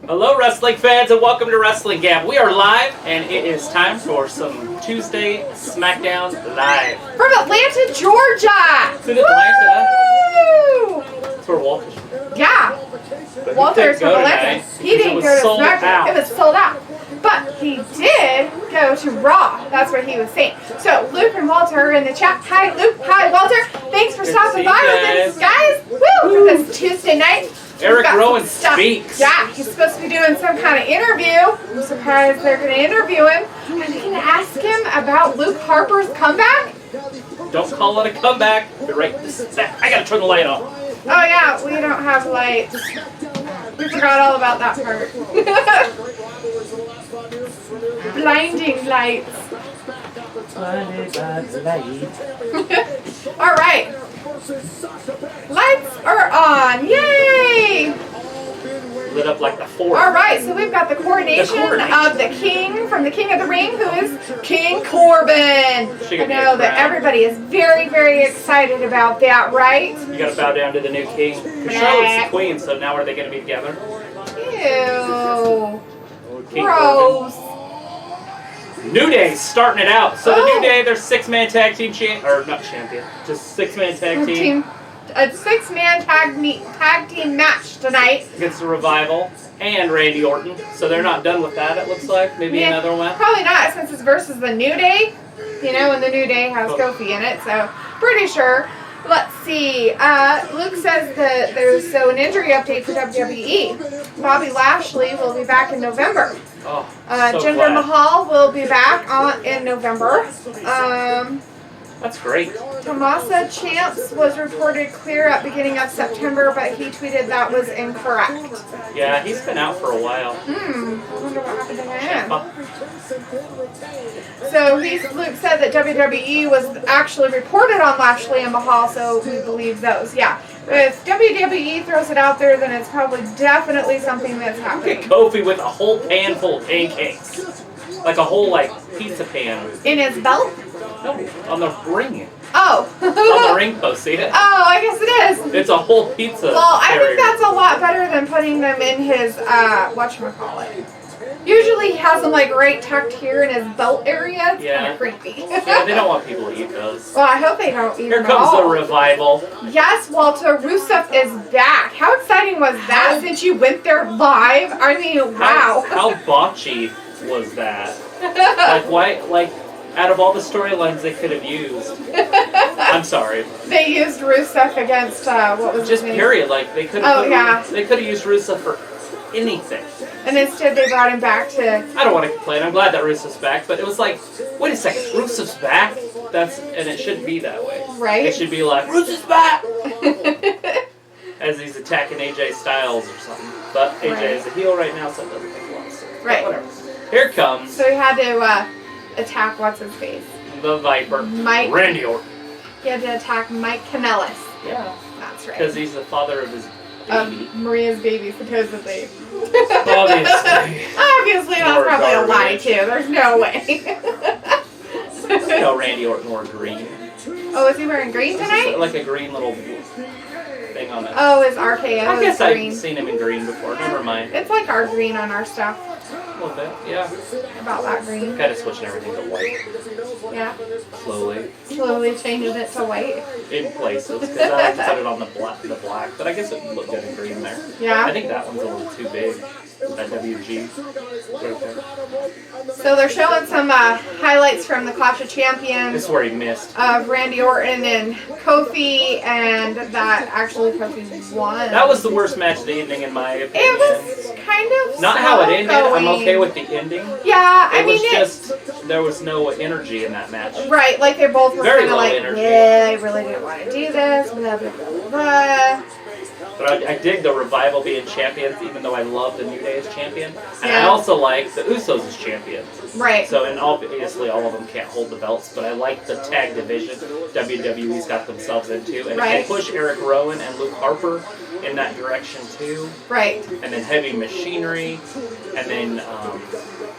Hello, wrestling fans, and welcome to Wrestling Gap. We are live, and it is time for some Tuesday SmackDown Live. From Atlanta, Georgia! It's in Atlanta. Woo! That's where Walter's from. Yeah. But Walter's from Atlanta. He didn't go to SmackDown. It was sold out. But he did go to Raw. That's what he was saying. So, Luke and Walter are in the chat. Hi, Luke. Hi, Walter. Thanks for stopping by with us, guys. Woo! For this Tuesday night. Erick Rowan speaks. Yeah, he's supposed to be doing some kind of interview. I'm surprised they're going to interview him. Are they going to ask him about Luke Harper's comeback? Don't call it a comeback. Be right this back. I got to turn the light on. Oh, yeah, we don't have lights. We forgot all about that part. Blinding lights. All right. Lights are on. Yay! Lit up like the 4th. All right, so we've got the coronation of the king from the King of the Ring, who is King Corbin. I know that everybody is very, very excited about that, right? You got to bow down to the new king. Because Charlotte's the queen, so now are they going to be together? Ew. King Gross. Corbin. New Day's starting it out. So the New Day, they're 6-man tag team champion. Just 6-man tag team. A 6-man tag team match tonight. Against the Revival and Randy Orton. So they're not done with that, it looks like. Maybe another one. Probably not, since it's versus the New Day. You know, and the New Day has Kofi in it. So, pretty sure. Let's see. Luke says that there's an injury update for WWE. Bobby Lashley will be back in November. So Jinder Mahal will be back in November. That's great. Tommaso Ciampa was reported clear at beginning of September, but he tweeted that was incorrect. Yeah, he's been out for a while. I wonder what happened to him. So Luke said that WWE was actually reported on Lashley and Mahal, so we believe those. Yeah. If WWE throws it out there, then it's probably definitely something that's happening. Look at Kofi with a whole pan full of pancakes. Like a whole, pizza pan. In his belt? No, on the ring. Oh. On the ring post, see it? Oh, I guess it is. It's a whole pizza. Well, I think that's a lot better than putting them in his, whatchamacallit. Usually he has them right tucked here in his belt area. It's kind of creepy. Yeah, they don't want people to eat those. Well, I hope they don't eat Here them comes all. the Revival. Yes, Walter, Rusev is back. How exciting was that since you went there live? I mean, wow. How botchy was that? Out of all the storylines they could have used. I'm sorry. They used Rusev against, what was just his name? period. They could have They could have used Rusev for anything. And instead they brought him back to... I don't want to complain. I'm glad that Rusev's back, but it was wait a second, Rusev's back? And it shouldn't be that way. Right. It should be Rusev's back! As he's attacking AJ Styles or something. But AJ is a heel right now, so it doesn't make a lot of sense. Right. But whatever. Here comes... So he had to attack what's-his-face? The Viper. Randy Orton. He had to attack Mike Kanellis. Yeah. That's right. Because he's the father of his baby. Maria's baby, supposedly. Obviously, that's probably a lie, too. There's no way. No, Randy Orton wore green. Oh, is he wearing green tonight? Like a green little thing on it. Oh, his RKO I guess green. I've seen him in green before. Never mind. It's like our green on our stuff. A little bit, yeah. About that green. Kind of switching everything to white. Yeah. Slowly changing it to white. In places, because I like to put it on the black, but I guess it would look good in green there. Yeah. I think that one's a little too big. That WG. Right there. So they're showing some highlights from the Clash of Champions. This is where he missed. Of Randy Orton and Kofi, and that actually Kofi won. That was the worst match of the evening, in my opinion. It was kind of not how it ended. going. I'm okay with the ending. Yeah, There was no energy in that match. Right, they both were very kind of energy. yeah, I really didn't want to do this, blah, blah, blah, blah. But I dig the Revival being champions, even though I love the New Day as champion. And I also like the Usos as champions. Right. So, and obviously all of them can't hold the belts, but I like the tag division WWE's got themselves into. And if they push Erick Rowan and Luke Harper in that direction too. Right. And then Heavy Machinery, and then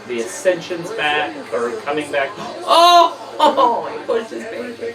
the Ascension's back, or coming back. Oh, he pushed his baby.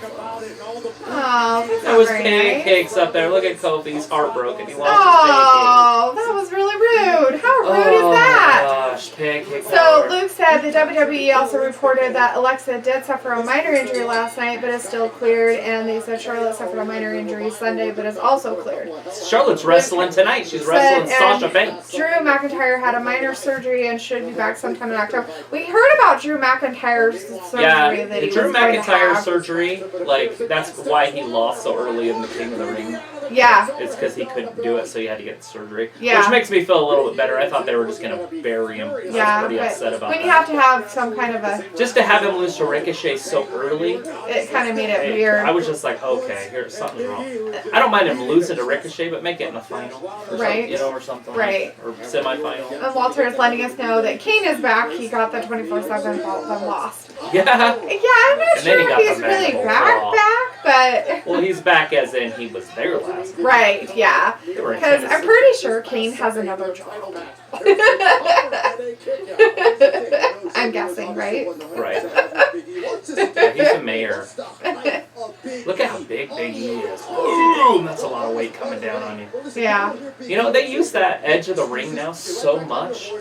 Oh, That those very pancakes up there. Look at Kofi. He's heartbroken. He lost his Oh, that was really rude. How rude is that? Oh, gosh. Pancake So, power. Luke said the WWE also reported that Alexa did suffer a minor injury last night, but is still cleared. And they said Charlotte suffered a minor injury Sunday, but is also cleared. Charlotte's wrestling tonight. She's wrestling Sasha Banks. Drew McIntyre had a minor surgery and should be back sometime in October. We heard about Drew McIntyre's surgery that he was Drew going to McIntyre's have. surgery, like, that's why he lost so early in the King of the Ring. Yeah. It's because he couldn't do it, so he had to get the surgery. Yeah. Which makes me feel a little bit better. I thought they were just going to bury him. Yeah, I was pretty but upset about when that. you have to have some kind of a... Just to have him lose to Ricochet so early, It kind of made it weird. I was just like, okay, here's something wrong. I don't mind him losing to Ricochet, but make it in the final. Or Right. something, or something. Right. Or semi-final. And Walter is letting us know that Kane is back. He got the 24/7 belt and lost. Yeah. Yeah, I'm not And then sure he if got he's the really mandible back, claw. but... Well, he's back as in he was there last night. Right, yeah. They were in Because I'm Tennessee. pretty sure Kane has another job. I'm guessing, right? Right. Yeah, he's the mayor. Look at how big he is. Boom! That's a lot of weight coming down on you. Yeah. You know, they use that edge of the ring now so much.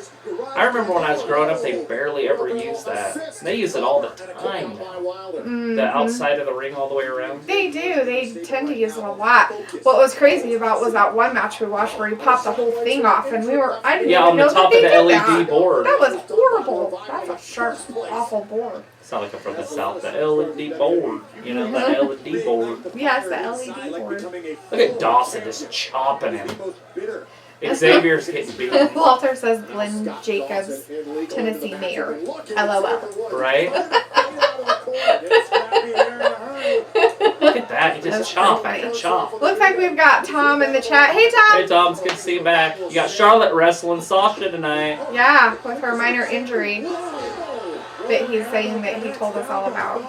I remember when I was growing up, they barely ever used that. They use it all the time now. The outside of the ring all the way around. They do. They tend to use it a lot. What was crazy about was that one match we watched where he popped the whole thing off, and I didn't even on the know top that of they the did LED that. board. That was horrible. That's a sharp, awful board. Sound like I'm from the south. The LED board. You know, that LED board. Yes, the LED board. Look at Dawson just chopping him. Xavier's getting beat. Walter says Glenn Jacobs, Tennessee mayor. LOL. Right? Look at that. He just chopped. Chop. Looks like we've got Tom in the chat. Hey, Tom. Hey, Tom. It's good to see you back. You got Charlotte wrestling Sasha tonight. Yeah, with her minor injury that he's saying that he told us all about.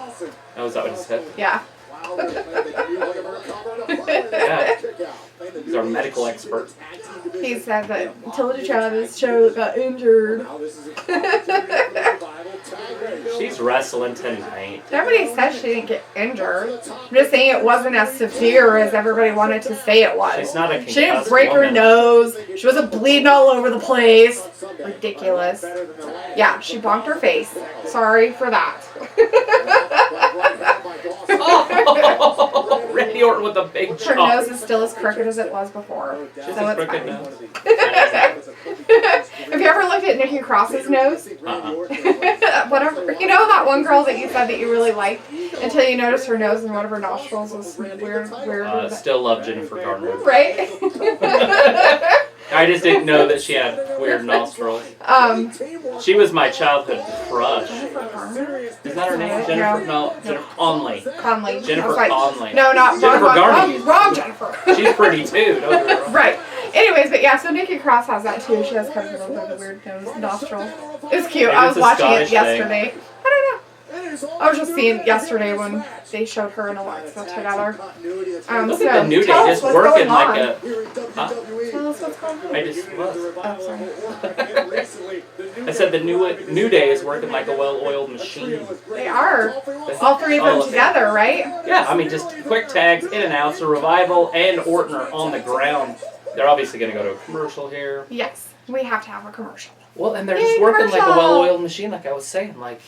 Oh, is that what he said? Yeah. Yeah. He's our medical expert. He said that Tilda Travis Charlotte got injured. She's wrestling tonight. Nobody said she didn't get injured. I'm just saying it wasn't as severe as everybody wanted to say it was. She's not a She didn't concussed break her woman. nose. She wasn't bleeding all over the place. Ridiculous. Yeah, she bonked her face. Sorry for that. Oh, Randy Orton with a big Her chop. nose is still as crooked as it was before. She's So a it's crooked fine. nose. Have you ever looked at Nikki Cross's nose? Whatever. You know that one girl that you said that you really liked until you noticed her nose and one of her nostrils was weird. Still love Jennifer Garner. Right? I just didn't know that she had weird nostrils. She was my childhood crush. Is that her name? Jennifer? No, Jennifer Conley. Conley. Jennifer Conley. No, not Jennifer Garner. Wrong Jennifer. She's pretty too. Don't get me wrong. Right. Anyways, but yeah, so Nikki Cross has that too. She has kind of a little bit of a weird nose, nostril. It's cute. Maybe I was it's a watching it Scottish yesterday. I don't know. I was just seeing yesterday when they showed her and Alexa together. Look So at the New Day tell us just what's working going like on. a. Huh? Tell us what's going on. I just was. Oh, sorry. I said the New Day is working like a well-oiled machine. They are. All three of them together, right? Yeah, I mean, just quick tags, in and out. So Revival and Orton are on the ground. They're obviously going to go to a commercial here. Yes. We have to have a commercial. Well, and they're just working like a well-oiled machine, like I was saying. Like,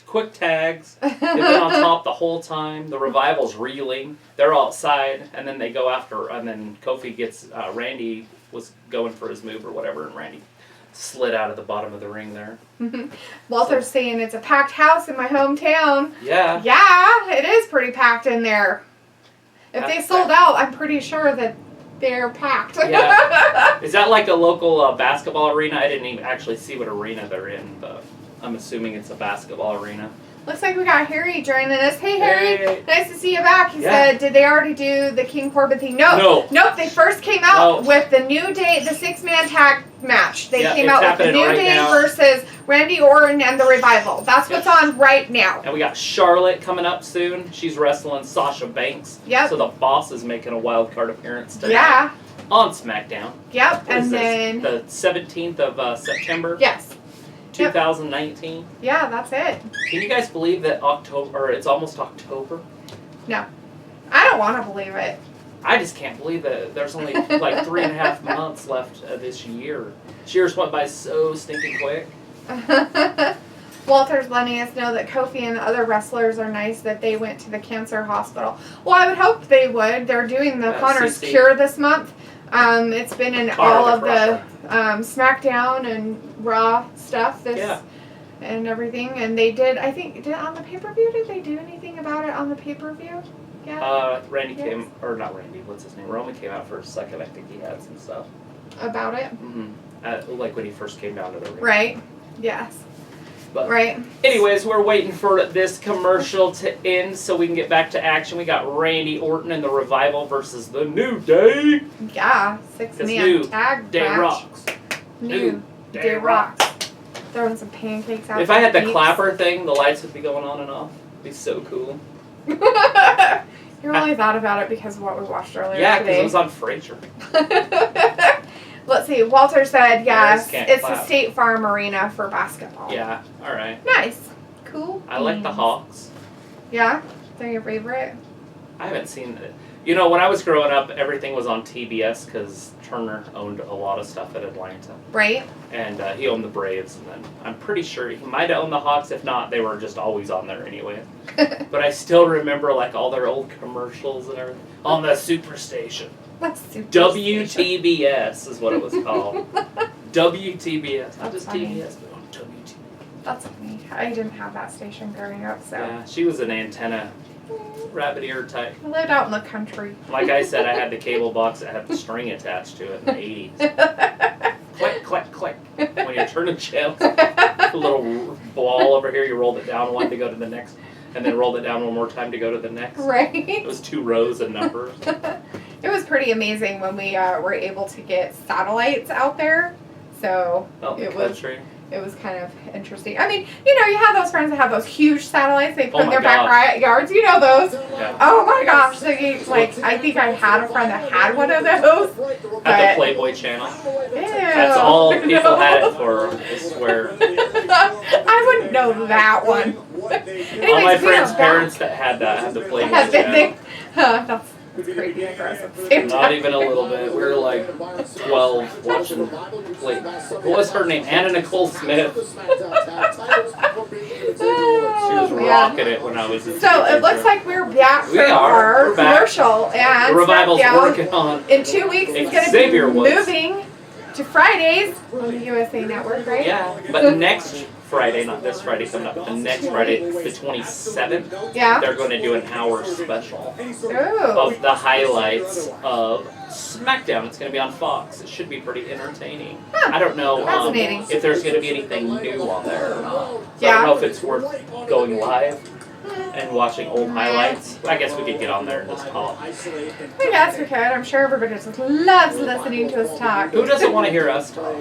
quick tags. They've been on top the whole time. The Revival's reeling. They're outside, and then they go after, and then Kofi gets, Randy was going for his move or whatever, and Randy slid out of the bottom of the ring there. Walter's saying it's a packed house in my hometown. Yeah. Yeah, it is pretty packed in there. If they sold out, I'm pretty sure that they're packed. Yeah. Is that like a local basketball arena? I didn't even actually see what arena they're in, but I'm assuming it's a basketball arena. Looks like we got Harry joining us. Hey, Harry. Hey. Nice to see you back. He said, did they already do the King Corbin thing? No. Nope. They first came out with the New Day, the 6-man tag match. They came out with the New Day versus Randy Orton and the Revival. That's what's on right now. And we got Charlotte coming up soon. She's wrestling Sasha Banks. Yep. So the boss is making a wild card appearance tonight. Yeah. On SmackDown. Yep. What is this? The 17th of September. Yes. 2019. Yeah, that's it. Can you guys believe that it's almost October? No. I don't want to believe it. I just can't believe that there's only like 3.5 months left of this year. This year's went by so stinking quick. Walter's letting us know that Kofi and the other wrestlers are nice that they went to the cancer hospital. Well, I would hope they would. They're doing the Connor's Cure this month. It's been in all of the SmackDown and Raw stuff and everything. And they did, I think, on the pay-per-view, did they do anything about it on the pay-per-view? Yeah. Randy came, or not Randy, what's his name? Roman came out for a second. I think he had some stuff. About it? Mm-hmm. Like when he first came down to the ring. Right. Yes. But right. Anyways, we're waiting for this commercial to end so we can get back to action. We got Randy Orton and the Revival versus the New Day. Yeah, 6-man tag Day match. Rocks. New Day Rocks. Throwing some pancakes out. If I had the clapper thing, the lights would be going on and off. It'd be so cool. You really thought about it because of what we watched earlier Yeah, today. because it was on Frasier. Let's see. Walter said, yes, it's clap. the State Farm Arena for basketball. Yeah, all right. Nice. Cool. I like the Hawks. Yeah? They're your favorite? I haven't seen it. You know, when I was growing up, everything was on TBS because Turner owned a lot of stuff at Atlanta. Right. And he owned the Braves, and then I'm pretty sure he might have owned the Hawks. If not, they were just always on there anyway. But I still remember like all their old commercials and everything on the Superstation. What's Superstation? WTBS is what it was called. WTBS, not just TBS, but on WTBS. That's funny. I didn't have that station growing up, so. Yeah, she was an antenna, rabbit ear type. I lived out in the country. Like I said, I had the cable box that had the string attached to it in the 80s. Click, click, click. When you're turning channels, a little ball over here, you rolled it down one to go to the next, and then rolled it down one more time to go to the next. Right. It was 2 rows of numbers. It was pretty amazing when we were able to get satellites out there. So it was kind of interesting. I mean, you know, you have those friends that have those huge satellites they put in their backyards. You know those. Yeah. Oh my gosh. So I think I had a friend that had one of those. At the Playboy channel. Ew, That's all people had it for, I swear. I wouldn't know that one. Anyways, all my friends' parents that had that had the Playboy channel. That's creepy and gross at the Not same time. even a little bit. We were like 12 watching. What was her name? Anna Nicole Smith. She was rocking it when I was in So it looks like we're back for our commercial. And the Revival's SmackDown working on. in 2 weeks is going to be moving to Fridays on the USA Network, right? Yeah, but next Friday, not this Friday coming up, but the next Friday, the 27th, they're going to do an hour special of the highlights of SmackDown. It's going to be on Fox. It should be pretty entertaining. I don't know if there's going to be anything new on there or not. So I don't know if it's worth going live and watching old highlights. I guess we could get on there and just talk. I guess we could. I'm sure everybody just loves listening to us talk. Who doesn't want to hear us talk?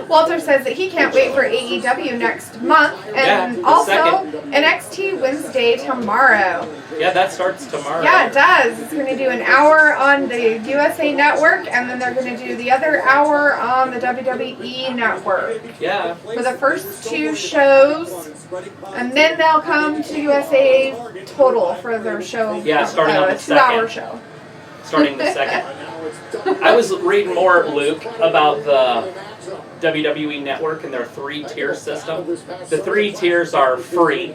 Walter says that he can't wait for AEW next month, and also NXT Wednesday tomorrow. Yeah, that starts tomorrow. Yeah, it does. It's going to do an hour on the USA Network, and then they're going to do the other hour on the WWE Network. Yeah. For the first 2 shows, and then they'll come to USA Total for their show. Yeah, starting on the 2-hour show. Starting the 2nd. I was reading more, Luke, about the WWE Network and their 3-tier system. The 3 tiers are free.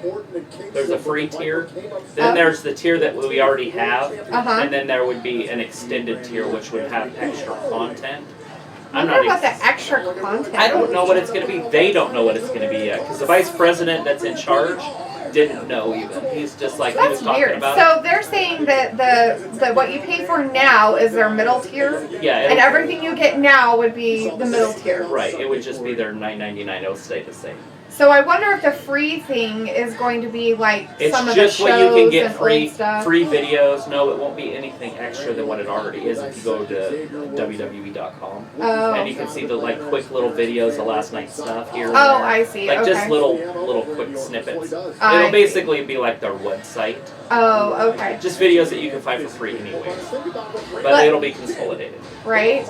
There's a free tier. Then there's the tier that we already have. And then there would be an extended tier which would have extra content. I wonder what the extra content I don't know what it's going to be. They don't know what it's going to be yet. Because the vice president that's in charge didn't know even. He's just like, he was talking about it. So they're saying that the what you pay for now is their middle tier? Yeah. And everything you get now would be the middle tier? Right. It would just be their $9.99. It'll stay the same. So I wonder if the free thing is going to be like some of the shows and old stuff. It's just what you can get free videos. No, it won't be anything extra than what it already is if you go to WWE.com. Oh. And you can see the like quick little videos of last night's stuff here and there. I see. Like just little quick snippets. It'll basically be like their website. Oh, okay. Just videos that you can find for free anyways. But it'll be consolidated. Right.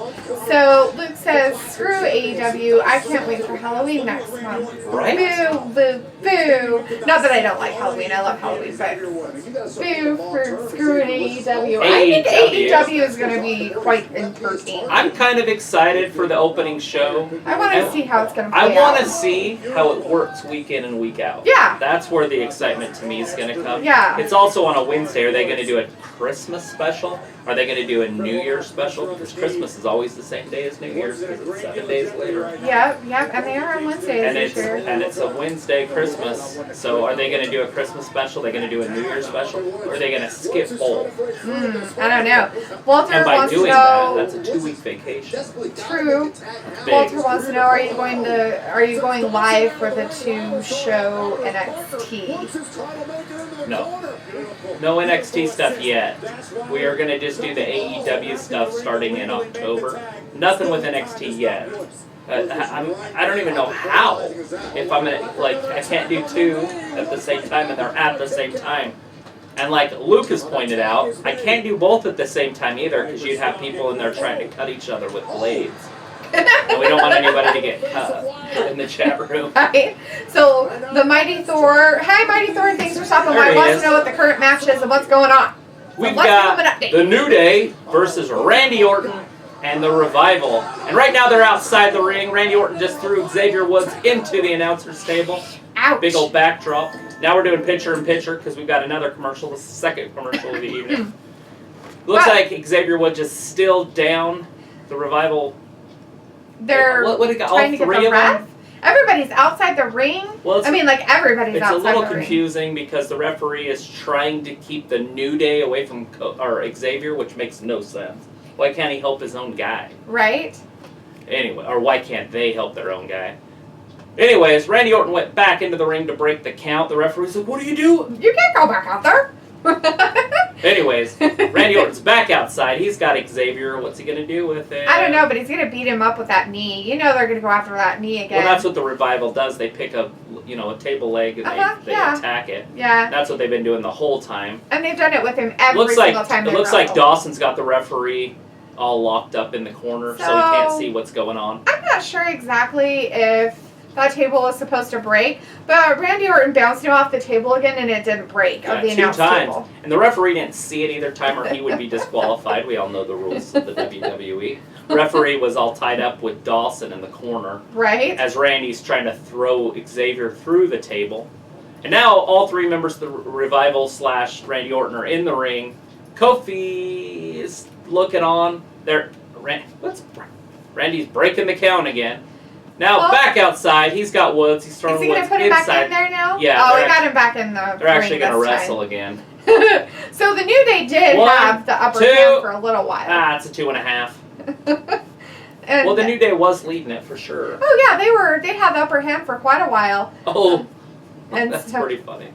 So Luke says, screw AEW. I can't wait for Halloween next month. Right? Boo, Luke. Boo! Not that I don't like Halloween. I love Halloween, but boo for screwing AEW. I think AEW is going to be quite entertaining. I'm kind of excited for the opening show. I want to see how it's going to play out. I want to see how it works week in and week out. Yeah. That's where the excitement to me is going to come. Yeah. It's also on a Wednesday. Are they going to do a Christmas special? Are they going to do a New Year's special? Because Christmas is always the same day as New Year's because it's 7 days later. Yep, and they are on Wednesdays this year. And it's a Wednesday Christmas. So are they going to do a Christmas special? Are they going to do a New Year's special? Or are they going to skip both? I don't know. Walter and by wants doing to know. That's a 2-week vacation. True. Walter wants to know: Are you going live for the 2-show NXT? No NXT stuff yet. We are going to just do the AEW stuff starting in October. Nothing with NXT yet. I don't even know how. If I'm I can't do 2 at the same time and they're at the same time. And like Luke has pointed out, I can't do both at the same time either because you'd have people in there trying to cut each other with blades. And we don't want anybody to get cut in the chat room. Right. So the Mighty Thor, hi Mighty Thor, thanks for stopping by. Wants to know what the current match is and what's going on. We've got the New Day versus Randy Orton and the Revival. And right now they're outside the ring. Randy Orton just threw Xavier Woods into the announcer's table. Ouch. Big old backdrop. Now we're doing picture-in-picture because we've got another commercial. This is the second commercial of the evening. Looks like Xavier Woods is still down. The Revival... They're trying to get the ref? Everybody's outside the ring? Well, everybody's outside the ring. It's a little confusing because the referee is trying to keep the New Day away from Xavier, which makes no sense. Why can't he help his own guy? Right. Anyway, or why can't they help their own guy? Anyways, Randy Orton went back into the ring to break the count. The referee said, "What are you doing? You can't go back out there." Anyways, Randy Orton's back outside. He's got Xavier. What's he going to do with it? I don't know, but he's going to beat him up with that knee. You know they're going to go after that knee again. Well, that's what the Revival does. They pick up, a table leg and they attack it. Yeah. That's what they've been doing the whole time. And they've done it with him every single time. It looks like Dawson's got the referee all locked up in the corner so he can't see what's going on. I'm not sure exactly if that table was supposed to break, but Randy Orton bounced him off the table again and it didn't break of the announce table. And the referee didn't see it either time or he would be disqualified. We all know the rules of the WWE. Referee was all tied up with Dawson in the corner. Right. As Randy's trying to throw Xavier through the table. And now all 3 members of the Revival / Randy Orton are in the ring. Kofi is looking on. Randy's breaking the count again. Now, back outside, he's got Woods. He's throwing Woods inside. Is he going to put him back in there now? Yeah. Oh, we got him back in the ring. They're actually going to wrestle again. So the New Day did have the upper hand for a little while. It's a 2.5. Well, the New Day was leading it for sure. Oh, yeah, they had the upper hand for quite a while. Oh, that's pretty funny.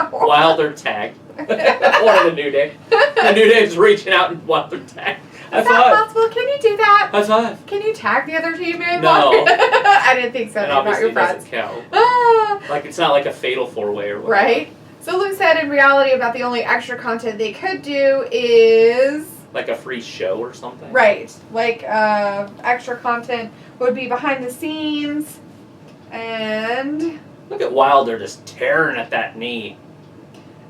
Wilder tagged. One of the New Day. The New Day's reaching out and Wilder tagged. Is that possible? Can you do that? High five. Can you tag the other team in? No. I didn't think so. And obviously it doesn't count. Like, it's not like a fatal 4-way or whatever. Right. So Luke said in reality about the only extra content they could do is... Like a free show or something? Right. Like, extra content would be behind the scenes and... Look at Wilder just tearing at that knee.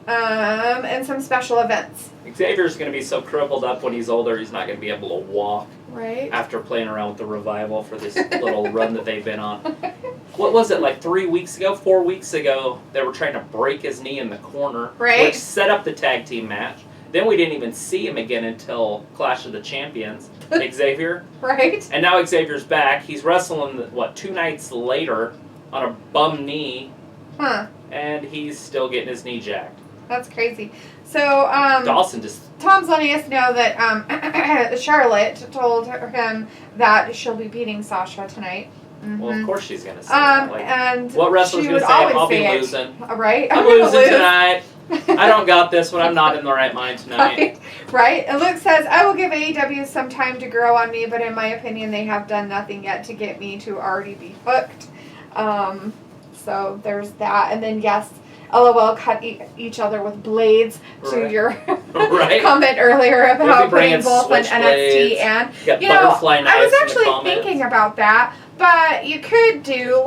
And some special events. Xavier's going to be so crippled up when he's older, he's not going to be able to walk. Right. After playing around with the Revival for this little run that they've been on. What was it, like 4 weeks ago, they were trying to break his knee in the corner. Right. Which set up the tag team match. Then we didn't even see him again until Clash of the Champions. Xavier. Right. And now Xavier's back. He's wrestling, 2 nights later on a bum knee. Huh. And he's still getting his knee jacked. That's crazy. So, Dawson just... Tom's letting us know that Charlotte told him that she'll be beating Sasha tonight. Mm-hmm. Well, of course she's going to say that. And what wrestler's going to say, I'll be losing. Right? I'm losing tonight. I don't got this one. I'm not in the right mind tonight. Right. And Luke says, I will give AEW some time to grow on me, but in my opinion, they have done nothing yet to get me to already be hooked. So there's that. And then, yes, LOL cut each other with blades to Right. your Right. comment earlier about bringing putting both on NXT and Got you know, butterfly I was knives in the actually comments. thinking about that, but you could do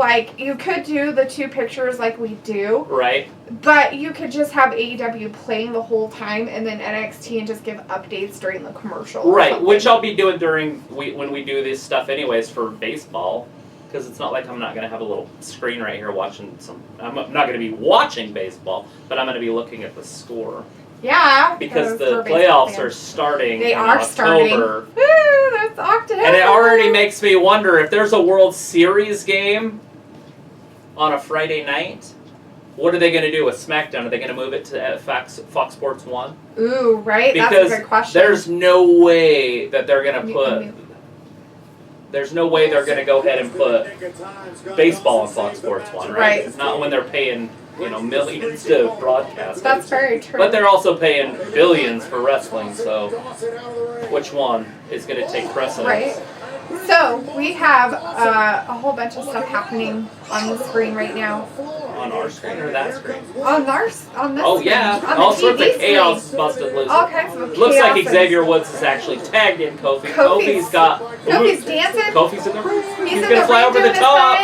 the 2 pictures like we do, Right. but you could just have AEW playing the whole time and then NXT and just give updates during the commercial. Right, which I'll be doing when we do this stuff anyways for baseball. Because it's not like I'm not going to have a little screen right here watching I'm not going to be watching baseball, but I'm going to be looking at the score. Yeah. Because the playoffs are starting They in are October. starting. Woo, that's October. And it already makes me wonder if there's a World Series game on a Friday night, what are they going to do with SmackDown? Are they going to move it to Fox Sports 1? Ooh, right? Because that's a good question. there's no way that they're going to put... There's no way they're going to go ahead and put baseball on Fox Sports 1, right? Right. Not when they're paying, millions to broadcast. That's very true. But they're also paying billions for wrestling, so which one is going to take precedence? Right. So, we have a whole bunch of stuff happening on the screen right now. On our screen or that screen? On this Oh, screen. yeah. On the All sorts TV of chaos screen. busted loose. All kinds of Looks chaos like Xavier Woods is actually tagged in Kofi. Kofi's got... Kofi's dancing. Kofi's in the ring. He's going to fly over the top.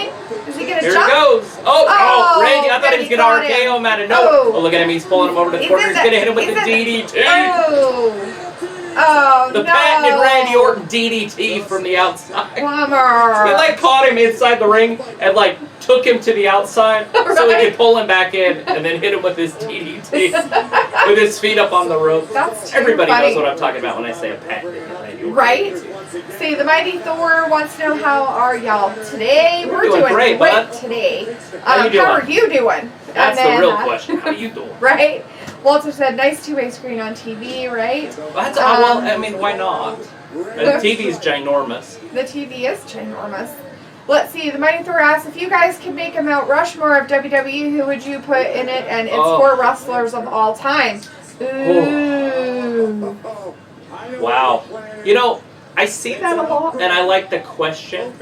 Is he going to Here jump? he goes. Oh, Randy. I thought he was going Randy to got RKO him out of nowhere. Oh. Oh, look at him. He's pulling him over to the He's corner. in He's the- going to hit him with the he's DDT. Oh, The no. patented Randy Orton DDT from the outside. Bummer. He caught him inside the ring and took him to the outside so he could pull him back in and then hit him with his DDT with his feet up on the rope. That's too Everybody funny. knows what I'm talking about when I say a patented Randy Orton. Right? See, the Mighty Thor wants to know how are y'all today. We're doing doing great, bud. today. How you doing? How are you doing? That's And the then, real question. How you doing? Right? Walter said, nice 2-way screen on TV, right? That's, why not? The TV's ginormous. The TV is ginormous. Let's see, the Mighty Thor asks, if you guys could make a Mount Rushmore of WWE, who would you put in it? And it's 4 wrestlers of all time. Ooh. Wow. I see that a lot, and I like the question.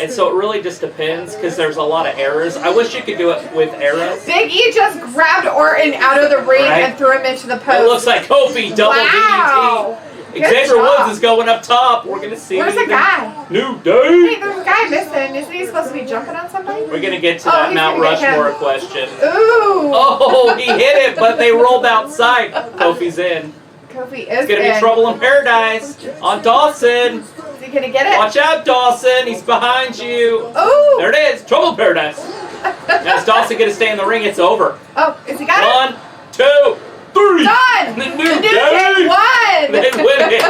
And so it really just depends, because there's a lot of errors. I wish you could do it with errors. Big E just grabbed Orton out of the ring Right. and threw him into the post. It looks like Kofi double Wow. DDT. Good Xavier job. Woods is going up top. We're going to see. Where's the guy? New Hey, Day. there's a guy missing. Isn't he supposed to be jumping on somebody? We're going to get to Oh, that he's Mount gonna get Rushmore him. question. Ooh. Oh, he hit it, but they rolled outside. Kofi's in. Kofi is It's going to be trouble in paradise on Dawson. Is he going to get it? Watch out, Dawson. He's behind you. Ooh. There it is. Trouble in paradise. Now, is Dawson going to stay in the ring? It's over. Oh, is he got it? 1, 2, 3. Done. The The New New Day. Day won. They win it.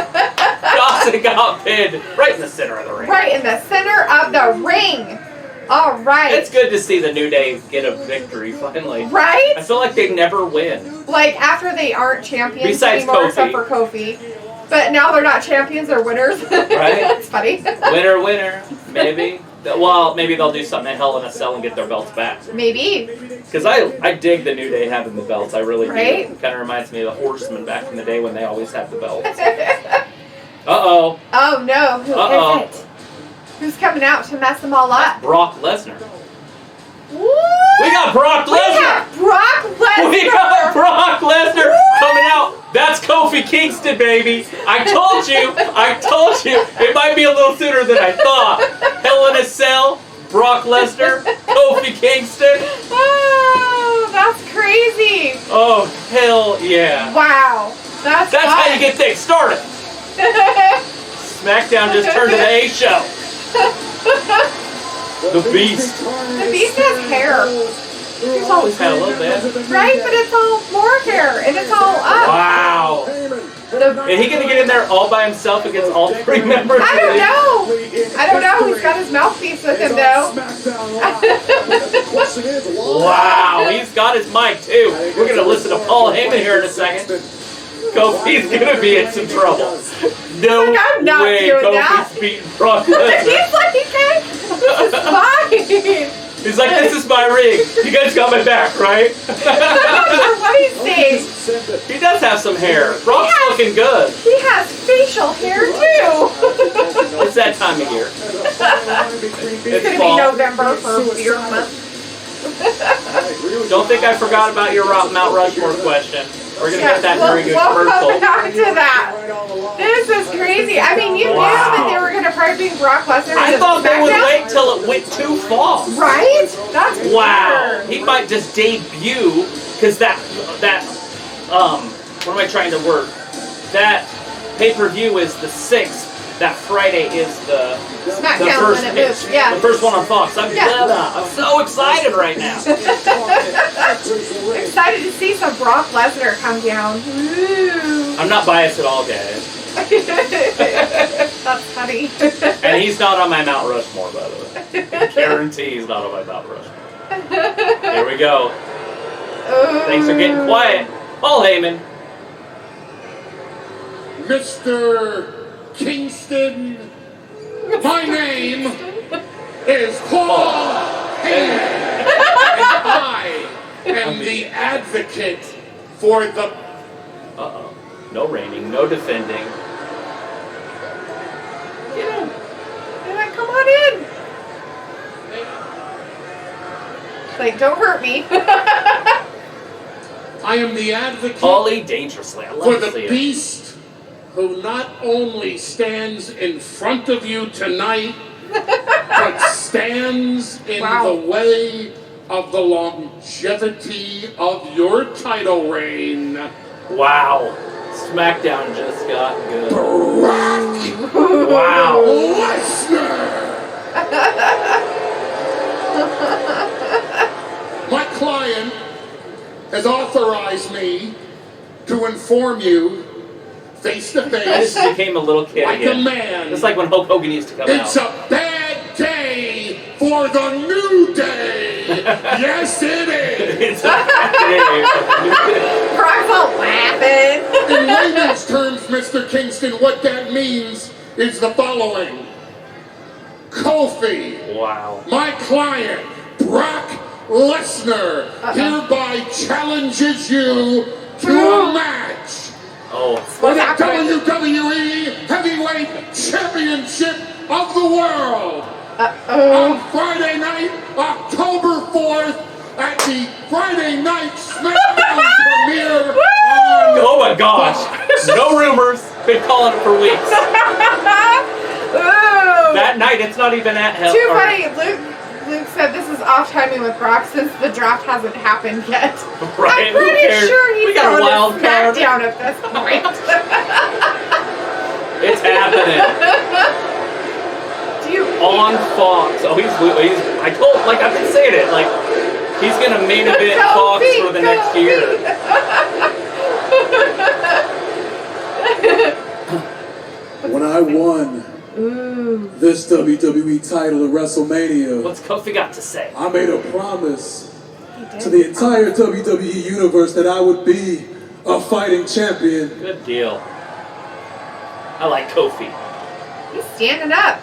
Dawson got pinned right in the center of the ring. Right in the center of the ring. All right. It's good to see the New Day get a victory finally. Right? I feel like they never win. Like, after they aren't champions Besides anymore, Kofi. except for Kofi. But now they're not champions, they're winners. Right? That's funny. Winner, maybe. Well, maybe they'll do something in Hell in a Cell and get their belts back. Maybe. Because I dig the New Day having the belts. I really Right? do. It kind of reminds me of the Horsemen back in the day when they always had the belts. Uh-oh. Oh no, who Uh-oh. is it? Who's coming out to mess them all up? Brock Lesnar. Woo! We got Brock We Lesnar! got Brock Lesnar! We got Brock Lesnar Woo! coming out. That's Kofi Kingston, baby. I told you. It might be a little sooner than I thought. Hell in a Cell, Brock Lesnar, Kofi Kingston. Oh, that's crazy. Oh, hell yeah. Wow. That's how you get things started. SmackDown just turned to the A show. The Beast. The Beast has hair. He's always had a little bit. Right? But it's all more hair, and it's all up. Wow. Is he going to get in there all by himself against all 3 members? I don't know. He's got his mouthpiece with him, though. Wow, he's got his mic, too. We're going to listen to Paul Heyman here in a second. Kofi's going to be in some trouble. No Like, I'm not way doing Kofi's that. beating Brock He's Lesnar. like, okay, this is fine. He's like, this is my ring. You guys got my back, right? What he's saying. He does have some hair. Brock's looking good. He has facial hair, too. It's that time of year. It's going to be fall. November for Beard Month. Don't think I forgot about your Mount Rushmore question. We're going to get that during a we'll commercial. Come back to that. This is crazy. I mean, you knew that they were going to probably bring Brock Lesnar. I thought they would wait till it went too far. Right? That's weird. He might just debut, because that, what am I trying to word? That pay-per-view is the 6th. That Friday is the SmackDown when it moves. Yeah. The first one on Fox. I'm so excited right now. Excited to see some Brock Lesnar come down. Ooh. I'm not biased at all, guys. That's funny. And he's not on my Mount Rushmore, by the way. I guarantee he's not on my Mount Rushmore. Here we go. Things are getting quiet. Paul Heyman. Mr. Kingston, my name is Paul Heyman, and I am the advocate for the... Uh-oh. No reigning, no defending. Get in. Come on in. Like, don't hurt me. I am the advocate Ollie dangerously. I love for to the see it. beast who not only stands in front of you tonight, but stands in the way of the longevity of your title reign. Wow. SmackDown just got good. Brock Wow. Lesnar! My client has authorized me to inform you face to I face, just became a little kid like again. a man. It's like when Hulk Hogan used to come It's out. a bad day for the New Day. Yes, it is. It's a bad Brock's all laughing. In layman's terms, Mr. Kingston, what that means is the following. Kofi, Wow. my client, Brock Lesnar, hereby challenges you to a match Oh. for the WWE Heavyweight Championship of the World on Friday night, October 4th, at the Friday Night SmackDown premiere on... Oh my gosh. No rumors. Been calling it for weeks. That night, it's not even at hell. Too funny. Luke said this is off timing with Brock since the draft hasn't happened yet. Right? I'm pretty sure he's We got a going wild to card. SmackDown at this point. It's happening. On Fox. Oh, he's. I told, like I've been saying it, like he's gonna main event Fox for the next year. When I won this WWE title at WrestleMania, What's Kofi got to say? I made a promise to the entire WWE universe that I would be a fighting champion. Good deal. I like Kofi. He's standing up.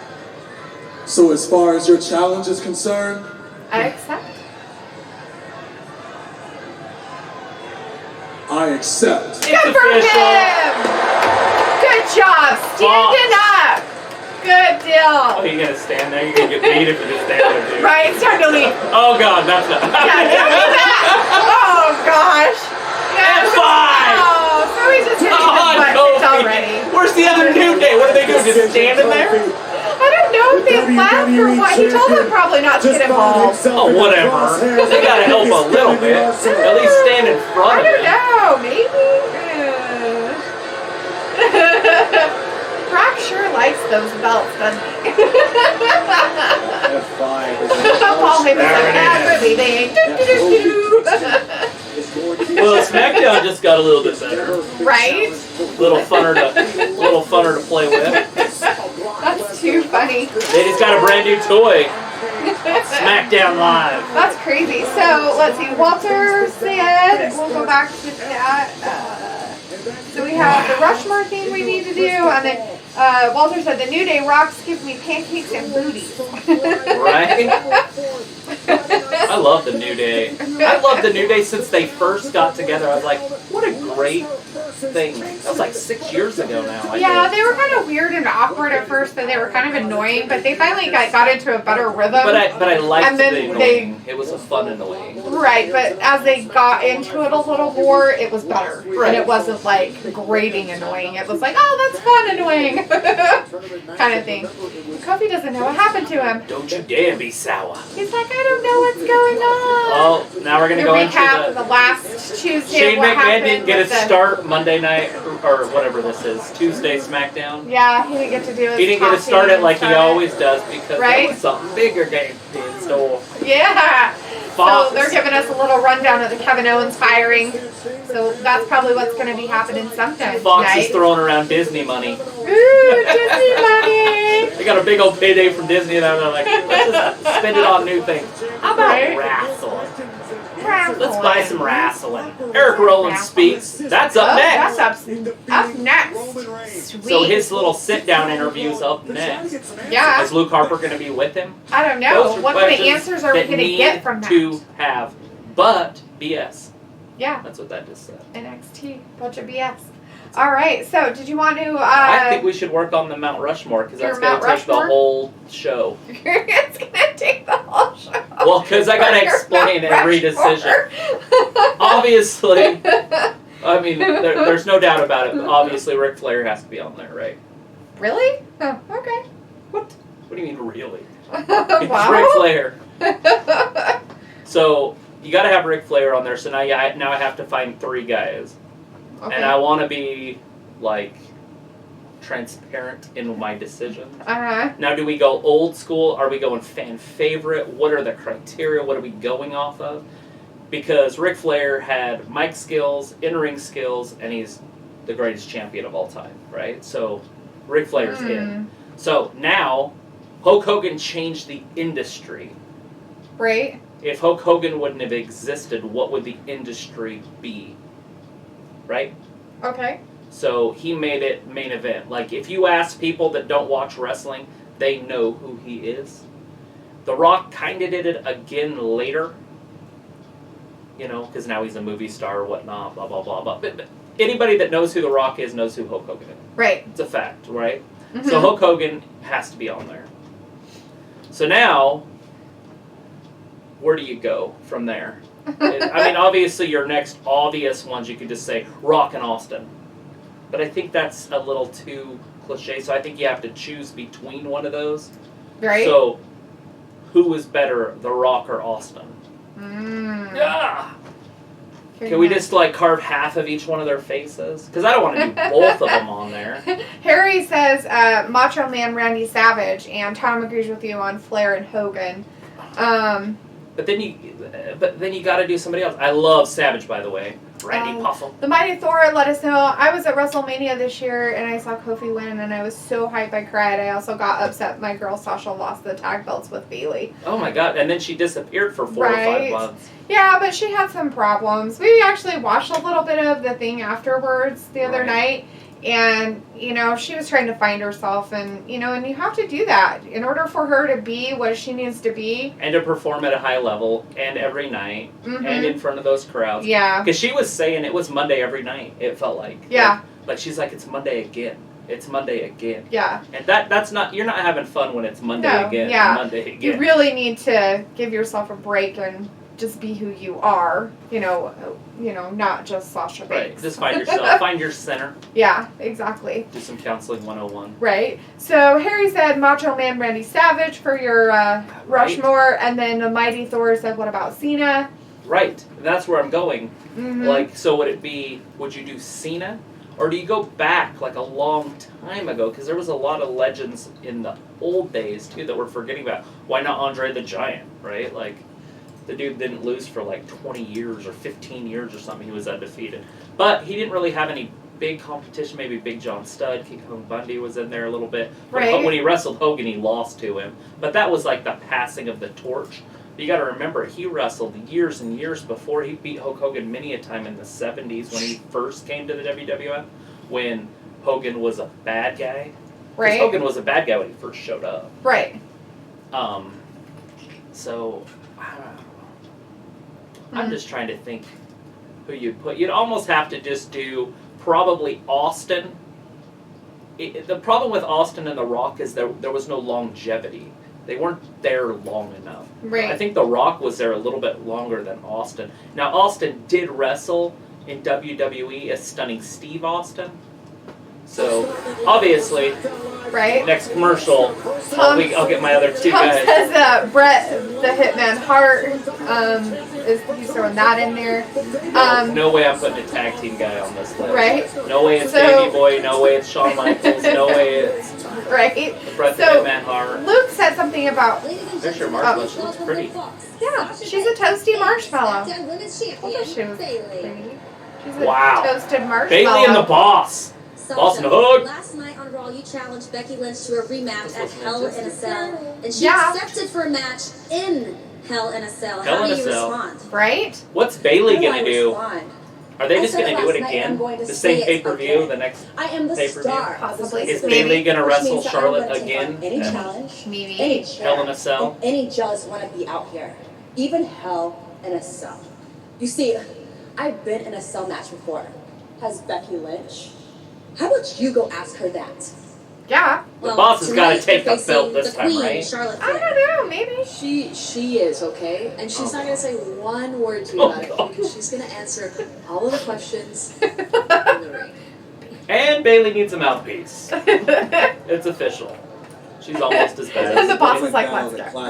So as far as your challenge is concerned, I accept. I accept. Good for him! Good job, standing up. Good deal. Oh, you gonna stand there? You're gonna get beat if you just stand there, dude. Right, it's time to leave. Oh God, that's not. Yeah, give me that. Oh gosh. Yeah, F5. Oh, so he's just hitting his butt hits already. Where's the other New Day? What are they doing? Just standing there? I don't know if they left or what. He told them probably not to get involved. Oh, whatever. They gotta help a little bit. At least stand in front I of don't it. know. Maybe. Brock sure likes those belts, doesn't he? Paul Heyman's like, ah, really, they ain't. Well, SmackDown just got a little bit better. Right? Little funner to play with. That's too funny. They just got a brand new toy. SmackDown Live. That's crazy. So, let's see. Walter said, we'll go back to that. So we have the Rushmore thing we need to do, and then Walter said, the New Day rocks give me pancakes and booties. Right? I love the New Day. I love the New Day since they first got together. I was like, what a great thing. That was like 6 years ago now. Yeah, they were kind of weird and awkward at first, and they were kind of annoying, but they finally got into a better rhythm. But I liked the annoying. It was a fun annoying. Right, but as they got into it a little more, it was better. Right. And it wasn't like grating annoying. It was like, oh, that's fun annoying. kind of thing. Kofi doesn't know what happened to him. Don't you dare be sour. He's like, I don't know what's going on. Oh, now we're going to go into the last Tuesday. Shane McMahon didn't get a start Monday night, or whatever this is, Tuesday SmackDown. Yeah, he didn't get to do it. He didn't get to start it like he always does because there was something bigger game in store. Yeah. Fox. So they're giving us a little rundown of the Kevin Owens firing. So that's probably what's going to be happening sometime. Fox is throwing around Disney money. Ooh, Disney money! They got a big old payday from Disney and they're like, let's just spend it on new things. How about wrestling? Let's buy some wrestling. Erick Rowan speaks. That's up next. That's up next. Sweet. So his little sit-down interview's up next. Yeah. Is Luke Harper going to be with him? I don't know. What kind of answers are we going to get from that? To have, but BS. Yeah. That's what that just said. NXT. Bunch of BS. All right. So, did you want to? I think we should work on the Mount Rushmore because that's going to take the whole show. It's going to take the whole show. Well, because I got to explain every decision. Obviously, I mean, there's no doubt about it. But obviously, Ric Flair has to be on there, right? Really? Oh, okay. What? What do you mean, really? Wow. It's Ric Flair. So you got to have Ric Flair on there. So now I have to find 3 guys. Okay. And I want to be, like, transparent in my decision. Uh-huh. Now, do we go old school? Are we going fan favorite? What are the criteria? What are we going off of? Because Ric Flair had mic skills, in-ring skills, and he's the greatest champion of all time, right? So, Ric Flair's in. So, now, Hulk Hogan changed the industry. Right. If Hulk Hogan wouldn't have existed, what would the industry be? Right? Okay. So he made it main event. Like, if you ask people that don't watch wrestling, they know who he is. The Rock kind of did it again later. You know, because now he's a movie star or whatnot, blah, blah, blah, blah. But anybody that knows who The Rock is knows who Hulk Hogan is. Right. It's a fact, right? Mm-hmm. So Hulk Hogan has to be on there. So now, where do you go from there? I mean, obviously, your next obvious ones, you could just say Rock and Austin. But I think that's a little too cliche, so I think you have to choose between one of those. Right. So, who is better, The Rock or Austin? Yeah. Can we just, like, carve half of each one of their faces? Because I don't want to do both of them on there. Harry says Macho Man Randy Savage, and Tom agrees with you on Flair and Hogan. But then you got to do somebody else. I love Savage, by the way. Randy Puffle. The Mighty Thor let us know. I was at WrestleMania this year and I saw Kofi win and I was so hyped I cried. I also got upset my girl Sasha lost the tag belts with Bayley. Oh my god, and then she disappeared for 4 or 5 months. Yeah, but she had some problems. We actually watched a little bit of the thing afterwards the other night. And, you know, she was trying to find herself and, you know, and you have to do that in order for her to be what she needs to be. And to perform at a high level and every night and in front of those crowds. Yeah. Because she was saying it was Monday every night, it felt like. Yeah. Like she's like, it's Monday again. It's Monday again. Yeah. And that's not, you're not having fun when it's Monday again. Yeah. Monday again. You really need to give yourself a break and just be who you are, you know, not just Sasha Banks. Right, just find yourself, find your center. Yeah, exactly. Do some counseling 101. Right. So Harry said Macho Man Randy Savage for your Rushmore, and then the Mighty Thor said, what about Cena? Right, that's where I'm going. Like, so would you do Cena? Or do you go back like a long time ago? Because there was a lot of legends in the old days, too, that we're forgetting about. Why not Andre the Giant, right? Like, the dude didn't lose for like 20 years or 15 years or something. He was undefeated. But he didn't really have any big competition. Maybe Big John Studd, King Kong Bundy was in there a little bit. But when he wrestled Hogan, he lost to him. But that was like the passing of the torch. You got to remember, he wrestled years and years before. He beat Hulk Hogan many a time in the 70s when he first came to the WWF, when Hogan was a bad guy. Right. Hogan was a bad guy when he first showed up. Right. So, I don't know. I'm just trying to think who you'd put. You'd almost have to just do probably Austin. The problem with Austin and The Rock is there was no longevity. They weren't there long enough. Right. I think The Rock was there a little bit longer than Austin. Now, Austin did wrestle in WWE as Stunning Steve Austin. So, obviously, right. next commercial, I'll get my other two Tom guys. says that Bret the Hitman Hart, he's throwing that in there. No way I'm putting a tag team guy on this list. Right. No way it's Davey Boy, no way it's Shawn Michaels, no way it's right. Bret the Hitman Hart. Luke said something about... There's your marshmallow, she looks pretty. Yeah, she's a toasty marshmallow. I thought she was pretty. She's a toasted marshmallow. Bayley and the Boss. Boss and the Hook. Last night on Raw, you challenged Becky Lynch to a rematch at Hell in a Cell, and she accepted for a match in Hell in a Cell. How do you respond? Right? What's Bayley gonna do? Are they just gonna do it again? The same pay-per-view, the next pay-per-view? Possibly. Is Bayley gonna wrestle Charlotte again? Any challenge, maybe. any Hell in a Cell. Any jealous want to be out here, even Hell in a Cell. You see, I've been in a cell match before. Has Becky Lynch? How about you go ask her that? Yeah. The Boss has got to take the belt this time, right? Charlotte I don't know, maybe. She is, okay? And she's not going to say one word to you about it because she's going to answer all of the questions in the ring. And Bayley needs a mouthpiece. It's official. She's almost as bad. And the Boss is like, let's go.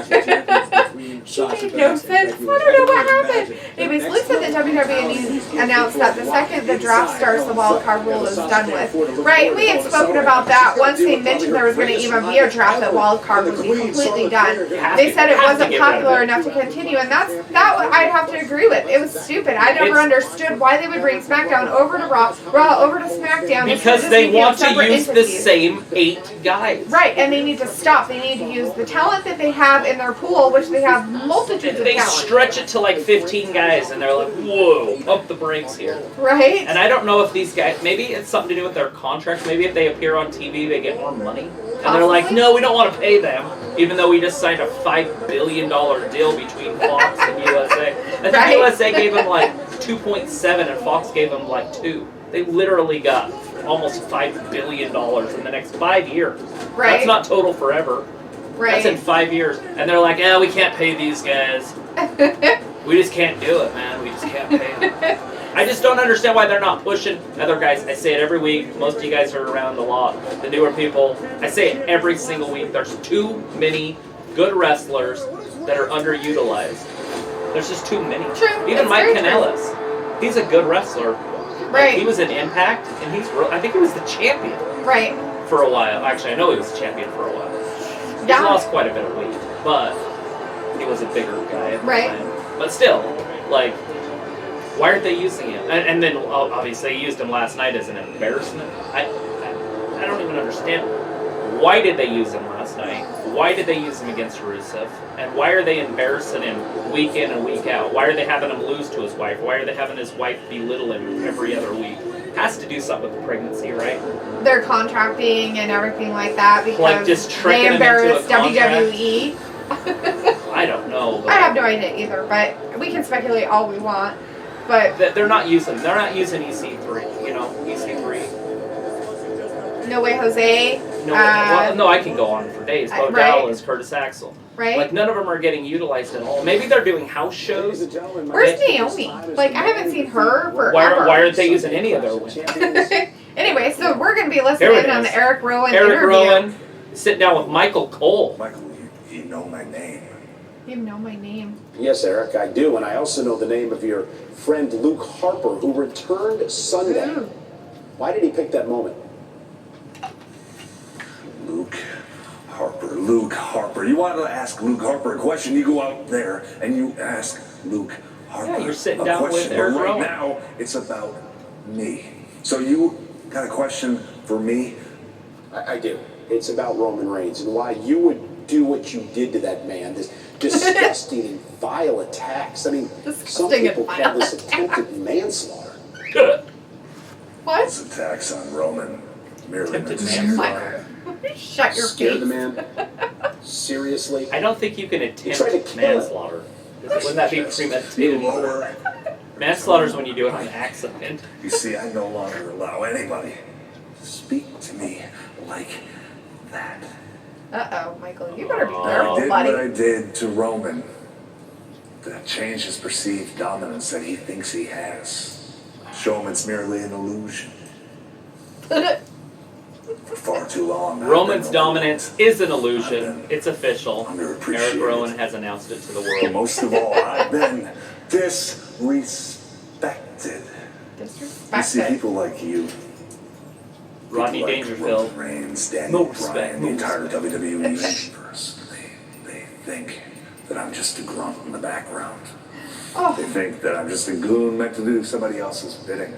She made no sense. I don't know what happened. Anyways, Luke said that WWE announced that the second the draft starts, the wild card rule is done with. Right, we had spoken about that. Once they mentioned there was going to even be a draft, that wild card would be completely done. They said it wasn't popular enough to continue, and that I'd have to agree with. It was stupid. I never understood why they would bring SmackDown over to Raw over to SmackDown. Because they want to use the same 8 guys. Right, and they need to stop. They need to use the talent that they have in their pool, which they have multitudes of They talent. stretch it to like 15 guys, and they're like, whoa, pump the brakes here. Right? And I don't know if these guys, maybe it's something to do with their contracts. Maybe if they appear on TV, they get more money. And they're like, no, we don't want to pay them, even though we just signed a $5 billion deal between Fox and USA. I think USA gave them like 2.7, and Fox gave them like 2. They literally got almost $5 billion in the next 5 years. Right. That's not total forever. Right. That's in 5 years. And they're like, we can't pay these guys. We just can't do it, man. We just can't pay them. I just don't understand why they're not pushing other guys. I say it every week. Most of you guys are around a lot. The newer people, I say it every single week. There's too many good wrestlers that are underutilized. There's just too many. True. Even Mike Kanellis. He's a good wrestler. Right. He was in Impact, and I think he was the champion. Right. For a while. Actually, I know he was the champion for a while. He's lost quite a bit of weight, but he was a bigger guy at the time. But still, like, why aren't they using him? And then, obviously, they used him last night as an embarrassment. I don't even understand. Why did they use him last night? Why did they use him against Rusev? And why are they embarrassing him week in and week out? Why are they having him lose to his wife? Why are they having his wife belittle him every other week? Has to do something with the pregnancy, right? Their contracting and everything like that because like just they embarrassed WWE. WWE. I don't know. I have no idea either, but we can speculate all we want. But they're not using EC3. You know, EC3. No Way Jose. No, I can go on for days. Bo Dallas, Curtis Axel. Right. Like, none of them are getting utilized at all. Maybe they're doing house shows. Where's Naomi? Like, I haven't seen her forever. Why aren't they using any of their women? Anyway, so we're going to be listening in on the Erick Rowan interview. Erick Rowan, sitting down with Michael Cole. Michael, you know my name. You know my name. Yes, Eric, I do. And I also know the name of your friend Luke Harper, who returned Sunday. Ooh. Why did he pick that moment? Luke Harper. You want to ask Luke Harper a question, you go out there and you ask Luke Harper Yeah, you're sitting a down question. with Erick But right Rowan. now, it's about me. So you got a question for me? I do. It's about Roman Reigns and why you would do what you did to that man. This disgusting and vile attacks. I mean, some people call this attempted manslaughter. What? Those attacks on Roman merely Attempted meant manslaughter. Shut your Scared face. the man? Seriously? I don't think you can attempt tried to kill manslaughter. Wouldn't that be premeditated? Lower. Manslaughter is when you do it on accident. You see, I no longer allow anybody to speak to me like that. Uh-oh, Michael, you better be I careful, did what I buddy. did to Roman. That change his perceived dominance that he thinks he has. Show him it's merely an illusion. For far too long. Roman's dominance is an illusion. It's official. Underappreciated. Erick Rowan has announced it to the But world. most of all, I've been disrespected. You see, Disrespected. people like you. Rodney people like Dangerfield. Roman Reigns, Daniel No respect, Bryan, no the entire respect. WWE universe. They think that I'm just a grunt in the background. Oh. They think that I'm just a goon meant to do somebody else's bidding.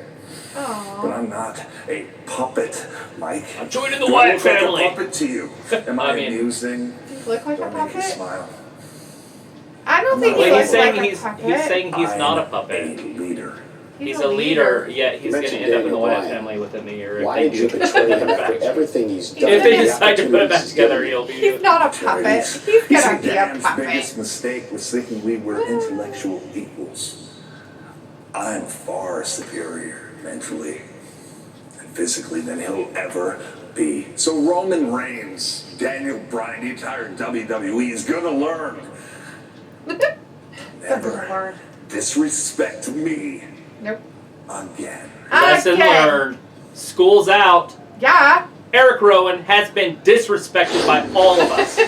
But Oh. I'm not a puppet, Mike. I'm joining the Do I Wyatt look like family. a puppet to you? Am I, I mean- amusing? You look like a Don't make you puppet? smile. I don't think Well, he he's looks like saying a he's puppet. saying he's not a I'm puppet. a leader. He's a leader, yet he's going to mentioned end up in the Daniel Wyatt Bryan. family within the year. Why If did you they do betray him another after faction. everything he's done? If they The decide to put it opportunities back he's together, given he'll be. He's not a puppet. Charities. He's You gonna see, be a Dan's puppet. biggest mistake was thinking we were intellectual equals. I'm far superior mentally and physically than he'll ever be. So Roman Reigns, Daniel Bryan, the entire WWE is gonna learn. Never disrespect me Nope. again. Lesson Again. learned. School's out. Yeah. Erick Rowan has been disrespected by all of us. So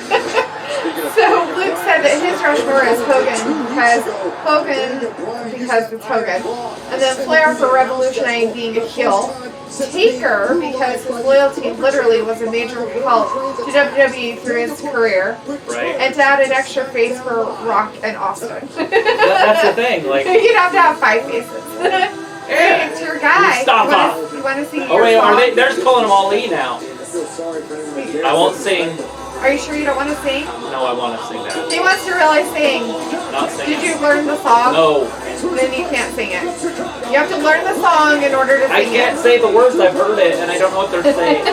Luke said that his Rushmore is Hogan because it's Hogan, and then Flair for revolutionizing being a heel, Taker because his loyalty literally was a major help to WWE through his career, Right? and to add an extra face for Rock and Austin. That's the thing. Like, You'd have to have 5 faces. Hey, it's your guy. Stop You want to sing oh your wait, song? they're just calling him Ali now. I won't sing. Are you sure you don't want to sing? No, I want to sing that. He wants to really sing. Not singing. Did you learn the song? No. Then you can't sing it. You have to learn the song in order to sing I can't it. say the words. I've heard it, and I don't know what they're saying.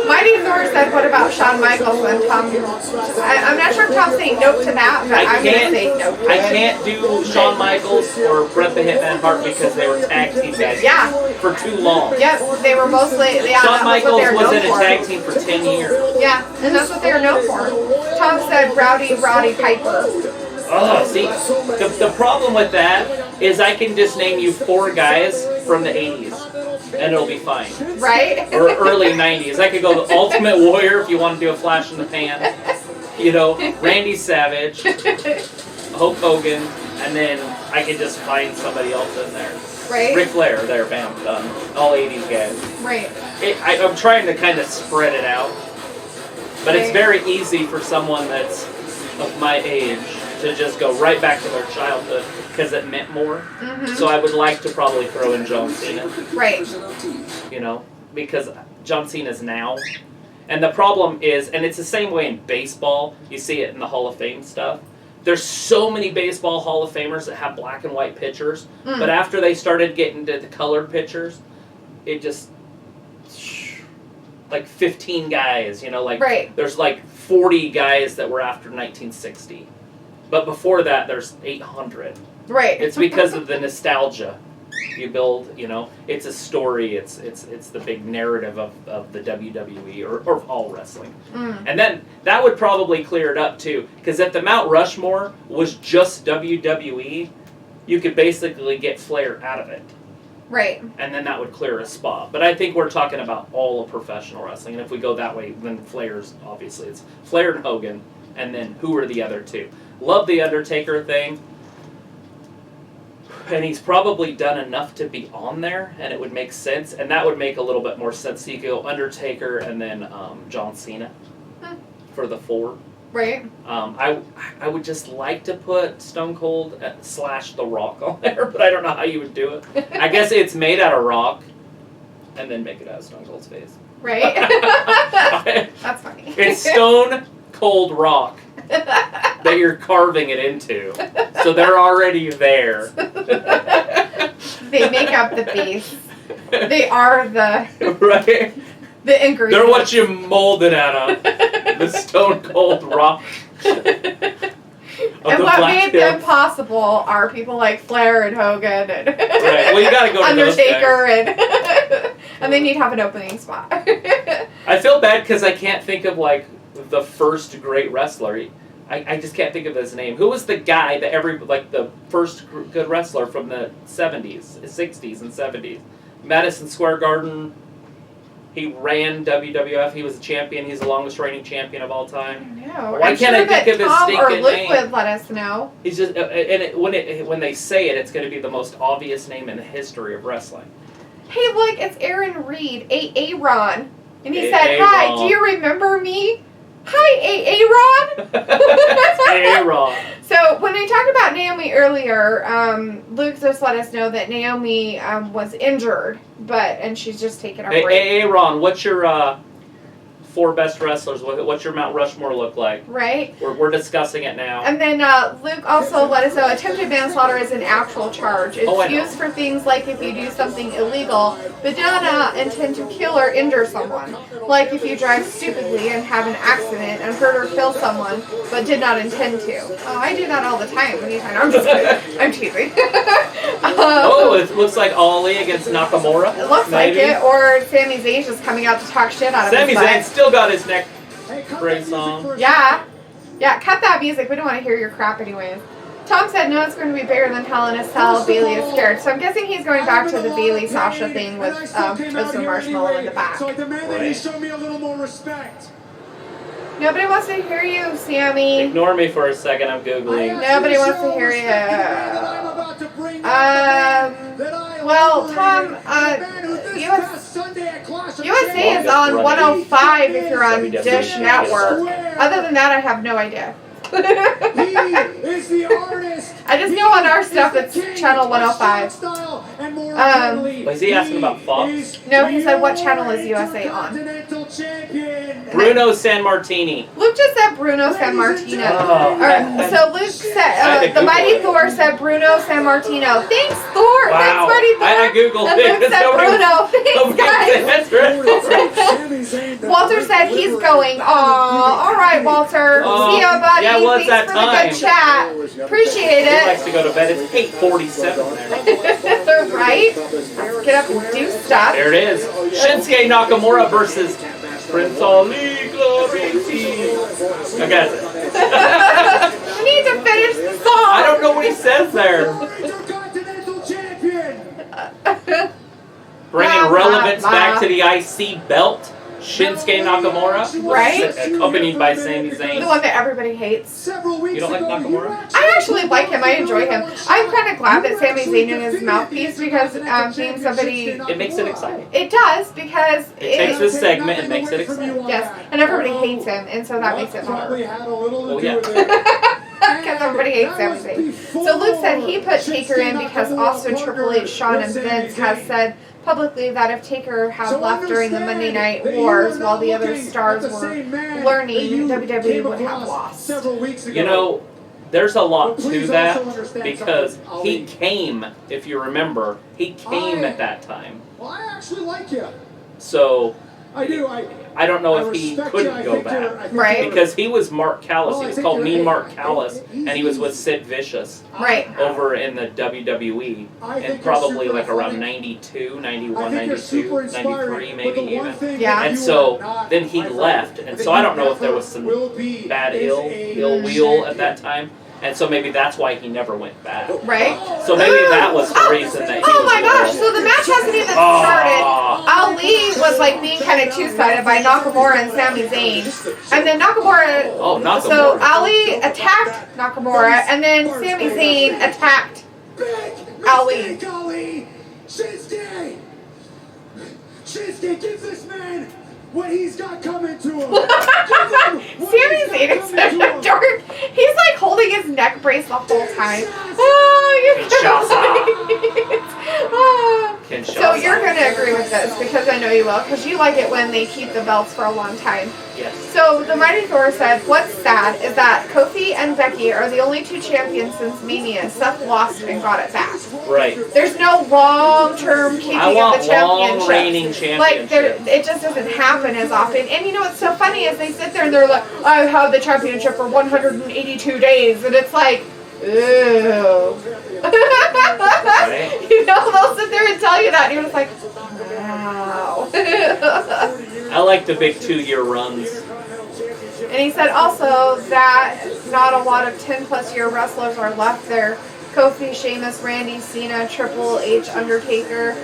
Mighty Thor said, what about Shawn Michaels when Tom... I'm not sure if Tom's saying nope to that, but I'm going to say nope to I it. can't do Shawn Michaels or Bret the Hitman Hart because they were tag team guys Yeah. for too long. Yep, they were mostly... Yeah, Shawn that was what Michaels they were was known in a for. tag team for 10 years. Yeah, and that's what they were known for. Tom said Roddy Piper. Oh, see, the problem with that is I can just name you 4 guys from the 80s, and it'll be fine. Right? Or early 90s. I could go the Ultimate Warrior if you want to do a flash in the pan. You know, Randy Savage, Hulk Hogan, and then I could just find somebody else in there. Right? Ric Flair, there, bam, done. All 80s guys. Right. I'm trying to kind of spread it out. But it's very easy for someone that's of my age to just go right back to their childhood because it meant more. Mm-hmm. So I would like to probably throw in John Cena, Right. you know, because John Cena's now. And the problem is, and it's the same way in baseball, you see it in the Hall of Fame stuff. There's so many baseball Hall of Famers that have black and white pictures, but after they started getting to the colored pictures, it just, like 15 guys, you know, like Right. there's like 40 guys that were after 1960. But before that, there's 800. Right. It's because of the nostalgia you build, you know. It's a story, it's the big narrative of the WWE or all wrestling. And then that would probably clear it up too, because if the Mount Rushmore was just WWE, you could basically get Flair out of it. Right. And then that would clear a spot. But I think we're talking about all of professional wrestling. And if we go that way, then Flair's, obviously, it's Flair and Hogan. And then who are the other two? Love the Undertaker thing. And he's probably done enough to be on there, and it would make sense. And that would make a little bit more sense. So you could go Undertaker and then John Cena for the 4. Right. I would just like to put Stone Cold / The Rock on there, but I don't know how you would do it. I guess it's made out of rock, and then make it out of Stone Cold's face. Right. That's funny. It's Stone Cold Rock that you're carving it into, so they're already there. They make up the base. They are the... Right? The ingredients. They're what you molded out of. The Stone Cold Rock. And what made them possible are people like Flair and Hogan and right. Well, you gotta go to Undertaker and they need to have an opening spot. I feel bad because I can't think of like the first great wrestler. I just can't think of his name. Who was the guy that the first good wrestler from the 70s, 60s, and 70s? Madison Square Garden. He ran WWF. He was a champion. He's the longest reigning champion of all time. I know. Why can't I think of his stinking name? Luke would let us know. He's just when they say it, it's going to be the most obvious name in the history of wrestling. Hey, look, it's Aaron Reed, Aaron, and he said, "Hi, do you remember me?" Hi, Aaron. Aaron. So when we talked about Naomi earlier, Luke just let us know that Naomi was injured, and she's just taking a break. Hey, Aaron, what's your 4 best wrestlers? What's your Mount Rushmore look like? Right. We're discussing it now. And then Luke also let us know attempted manslaughter is an actual charge. It's used for things like if you do something illegal but do not intend to kill or injure someone. Like if you drive stupidly and have an accident and hurt or kill someone but did not intend to. Oh, I do that all the time. Anytime. I'm just kidding. I'm teasing. It looks like Ali against Nakamura. It looks like it. Or Sami Zayn's just coming out to talk shit out of Sami his butt. Zayn still got his neck brace on. Yeah. Yeah, cut that music. We don't want to hear your crap anyways. Tom said, no, it's going to be bigger than Hell in a Cell. Bayley is scared. So I'm guessing he's going back to the Bayley-Sasha thing with Toast and Marshmallow in the back. So I demand that you show me a little more respect. Nobody wants to hear you, Sammy. Ignore me for a second. I'm Googling. Nobody wants to hear you. Well, Tom, USA is on 105 if you're on Dish Network. Other than that, I have no idea. He is the artist. I just know on our stuff it's channel 105. Was he asking about Fox? No, he said what channel is USA on? Bruno Sammartino. Luke just said Bruno Sammartino. Oh. So Luke said, the Mighty Thor said Bruno Sammartino. Thanks, Thor. Wow. Thanks, Mighty Thor. I Googled and it. Luke said Bruno. Thanks, guys. Walter said he's going. Aw, all right, Walter. See ya, buddy. Yeah, well, it's Thanks that for time. the good chat. Appreciate He it. likes to go to bed. It's 8:47 there. Right? Get up and do stuff. There it is. Shinsuke Nakamura versus Prince Ali Clarity. Okay. We need to finish the song. I don't know what he says there. Bringing relevance back to the IC belt. Shinsuke Nakamura, right? Accompanied by Sami Zayn. The one that everybody hates. You don't like Nakamura? I actually like him. I enjoy him. I'm kind of glad that Sami Zayn is his mouthpiece because being somebody... It makes it exciting. It does because... It takes this segment and makes it exciting. Yes, and everybody hates him, and so that makes it harder. Oh, yeah. Because everybody hates Sami Zayn. So Luke said he put Taker in because Austin, Triple H, Shawn, and Vince has said publicly that if Taker had left during the Monday Night Wars while the other stars were learning, WWE would have lost. You know, there's a lot to that because he came, if you remember, he came at that time. Well, I actually like you. So... I do. I don't know if he couldn't go back. Right. Because he was Mark Callis. He was called Mean Mark Callis, and he was with Sid Vicious. Right. Over in the WWE. And probably like around 92, 91, 92, 93 maybe even. Yeah. And so then he left. And so I don't know if there was some bad ill will at that time. And so maybe that's why he never went back. Right. So maybe that was the reason that he Oh my gosh, so the match hasn't even started. Ali was like being kind of two-sided by Nakamura and Sami Zayn. And then Nakamura... Oh, Nakamura. So Ali attacked Nakamura, and then Sami Zayn attacked Ali. Shinsuke, give this man what he's got coming to him. Sami Zayn is such a dork. He's like holding his neck brace the whole time. Oh, you're So you're going to agree with this because I know you will, because you like it when they keep the belts for a long time. Yes. So the Mighty Thor said, what's sad is that Kofi and Becky are the only 2 champions since Mania. Seth lost and got it back. Right. There's no long-term keeping of the championship. Long reigning championship. Like, it just doesn't happen as often. And you know what's so funny is they sit there and they're like, I've had the championship for 182 days. And it's like, ew. Right? You know, they'll sit there and tell you that, and you're just like, wow. I like the big 2-year runs. And he said also that not a lot of 10-plus year wrestlers are left there. Kofi, Sheamus, Randy, Cena, Triple H, Undertaker.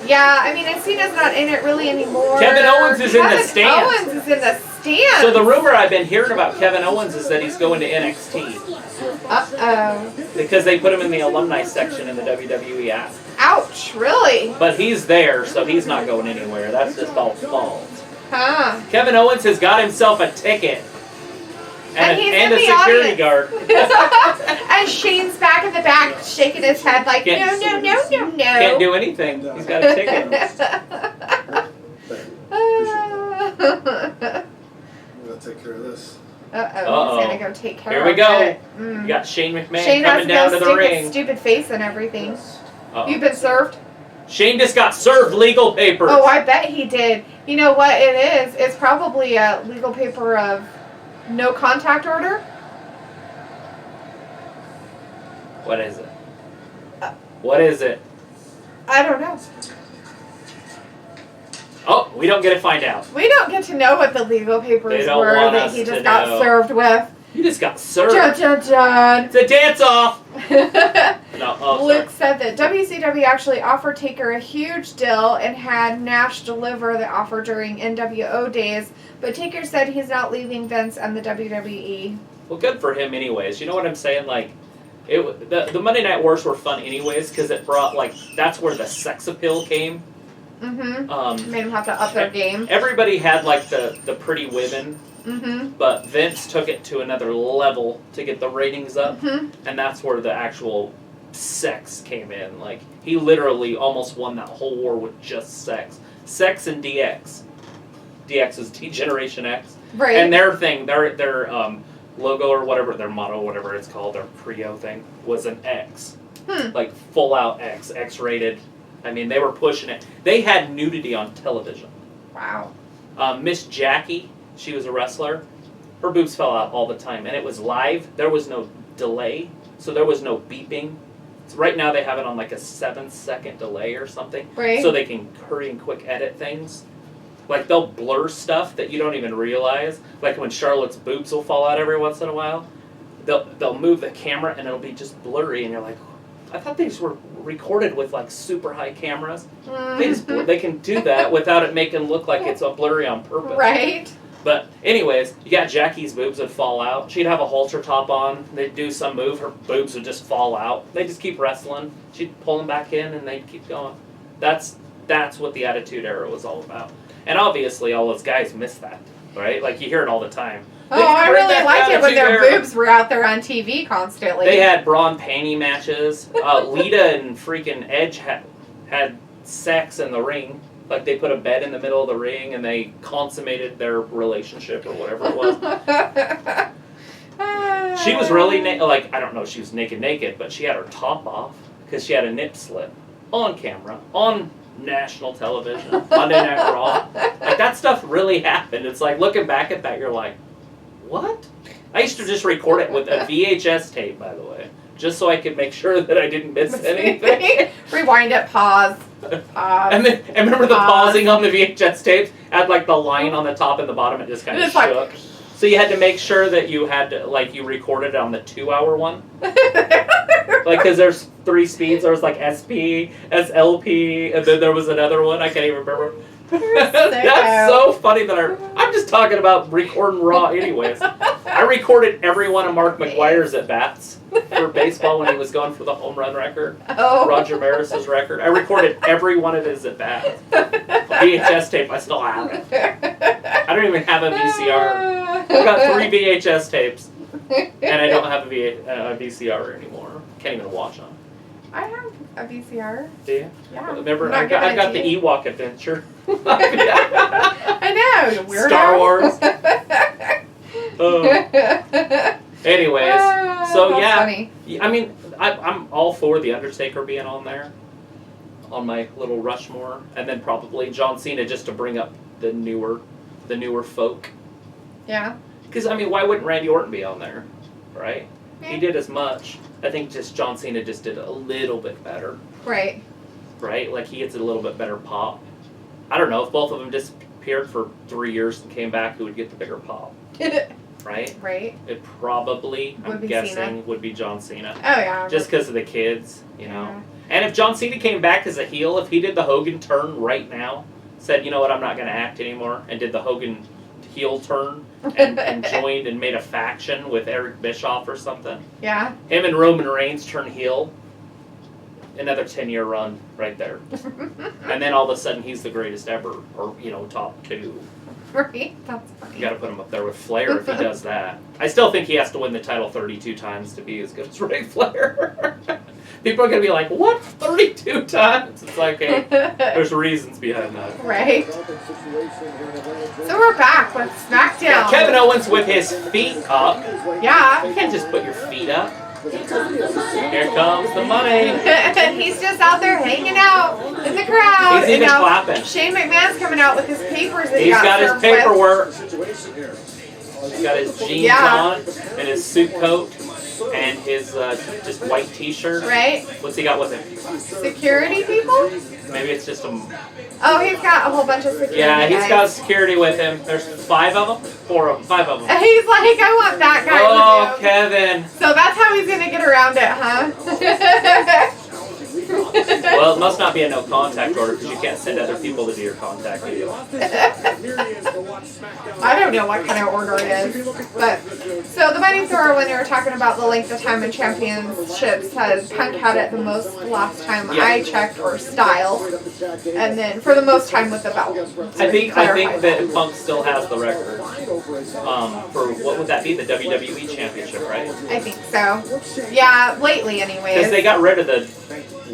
Yeah, I mean, and Cena's not in it really anymore. Kevin Owens is in the stands. Kevin Owens is in the stands. So the rumor I've been hearing about Kevin Owens is that he's going to NXT. Uh-oh. Because they put him in the alumni section in the WWE app. Ouch, really? But he's there, so he's not going anywhere. That's just all false. Huh. Kevin Owens has got himself a ticket. And a security guard. And Shane's back in the back shaking his head like, no. Can't do anything. He's got a ticket. I'm going to take care of this. Uh-oh. He's going to go take care of it. Here we go. You got Shane McMahon coming down to the ring. Stupid face and everything. You've been served? Shane just got served legal papers. Oh, I bet he did. You know what it is? It's probably a legal paper of no contact order. What is it? What is it? I don't know. Oh, we don't get to find out. We don't get to know what the legal papers were that he just got served with. You just got served. Dun, dun, dun. It's a dance-off. Luke said that WCW actually offered Taker a huge deal and had Nash deliver the offer during NWO days, but Taker said he's not leaving Vince and the WWE. Well, good for him anyways. You know what I'm saying? Like, the Monday Night Wars were fun anyways because it brought, like, that's where the sex appeal came. Mm-hmm. Made them have to up their game. Everybody had, like, the pretty women. Mm-hmm. But Vince took it to another level to get the ratings up, and that's where the actual sex came in. Like, he literally almost won that whole war with just sex. Sex and DX. DX is D-Generation X. Right. And their thing, their logo or whatever, their motto, whatever it's called, their Prio thing, was an X. Like, full-out X, X-rated. I mean, they were pushing it. They had nudity on television. Wow. Miss Jackie, she was a wrestler. Her boobs fell out all the time, and it was live. There was no delay, so there was no beeping. So right now they have it on like a 7-second delay or something, right? So they can hurry and quick edit things. Like they'll blur stuff that you don't even realize. Like when Charlotte's boobs will fall out every once in a while, they'll move the camera and it'll be just blurry, and you're like, I thought these were recorded with like super high cameras. They can do that without it making it look like it's a blurry on purpose, right? But anyways, you got Jackie's boobs would fall out. She'd have a halter top on. They'd do some move. Her boobs would just fall out. They'd just keep wrestling. She'd pull them back in, and they'd keep going. That's what the Attitude Era was all about. And obviously, all those guys miss that, right? Like, you hear it all the time. Oh, I really liked it when their boobs were out there on TV constantly. They had bra and panty matches. Lita and freaking Edge had sex in the ring. Like, they put a bed in the middle of the ring, and they consummated their relationship or whatever it was. She was really, I don't know if she was naked, but she had her top off because she had a nip slip on camera, on national television, Monday Night Raw. Like, that stuff really happened. It's like, looking back at that, you're like, what? I used to just record it with a VHS tape, by the way, just so I could make sure that I didn't miss anything. Rewind it, pause. And remember the pausing on the VHS tapes had like the line on the top and the bottom, it just kind of shook. Like, so you had to make sure that you had to, like, you recorded it on the 2-hour one. Like, because there's 3 speeds. There was like SP, SLP, and then there was another one. I can't even remember. That's so funny that I'm just talking about recording Raw anyways. I recorded every one of Mark McGuire's at-bats for baseball when he was going for the home run record. Oh. Roger Maris's record. I recorded every one of his at-bats. VHS tape, I still have it. I don't even have a VCR. I've got 3 VHS tapes, and I don't have a VCR anymore. Can't even watch them. I have A VCR? Do you? Yeah. Remember, I got the Ewok adventure. I know, you weirdo. Star Wars. Anyways, so yeah. Funny. I mean, I'm all for the Undertaker being on there, on my little Rushmore, and then probably John Cena just to bring up the newer folk. Yeah. Because I mean, why wouldn't Randy Orton be on there, right? Yeah. He did as much. I think just John Cena just did a little bit better. Right. Right? Like he gets a little bit better pop. I don't know if both of them disappeared for 3 years and came back, who would get the bigger pop? Right? Right. It probably, I'm guessing, Cena. would be John Cena. Oh yeah. Just because of the kids, you know. Yeah. And if John Cena came back as a heel, if he did the Hogan turn right now, said, you know what, I'm not going to act anymore, and did the Hogan heel turn and joined and made a faction with Eric Bischoff or something. Yeah. Him and Roman Reigns turn heel. Another 10-year run right there. And then all of a sudden he's the greatest ever, or, you know, top 2. Right? That's funny. You got to put him up there with Flair if he does that. I still think he has to win the title 32 times to be as good as Ric Flair. People are going to be like, what? 32 times? It's like, hey, there's reasons behind that. Right. So we're back with SmackDown. Yeah, Kevin Owens with his feet up. Yeah. You can't just put your feet up. Here comes the money. And he's just out there hanging out in the crowd. He's even clapping. Shane McMahon's coming out with his papers that He's got his served paperwork. He's got his jeans on and his suit coat and his just white t-shirt. Right. What's he got with him? Security people? Maybe it's just a... Oh, he's got a whole bunch of security Yeah, he's guys. got security with him. There's 5 of them? 4 of them. 5 of them. And he's like, I want that guy Oh, with you. Kevin. So that's how he's going to get around it, huh? Well, it must not be a no contact order because you can't send other people to do your contact video. I don't know what kind of order it is. But so the money thrower, when they were talking about the length of time in championships, says Punk had it the most last time I checked, or Style, and then for the most time with the belt. I think that Punk still has the record for what would that be, the WWE Championship, right? I think so. Yeah, lately anyways. Because they got rid of the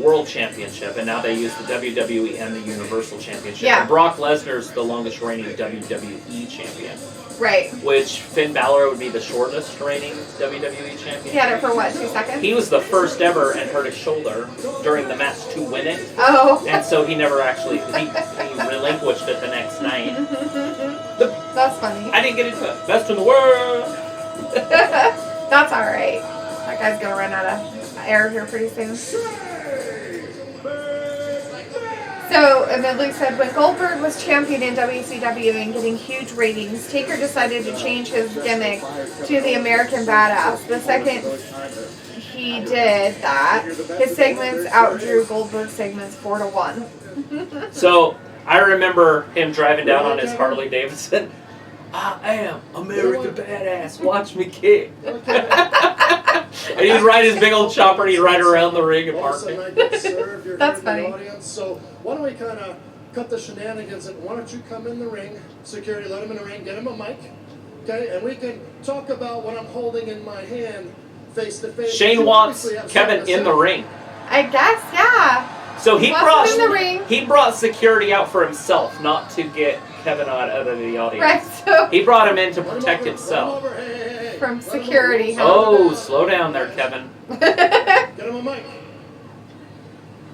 World Championship, and now they use the WWE and the Universal Championship. Yeah. And Brock Lesnar's the longest reigning WWE champion. Right. Which Finn Balor would be the shortest reigning WWE champion. He had it for what, 2 seconds? He was the first ever and hurt his shoulder during the match to win it. Oh. And so he never actually, he relinquished it the next night. That's funny. I didn't get into it. Best in the world. That's alright. That guy's gonna run out of air here pretty soon. So, and then Luke said, when Goldberg was champion in WCW and getting huge ratings, Taker decided to change his gimmick to the American Badass. The second he did that, his segments outdrew Goldberg's segments 4-1. So, I remember him driving down on his Harley Davidson. I am American Badass. Watch me kick. And he'd ride his big old chopper and he'd ride around the ring and park it. That's funny. So why don't we kind of cut the shenanigans and why don't you come in the ring, security, let him in the ring, get him a mic, okay, and we can talk about what I'm holding in my hand face to face. Shane wants Kevin in the ring. I guess, yeah. So he Wants him in the ring. He brought security out for himself, not to get Kevin out of the audience. Right, so He brought him in to protect himself. from security. Oh, slow down there, Kevin. Get him a mic.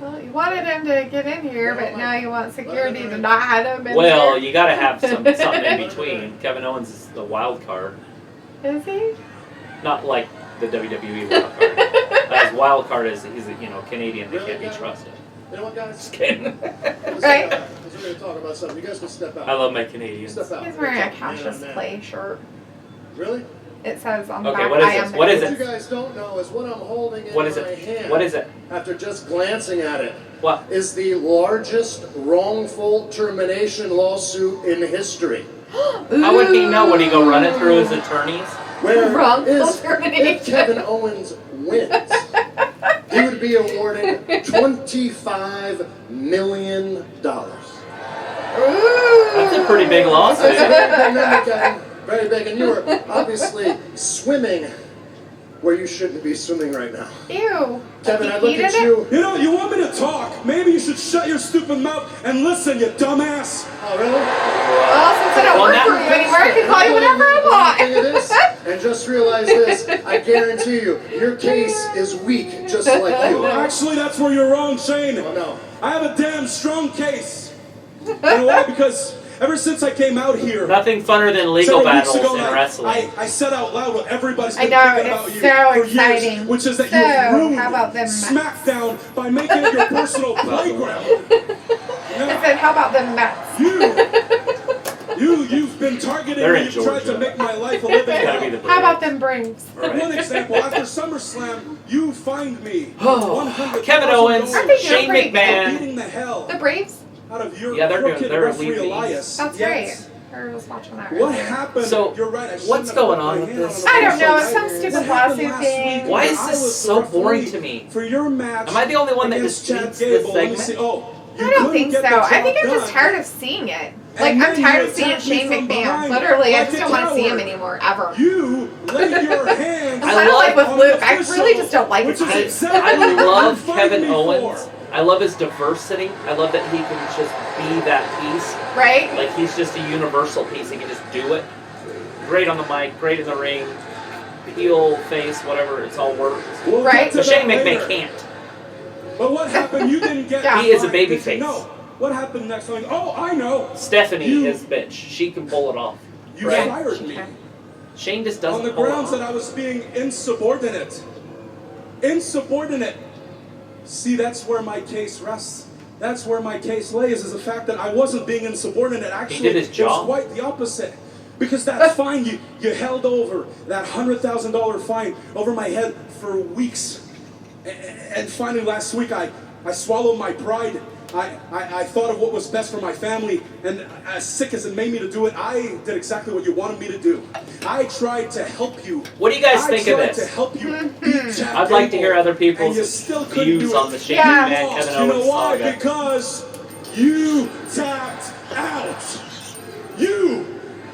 Well, you wanted him to get in here, but now you want security to not have him in Well, here. you got to have something in between. Kevin Owens is the wild card. Is he? Not like the WWE wild card. His wild card is he's a Canadian that can't be trusted. You know what, guys? Just kidding. Right. We're going to talk about something. You guys can step out. I love my Canadians. Step out. He's wearing a Cassius Clay shirt. Really? It says on the Okay, back, what is I am this? the What is King. it? What you guys don't know is what I'm holding in What is my it? hand. What is it? After just glancing at it, What? is the largest wrongful termination lawsuit in history. How would he know? Would he go run it through his attorneys? Where Wrongful is termination. if Kevin Owens wins, he would be awarded $25 million. That's a pretty big lawsuit. Very big, and you were obviously swimming where you shouldn't be swimming right now. Ew. Kevin, I look at you. You know, you want me to talk? Maybe you should shut your stupid mouth and listen, you dumbass. Oh, really? Well, since I don't work for you anymore, I can call you whatever I want. And just realize this, I guarantee you, your case is weak, just like you. Well, actually, that's where you're wrong, Shane. Oh, no. I have a damn strong case. You know why? Because ever since I came out here, nothing funner than legal battles ago, in wrestling. I said out loud what everybody's been I know, thinking about it's you so for exciting. years, which is that So, you ruined how about them SmackDown by making it your personal playground. I said, how about them Mets? You've been targeting me. You've tried to make my life a living hell. How about them Braves? Right. One example, after SummerSlam, you fined me Kevin Owens, Shane McMahon. Beating the hell The Braves? out of your they're referee elite. Elias. That's yes. right. I was watching that. What happened? So, you're right. what's going on with this? I don't know. It's some stupid lawsuit thing. Why is this so boring to me? For your match, am I the only one that disputes this segment? I don't think so. I think I'm just tired of seeing it. Like, I'm tired of seeing Shane McMahon. Literally, I just don't want to see him anymore, ever. You laid your hands. I don't like with Luke. I really just don't like his face. I love Kevin Owens. I love his diversity. I love that he can just be that piece. Right? Like, he's just a universal piece. He can just do it. Great on the mic, great in the ring, heel, face, whatever. It's all works. Right? But Shane McMahon can't. But what happened? You didn't get. He is a babyface. No. What happened next? Like, oh, I know. Stephanie is bitch. She can pull it off. You right? fired me. Shane just doesn't. On the grounds that I was being insubordinate. Insubordinate. See, that's where my case rests. That's where my case lays, is the fact that I wasn't being insubordinate. Actually, he did his job. It was quite the opposite. Because that fine you held over, that $100,000 fine over my head for weeks. And finally last week I swallowed my pride. I thought of what was best for my family, and as sick as it made me to do it, I did exactly what you wanted me to do. I tried to help you. What do you guys think of this? To help you beat Chad I'd like to hear other people's views on the Shane McMahon, Kevin Owens You know why? saga. Because you tapped out. You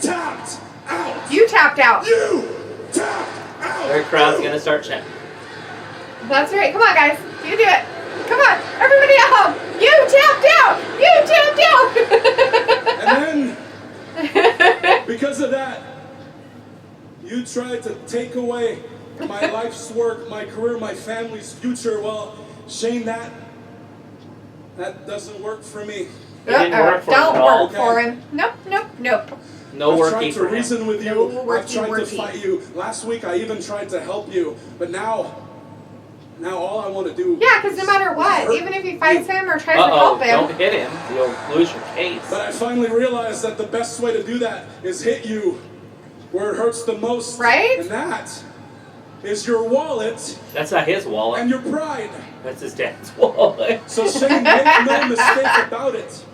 tapped out. You tapped out. You tapped out. Their crowd's gonna start chanting. That's right. Come on, guys. You do it. Come on, everybody at home. You tapped out. You tapped out. And then, because of that, you tried to take away my life's work, my career, my family's future. Well, Shane, that doesn't work for me. It didn't work for him Don't at all. work for him. Nope, nope, nope. No working I've tried for to reason him. with you. No I've tried worky. to fight you. Last week, I even tried to help you. But now all I want to do. Yeah, because no matter what, even if he fights him or tries to help him. Don't hit him. You'll lose your case. But I finally realized that the best way to do that is hit you where it hurts the most. Right? And that is your wallet. That's not his wallet. And your pride. That's his dad's wallet. So Shane, make no mistake about it.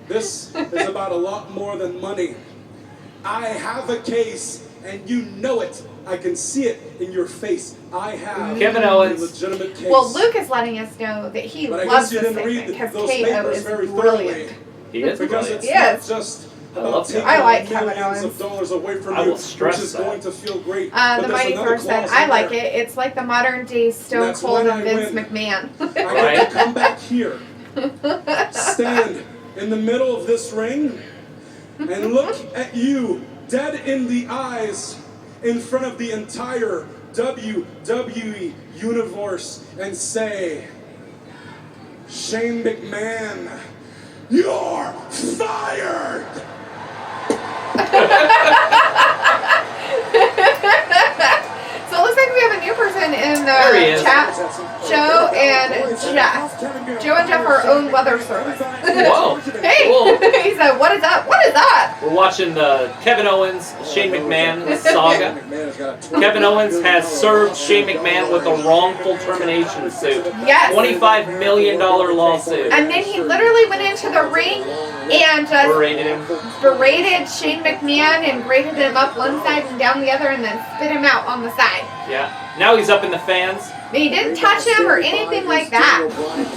This is about a lot more than money. I have a case, and you know it. I can see it in your face. I have Kevin Owens. a legitimate case. Well, Luke is letting us know that he But I loves guess you this didn't segment read because those KO papers is very brilliant. thoroughly. He is Because brilliant. it's Yes. not just I about love him. taking I like Kevin millions Owens. of dollars away from I you, will stress which is that. going to feel great. But The there's Mighty another Thor said, clause I in like there. it. It's like the modern day Stone That's Cold when and I Vince win. McMahon. I get to come back here, stand in the middle of this ring, and look at you dead in the eyes in front of the entire WWE universe and say, Shane McMahon, you're fired! So it looks like we have a new person in There he the is. chat. Joe and Jeff. Joe and Jeff are own weather service. Whoa. Hey! Cool. He said, what is up? What is that? We're watching the Kevin Owens, Shane McMahon saga. Kevin Owens has served Shane McMahon with a wrongful termination suit. Yes. $25 million lawsuit. And then he literally went into the ring and just Berated him. berated Shane McMahon and graded him up one side and down the other and then spit him out on the side. Yeah. Now he's up in the fans. He didn't touch him or anything like that.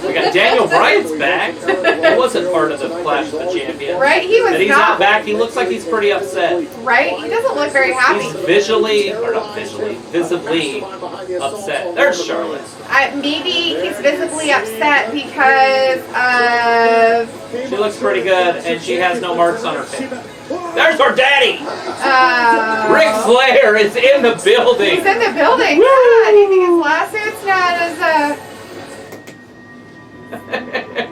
We got Daniel Bryan's back. He wasn't part of the Clash of the Champions. Right? He was but he's not. not back. He looks like he's pretty upset. Right? He doesn't look very happy. He's visibly upset. There's Charlotte. Maybe he's visibly upset because of... She looks pretty good, and she has no marks on her face. There's her daddy! Ric Flair is in the building! He's in the building! Yeah, do you think his lawsuit's not as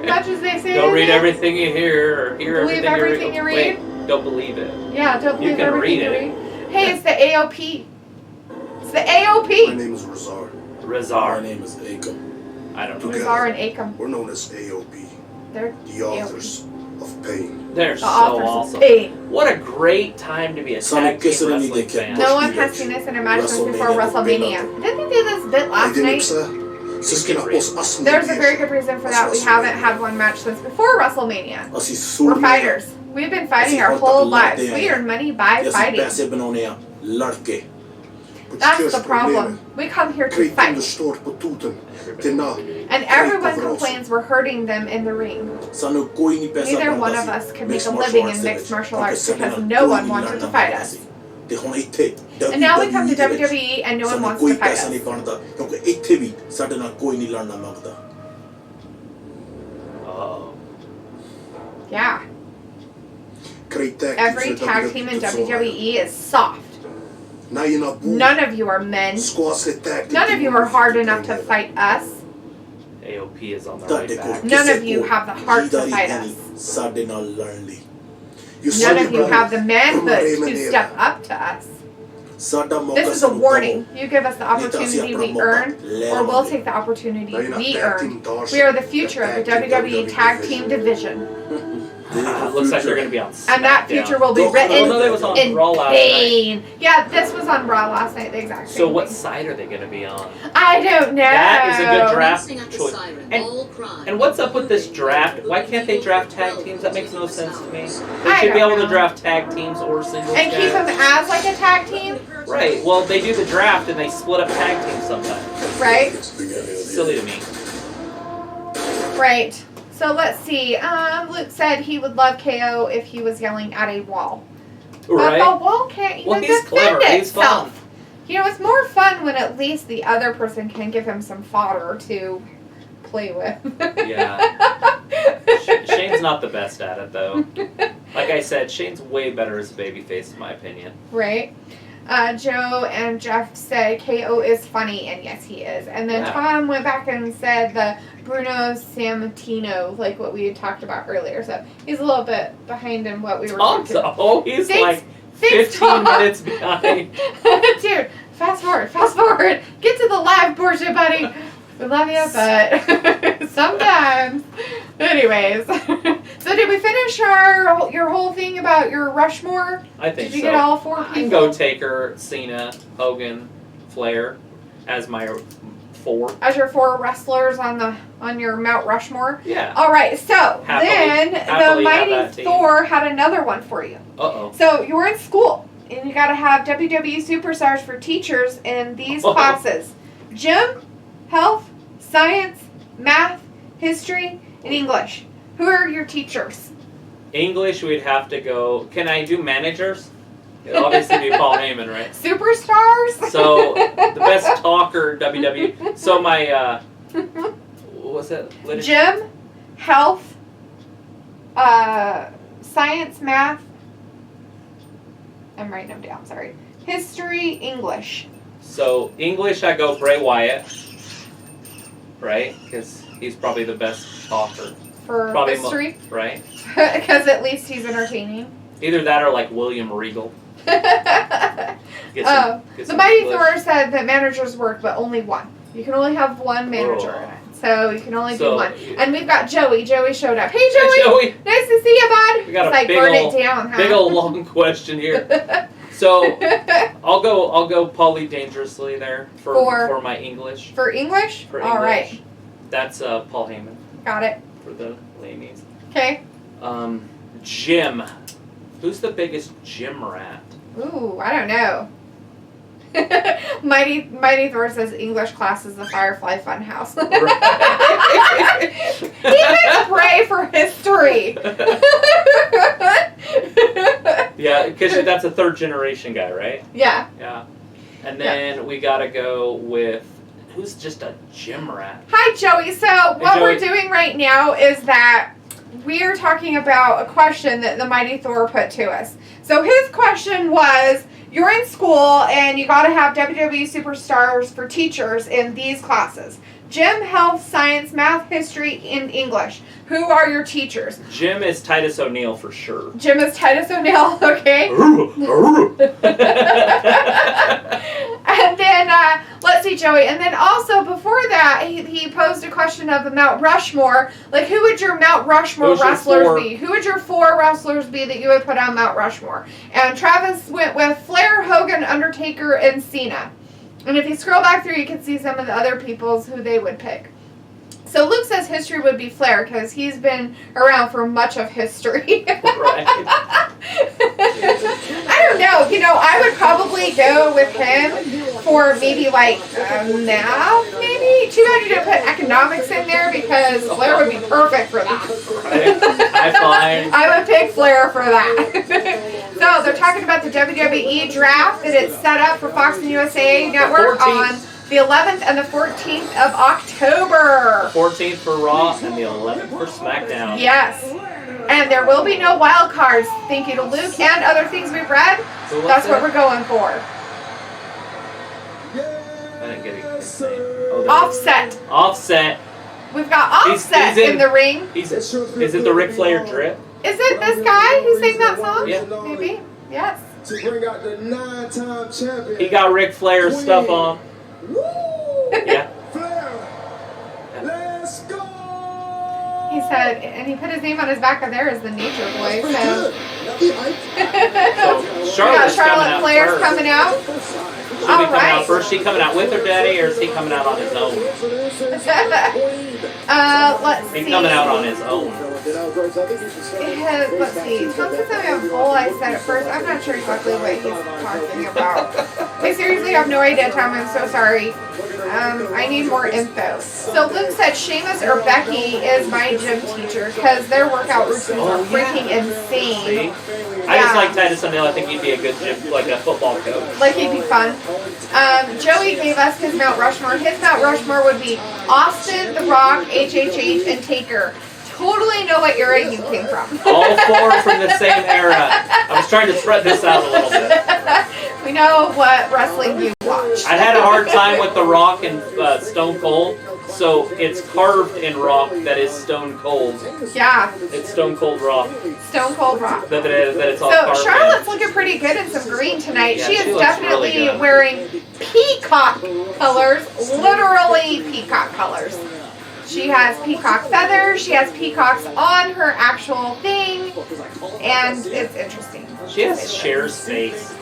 much as they say? Don't read everything you hear, or hear believe everything you read. Wait, don't believe it. Yeah, don't believe you can everything read you it. read. Hey, it's the AOP. It's the AOP. My name is Razar. Razar. My name is Akam. I don't know. Razar and Akam. We're known as AOP. They're the authors of pain. They're so awesome. What a great time to be a tag team wrestling fan. No one has seen this in a match since before WrestleMania. Didn't they do this bit last night? There's a very good reason for that. We haven't had one match since before WrestleMania. We're fighters. We've been fighting our whole lives. We earn money by fighting. That's the problem. We come here to fight. And everyone complains we're hurting them in the ring. Neither one of us can make a living in mixed martial arts because no one wanted to fight us. And now we come to WWE and no one wants to fight us. Oh. Yeah. Every tag team in WWE is soft. None of you are men. None of you are hard enough to fight us. AOP is on the right back. None of you have the heart to fight us. None of you have the manhood to step up to us. This is a warning. You give us the opportunity we earn, or we'll take the opportunity we earn. We are the future of the WWE Tag Team Division. Looks like they're going to be on SmackDown. And that future will be written in Raw last pain. night. Yeah, this was on Raw last night, the exact same So what thing. side are they going to be on? I don't know. That is a good draft choice. And what's up with this draft? Why can't they draft tag teams? That makes no sense to me. They should be able to draft tag teams or singles. And keep them as like a tag team? Right. Well, they do the draft and they split up tag teams sometimes. Right. Silly to me. Right. So let's see. Luke said he would love KO if he was yelling at a wall. Right. But the wall can't even he's defend clever. itself. He's fun. You know, it's more fun when at least the other person can give him some fodder to play with. Yeah. Shane's not the best at it, though. Like I said, Shane's way better as a babyface, in my opinion. Right. Joe and Jeff said KO is funny, and yes, he is. And then Tom went back and said the Bruno Sammartino, like what we had talked about earlier. So he's a little bit behind in what we were talking about. Oh, he's like 15 minutes behind. Dude, fast forward. Get to the live portion, buddy. We love you, but sometimes. Anyways. So did we finish your whole thing about your Rushmore? I think so. Did you get all 4 people? I can go Taker, Cena, Hogan, Flair as my 4. As your 4 wrestlers on your Mount Rushmore? Yeah. All right. So Happily the Mighty Thor had another one for you. Uh-oh. So you're in school and you got to have WWE superstars for teachers in these classes: gym, health, science, math, history, and English. Who are your teachers? English, we'd have to go. Can I do managers? It'll obviously be Paul Heyman, right? Superstars? So, the best talker, WWE. So, my, what was that? Gym, health, science, math. I'm writing them down, sorry. History, English. So, English, I go Bray Wyatt. Right? Because he's probably the best talker. For probably history? Right? Because at least he's entertaining. Either that or like William Regal. The Mighty Thor said that managers work, but only one. You can only have one manager in it. So you can only do one. And we've got Joey. Joey showed up. Hey, Joey! Nice to see you, bud! We got it's like, burn it down, huh? big old long question here. So, I'll go Paulie Dangerously there for my English. For English? For All English. Right. That's Paul Heyman. Got it. For the ladies. Okay. Gym. Who's the biggest gym rat? Ooh, I don't know. Mighty Thor says English class is the Firefly Funhouse. He can pray for history. Yeah, because that's a third generation guy, right? Yeah. Yeah. And then we gotta go with who's just a gym rat. Hi, Joey. So what we're doing right now is that we are talking about a question that the Mighty Thor put to us. So his question was, you're in school and you got to have WWE superstars for teachers in these classes. Gym, health, science, math, history, and English. Who are your teachers? Jim is Titus O'Neil for sure. Jim is Titus O'Neil, okay. And then, let's see, Joey. And then also before that, he posed a question of the Mount Rushmore. Like, who would your Mount Rushmore wrestlers be? Who would your 4 wrestlers be that you would put on Mount Rushmore? And Travis went with Flair, Hogan, Undertaker, and Cena. And if you scroll back through, you can see some of the other people's who they would pick. So Luke says history would be Flair because he's been around for much of history. Right. I don't know. You know, I would probably go with him for maybe like math, maybe. Too bad you didn't put economics in there because Flair would be perfect for that. Right. I would pick Flair for that. So they're talking about the WWE draft that it's set up for Fox and USA Network on the 11th and the 14th of October. 14th for Raw and the 11th for SmackDown. Yes. And there will be no wild cards. Thank you to Luke and other things we've read. That's what we're going for. I didn't get his name. Oh, Offset. Offset. We've got Offset in the ring. Is it the Ric Flair drip? Is it this guy who sang that song? Yeah. Maybe. Yes. To bring out the 9-time champion. He got Ric Flair's stuff on. Yeah. Let's go. He said, and he put his name on his back of there as the Nature Boy. So, Charlotte Flair's coming out. She'll be coming out first. She coming out with her daddy, or is he coming out on his own? Let's see. He's coming out on his own. Let's see. Tell me something on Bull. I said at first. I'm not sure exactly what he's talking about. I seriously have no idea, Tom. I'm so sorry. I need more info. So Luke said Sheamus or Becky is my gym teacher because their workout routines are freaking insane. I just like Titus O'Neil. I think he'd be a good gym, like a football coach. Like he'd be fun. Joey gave us his Mount Rushmore. His Mount Rushmore would be Austin, The Rock, HHH, and Taker. Totally know what era you came from. All 4 from the same era. I was trying to spread this out a little bit. We know what wrestling you watch. I had a hard time with The Rock and Stone Cold, so it's carved in rock that is Stone Cold. Yeah. It's Stone Cold Rock. Stone Cold Rock. That it's all so carved Charlotte's in. looking pretty good in some green tonight. Yeah, she is definitely really wearing peacock colors, literally peacock colors. She has peacock feathers, she has peacocks on her actual thing, and it's interesting. She has Cher's face,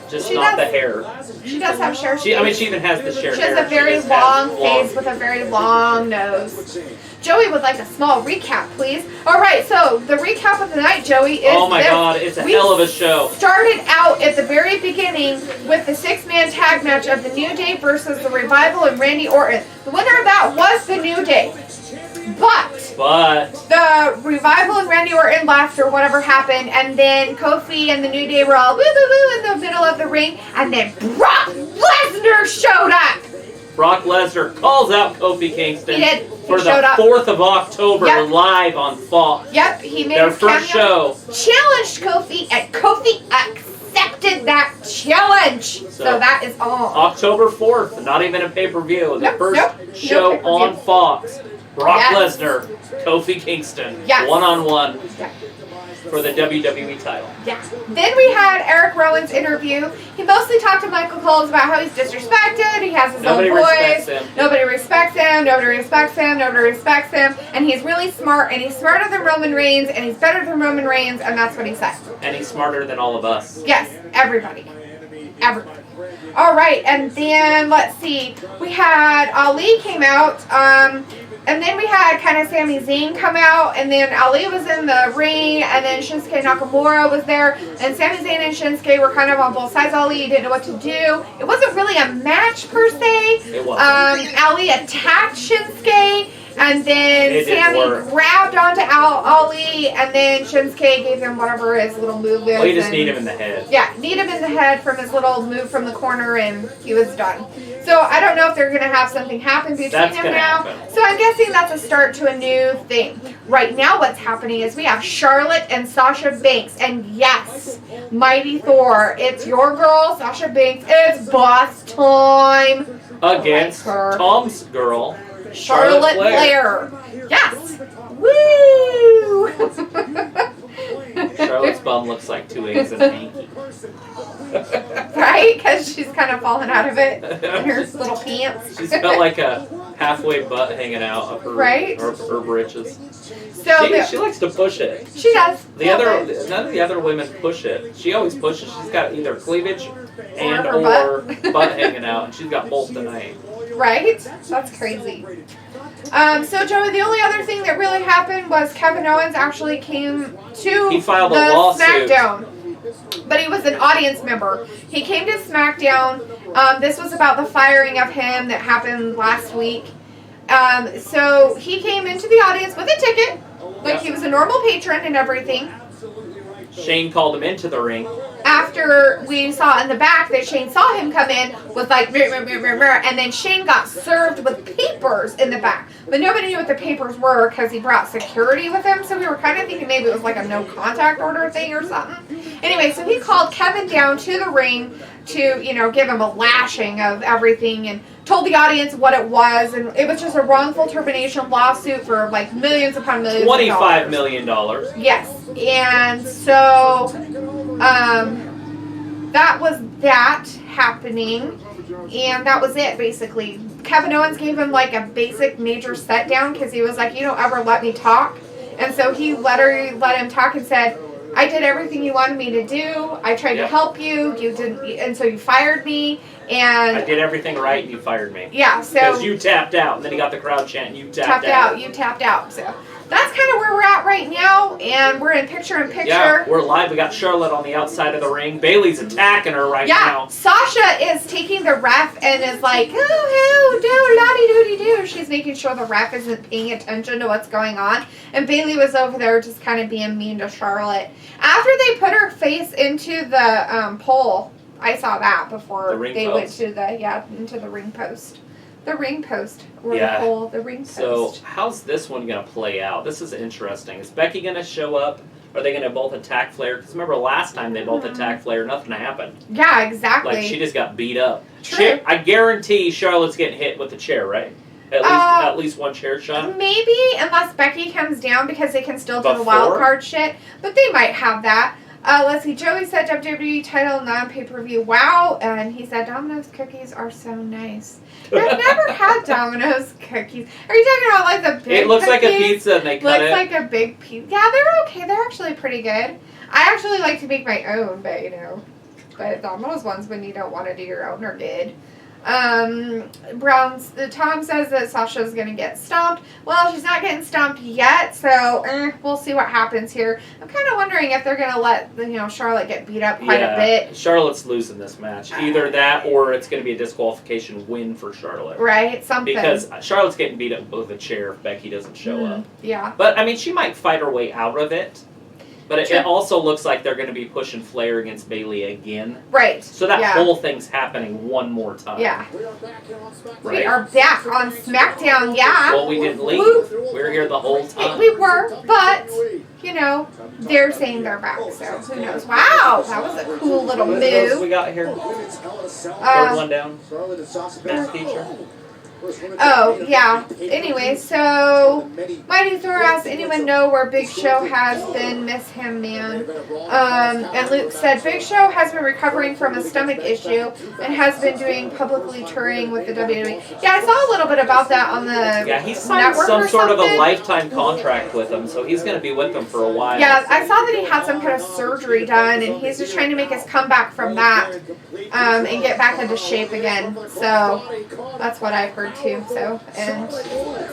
just not the hair. She does have Cher's face. I mean, she even has the Cher She hair. has a very long face with a very long nose. Joey would like a small recap, please. All right, so the recap of the night, Joey, is oh my God, it's a hell of a show. Started out at the very beginning with the 6-man tag match of the New Day versus the Revival and Randy Orton. The winner of that was the New Day. But the Revival and Randy Orton left or whatever happened, and then Kofi and the New Day were all woo-woo-woo in the middle of the ring, and then Brock Lesnar showed up. Brock Lesnar calls out Kofi Kingston for the 4th of October live on Fox. Yep, he made their first show. Challenged Kofi, and Kofi accepted that challenge. So that is all. October 4th, not even a pay-per-view. The first show on Fox. Brock Lesnar, Kofi Kingston, one-on-one for the WWE title. Yeah. Then we had Erick Rowan's interview. He mostly talked to Michael Coles about how he's disrespected. He has his own voice. Nobody respects him. Nobody respects him. Nobody respects him. And he's really smart. And he's smarter than Roman Reigns. And he's better than Roman Reigns. And that's what he said. And he's smarter than all of us. Yes. Everybody. Everybody. All right. And then let's see. We had Ali came out. And then we had kind of Sami Zayn come out, and then Ali was in the ring, and then Shinsuke Nakamura was there, and Sami Zayn and Shinsuke were kind of on both sides. Ali didn't know what to do. It wasn't really a match per se. It wasn't. Ali attacked Shinsuke, and then Sami grabbed onto Ali, and then Shinsuke gave him whatever his little move is. Well, you just need him in the head. Yeah, need him in the head from his little move from the corner, and he was done. So I don't know if they're going to have something happen between them now. So I'm guessing that's a start to a new thing. Right now what's happening is we have Charlotte and Sasha Banks. And yes, Mighty Thor, it's your girl, Sasha Banks. It's boss time. Against Tom's girl, Charlotte Flair. Yes. Woo! Charlotte's bum looks like 2 eggs in a hanky. Right? Because she's kind of falling out of it in her little pants. She's got like a halfway butt hanging out of her, her britches. So she likes to push it. She does. None of the other women push it. She always pushes. She's got either cleavage or butt hanging out, and she's got both tonight. Right? That's crazy. So Joey, the only other thing that really happened was Kevin Owens actually came to he filed a lawsuit. SmackDown. But he was an audience member. He came to SmackDown. This was about the firing of him that happened last week. So he came into the audience with a ticket. Like he was a normal patron and everything. Shane called him into the ring. After we saw in the back that Shane saw him come in with like, and then Shane got served with papers in the back. But nobody knew what the papers were because he brought security with him. So we were kind of thinking maybe it was like a no contact order thing or something. Anyway, so he called Kevin down to the ring to, give him a lashing of everything and told the audience what it was. And it was just a wrongful termination lawsuit for like millions upon millions of dollars. $25 million. Yes. And so that was that happening, and that was it basically. Kevin Owens gave him like a basic major set down because he was like, you don't ever let me talk. And so he let him talk and said, I did everything you wanted me to do. I tried to help you. You didn't, and so you fired me. And I did everything right, and you fired me. Yeah, so because you tapped out, and then he got the crowd chanting, "You tapped out." You tapped out. So that's kind of where we're at right now, and we're in picture-in-picture. Yeah, we're live. We got Charlotte on the outside of the ring. Bayley's attacking her right now. Yeah, Sasha is taking the ref and is like, oh, she's making sure the ref isn't paying attention to what's going on. And Bayley was over there just kind of being mean to Charlotte. After they put her face into the pole, I saw that before they went to into the ring post. The ring post. Or the pole, the ring post. So how's this one going to play out? This is interesting. Is Becky going to show up? Are they going to both attack Flair? Because remember last time they both attacked Flair, nothing happened. Yeah, exactly. Like she just got beat up. True. I guarantee Charlotte's getting hit with the chair, right? At least one chair shot? Maybe, unless Becky comes down because they can still do the wild card shit. But they might have that. Let's see, Joey said WWE title non-pay-per-view. Wow. And he said Domino's cookies are so nice. I've never had Domino's cookies. Are you talking about like the big It looks cookies? like a pizza and they cut it. Looks like a big pizza. Yeah, they're okay. They're actually pretty good. I actually like to make my own, but But Domino's ones when you don't want to do your own are good. Tom says that Sasha's going to get stomped. Well, she's not getting stomped yet, so we'll see what happens here. I'm kind of wondering if they're going to let Charlotte get beat up quite a bit. Charlotte's losing this match. Either that or it's going to be a disqualification win for Charlotte. Right, something. Because Charlotte's getting beat up with a chair if Becky doesn't show up. Yeah. But, I mean, she might fight her way out of it. But it also looks like they're going to be pushing Flair against Bayley again. Right. So that whole thing's happening one more time. Yeah. Right? We are back on SmackDown, yeah. Well, we didn't leave. We were here the whole time. We were, but, they're saying they're back, so who knows. Wow, that was a cool little move. What else we got here? Third one down. Best feature. Oh, yeah. Anyway, so Mighty Thor asks, anyone know where Big Show has been? Miss him, man. And Luke said, Big Show has been recovering from a stomach issue and has been doing publicly touring with the WWE. Yeah, I saw a little bit about that on the he signed some sort of a lifetime contract with them, so he's going to be with them for a while. Yeah, I saw that he had some kind of surgery done, and he's just trying to make his comeback from that and get back into shape again. So that's what I've heard. too. So, and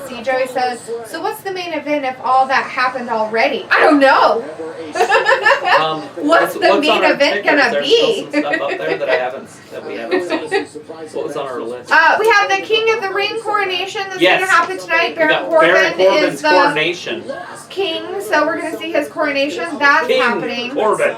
see, Joey says, so what's the main event if all that happened already? I don't know. What's the main event gonna be? Some stuff up there that we haven't seen. What was on our list? We have the King of the Ring coronation that's going to happen tonight. Baron Corbin is the coronation king, so we're going to see his coronation. That's King happening. Corbin.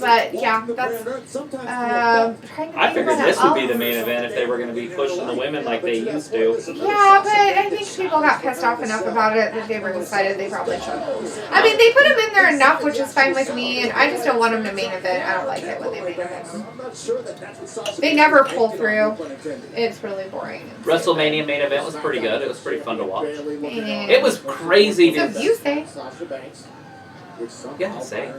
But yeah, that's. I figured this would be the main event if they were going to be pushing the women like they used to. Yeah, but I think people got pissed off enough about it that they were decided they probably should. I mean, they put him in there enough, which is fine with me, and I just don't want him to main event. I don't like it when they main event him. They never pull through. It's really boring. WrestleMania main event was pretty good. It was pretty fun to watch. And it was crazy. So you say. Yeah, say.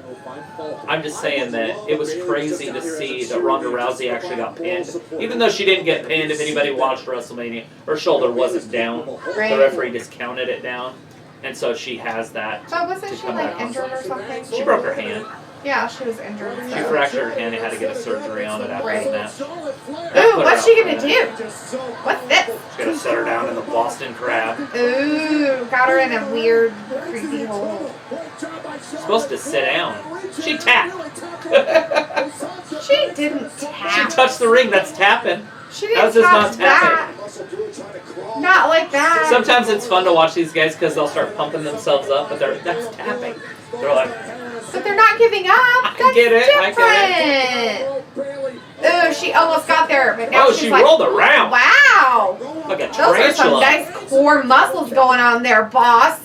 I'm just saying that it was crazy to see that Ronda Rousey actually got pinned. Even though she didn't get pinned, if anybody watched WrestleMania, her shoulder wasn't down. Right. The referee just counted it down. And so she has that. But wasn't she like injured or something? She broke her hand. Yeah, she was injured. She fractured her hand and had to get a surgery on it after the match. Ooh, what's she gonna do? What's this? She's gonna set her down in the Boston Crab. Ooh, got her in a weird, creepy hole. She's supposed to sit down. She tapped. She didn't tap. She touched the ring. That's tapping. She didn't tap that. Not like that. Sometimes it's fun to watch these guys because they'll start pumping themselves up, but that's tapping. They're like, but they're not giving up. That's different. Ooh, she almost got there, but now she's like, rolled around. Wow. Like a tarantula. Those are some nice core muscles going on there, boss.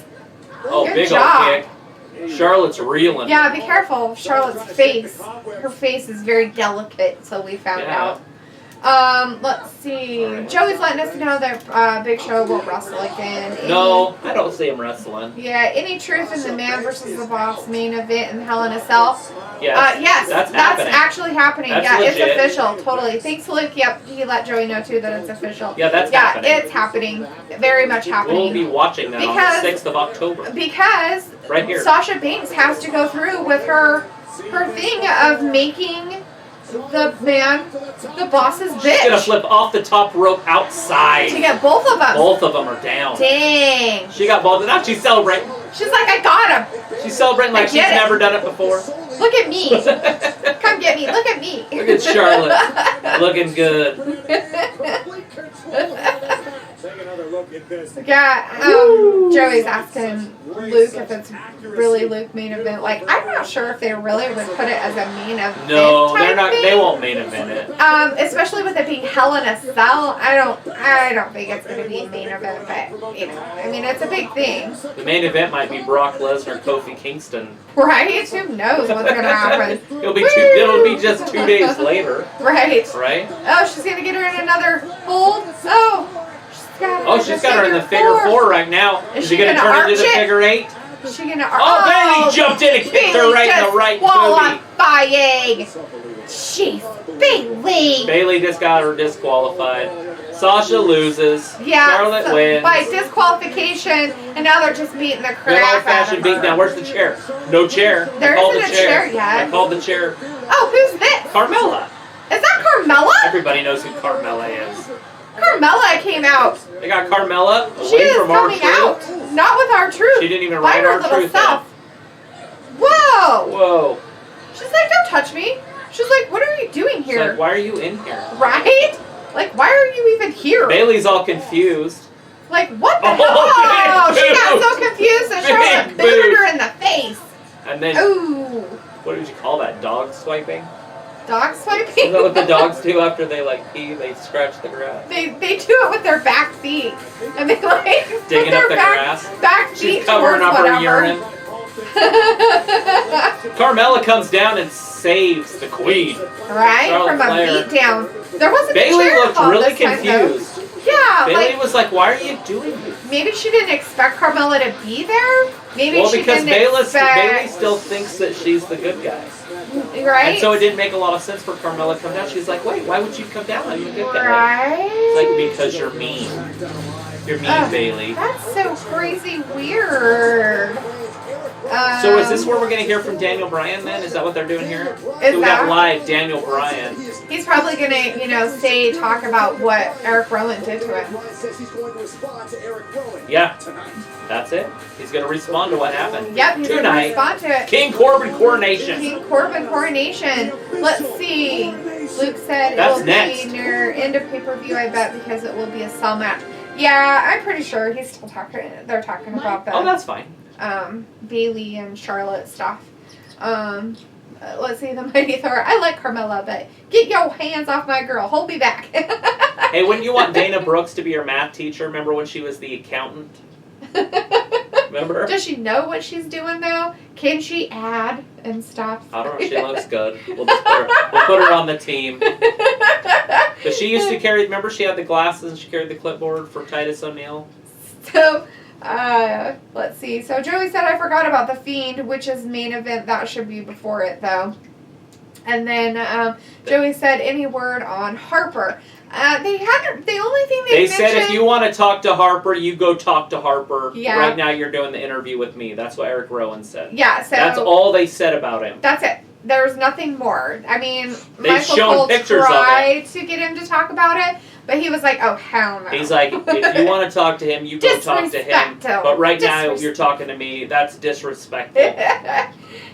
Oh, good big job. old kick. Charlotte's reeling. Yeah, be careful. Charlotte's face. Her face is very delicate, so we found out. Let's see. Right. Joey's letting us know that Big Show won't wrestle again. No, I don't see him wrestling. Yeah, any truth in the Man versus the Boss main event in Hell in a Cell? Yes, that's actually happening. That's legit. It's official. Totally. Thanks, Luke. Yep, he let Joey know too that it's official. Yeah, that's happening. Yeah, it's happening. Very much happening. We'll be watching that on the 6th of October. Because right here. Sasha Banks has to go through with her thing of making the Man the Boss's bitch. She's gonna flip off the top rope outside. To get both of them. Both of them are down. Dang. She got both. Now she's celebrating. She's like, I got him. She's celebrating like she's never done it before. Look at me. Come get me. Look at me. Look at Charlotte. Looking good. Yeah, Joey's asking Luke if it's really Luke main event. Like, I'm not sure if they really would put it as a main event. No, they're not. They won't main event it. Especially with it being Hell in a Cell, I don't think it's going to be a main event. But I mean, it's a big thing. The main event might be Brock Lesnar, Kofi Kingston. Right? Who knows what's going to happen? It'll be just 2 days later. Right. Right. Oh, she's going to get her in another hold. She's got her in the figure 4 right now. Is she going to turn into the figure 8? Is she going to Bayley jumped in and kicked her right in the right qualifying. Jeez, Bayley. Bayley just got her disqualified. Sasha loses. Yeah, Charlotte wins. By disqualification, and now they're just beating the crap Good out old-fashioned of her. beatdown. Where's the chair? No chair. There isn't a chair yet. I called the chair. Oh, who's this? Carmella. Is that Carmella? Everybody knows who Carmella is. Carmella came out. They got Carmella. She is coming out. Not with R-Truth. She didn't even write R-Truth self. Whoa. Whoa. She's like, don't touch me. She's like, what are you doing here? She's like, why are you in here? Right? Like, why are you even here? Bayley's all confused. Like, what the hell? Oh, she got so confused that Charlotte booted her in the face. And then, ooh. What did you call that? Dog swiping? Dog swiping? Is that what the dogs do after they like pee? They scratch the grass. They do it with their back feet, and they like digging up the grass. Back feet She's covering up whatever. her urine. Carmella comes down and saves the queen. Right Charlotte from a Flair. beat down. There wasn't Bayley a chair looked really confused. Yeah, Bayley was like, "Why are you doing this?" Maybe she didn't expect Carmella to be there. Maybe she because didn't expect. Bayley still thinks that she's the good guy. Right. And so it didn't make a lot of sense for Carmella to come down. She's like, wait, why would you come down? I'm the good guy. Right. It's like, because you're mean. You're mean, Bayley. That's so crazy weird. So is this where we're going to hear from Daniel Bryan then? Is that what they're doing here? So we got live Daniel Bryan. He's probably going to, talk about what Erick Rowan did to him. Yeah. That's it. He's going to respond to what happened. Yep, he's going to respond to it. King Corbin Coronation. King Corbin Coronation. Let's see. Luke said it will be near end of pay-per-view, I bet, because it will be a cell match. Yeah, I'm pretty sure he's still talking. They're talking about that. Oh, that's fine. Bayley and Charlotte stuff. Let's see, the Mighty Thor. I like Carmella, but get your hands off my girl. Hold me back. Hey, wouldn't you want Dana Brooks to be your math teacher? Remember when she was the accountant? Remember? Does she know what she's doing, though? Can she add and stuff? I don't know. She looks good. We'll put her on the team. But she used to carry, remember she had the glasses and she carried the clipboard for Titus O'Neil? So, let's see. So Joey said, I forgot about The Fiend, which is main event. That should be before it, though. And then Joey said, any word on Harper? The only thing they mentioned... said if you want to talk to Harper, you go talk to Harper. Yeah. Right now you're doing the interview with me. That's what Erick Rowan said. Yeah, so... That's all they said about him. That's it. There's nothing more. I mean, They've Michael shown Cole pictures tried to get him to talk about it, but he was like, oh, hell no. He's like, if you want to talk to him, you go talk to him. But right now you're talking to me. That's disrespectful.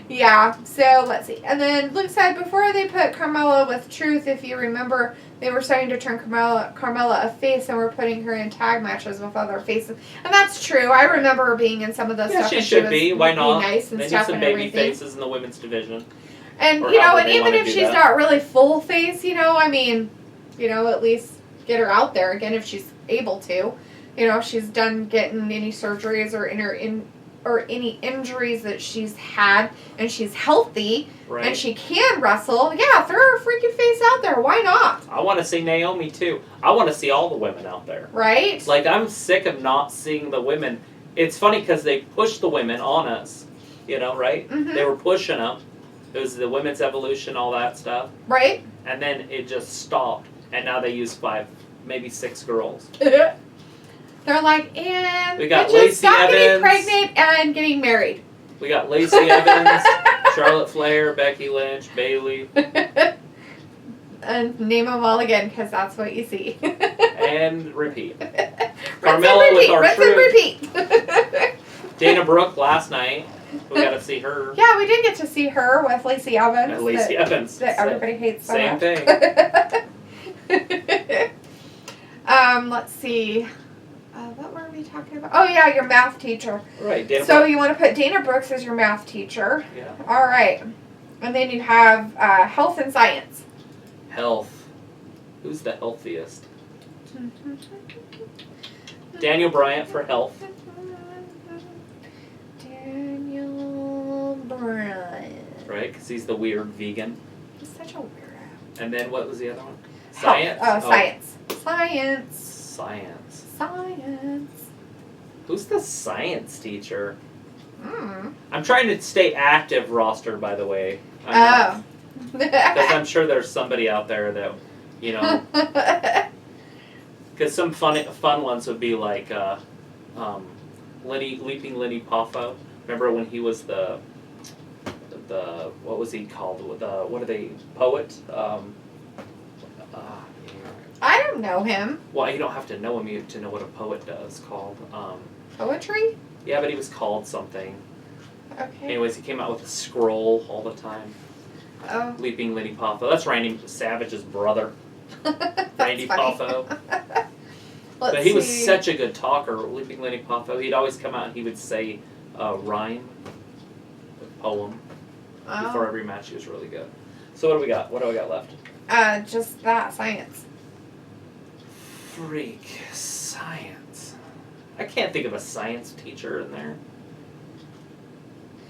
Yeah, so let's see. And then Luke said before they put Carmella with Truth, if you remember, they were starting to turn Carmella a face and were putting her in tag matches with other faces. And that's true. I remember her being in some of those stuff. She should be. Why not? Nice and they stuff need some and baby everything. faces in the women's division. And, and even if she's not really full face, at least get her out there again if she's able to. If she's done getting any surgeries or any injuries that she's had and she's healthy and she can wrestle, yeah, throw her freaking face out there. Why not? I want to see Naomi too. I want to see all the women out there. Right? Like, I'm sick of not seeing the women. It's funny because they pushed the women on us, right? Mm-hmm. They were pushing them. It was the women's evolution, all that stuff. Right. And then it just stopped. And now they use 5, maybe 6 girls. They're like, and we got bitches, Lacey stop getting Evans, pregnant and getting married. We got Lacey Evans, Charlotte Flair, Becky Lynch, Bayley. And name them all again because that's what you see. And repeat. Carmella with our repeat. Dana Brooke last night. We got to see her. Yeah, we did get to see her with Lacey Evans. And Lacey Evans. That everybody hates so Same much. thing. Let's see. What were we talking about? Oh, yeah, your math teacher. Right, Dana So Brooke. you want to put Dana Brooks as your math teacher. Yeah. All right. And then you have health and science. Health. Who's the healthiest? Daniel Bryant for health. Daniel Bryan. Right, because he's the weird vegan. He's such a weirdo. And then what was the other one? Science? Science. Science. Science. Science. Who's the science teacher? Mm. I'm trying to stay active roster, by the way. Oh. Because I'm sure there's somebody out there that, because some fun ones would be like Leaping Lenny Poffo. Remember when he was the what was he called? Poet? I don't know him. Well, you don't have to know him to know what a poet does called. Poetry? Yeah, but he was called something. Okay. Anyways, he came out with a scroll all the time. Oh. Leaping Lenny Poffo. That's Randy Savage's brother. Randy Poffo. But he was such a good talker, Leaping Lenny Poffo. He'd always come out and he would say a rhyme, a poem, before every match. He was really good. So what do we got? What do I got left? Just that, science. Freak. Science. I can't think of a science teacher in there.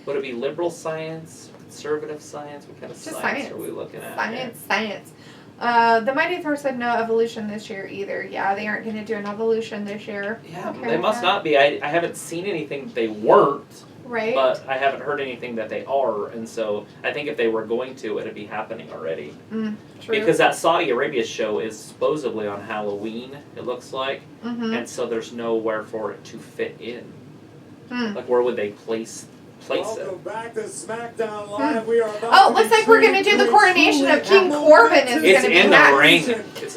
Would it be liberal science? Conservative science? What kind of science are we looking at? Science. The Mighty Thor said no evolution this year either. Yeah, they aren't going to do an evolution this year. Yeah, they must not be. I haven't seen anything that they weren't. Right. But I haven't heard anything that they are, and so I think if they were going to, it'd be happening already. True. Because that Saudi Arabia show is supposedly on Halloween, it looks like, Mm-hmm. and so there's nowhere for it to fit in. Like, where would they place place it. Welcome back to SmackDown Live. We are about Oh, looks like we're going to do the coronation of King Corbin. Is It's going to be in the next. ring.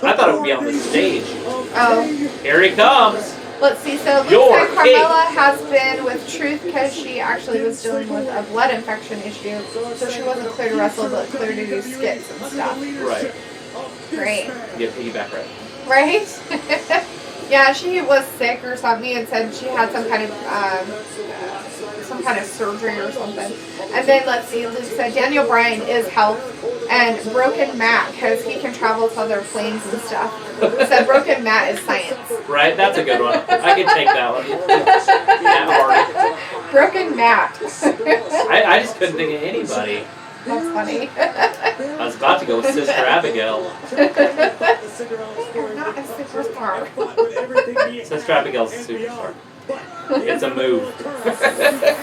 I thought it would be on the stage. Oh. Here he comes. Let's see. So it looks like Carmella has been with Truth because she actually was dealing with a blood infection issue. So she wasn't clear to wrestle, but clear to do skits and stuff. Right. Great. Yeah, piggyback right. Right? Yeah, she was sick or something and said she had some kind of surgery or something. And then let's see, Luke said Daniel Bryan is health and Broken Matt because he can travel to other planes and stuff. Said Broken Matt is science. Right, that's a good one. I can take that one. Matt Broken Matt. I just couldn't think of anybody. That's funny. I was about to go with Sister Abigail. Not a superstar. Sister Abigail's a superstar. It's a move.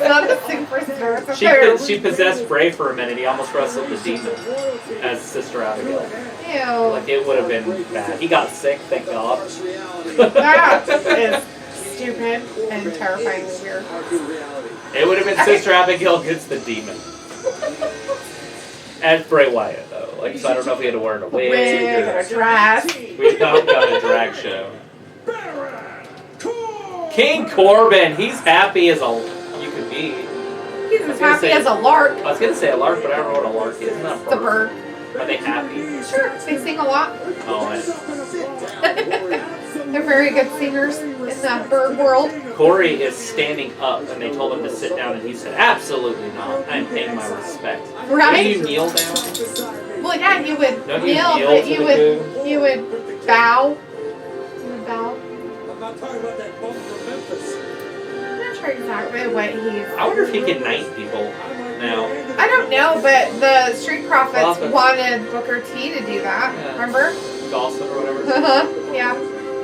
Not a superstar. She possessed Bray for a minute. He almost wrestled the demon as Sister Abigail. Ew. Like, it would have been bad. He got sick, thank God. That is stupid and terrifyingly weird. It would have been Sister Abigail against the demon. And Bray Wyatt, though. Like, so I don't know if he had to wear a wig or a dress. We got a drag show. King Corbin, he's happy as you could be. He's as happy as a lark. I was gonna say a lark, but I don't know what a lark is. It's not a bird. It's a bird. Are they happy? Sure, they sing a lot. Oh, They're very good singers in the bird world. Corey is standing up, and they told him to sit down, and he said, "Absolutely not. I'm paying my respect." Right? Do you kneel down? Well, yeah, you would Don't you kneel, kneel but to you the would you would bow. You would bow. I'm not talking about that bum from Memphis. I'm not sure exactly what he's. I wonder if he can knight people now. I don't know, but the Street Profits wanted Booker T to do that. Yeah. Remember? Dawson or whatever. Yeah.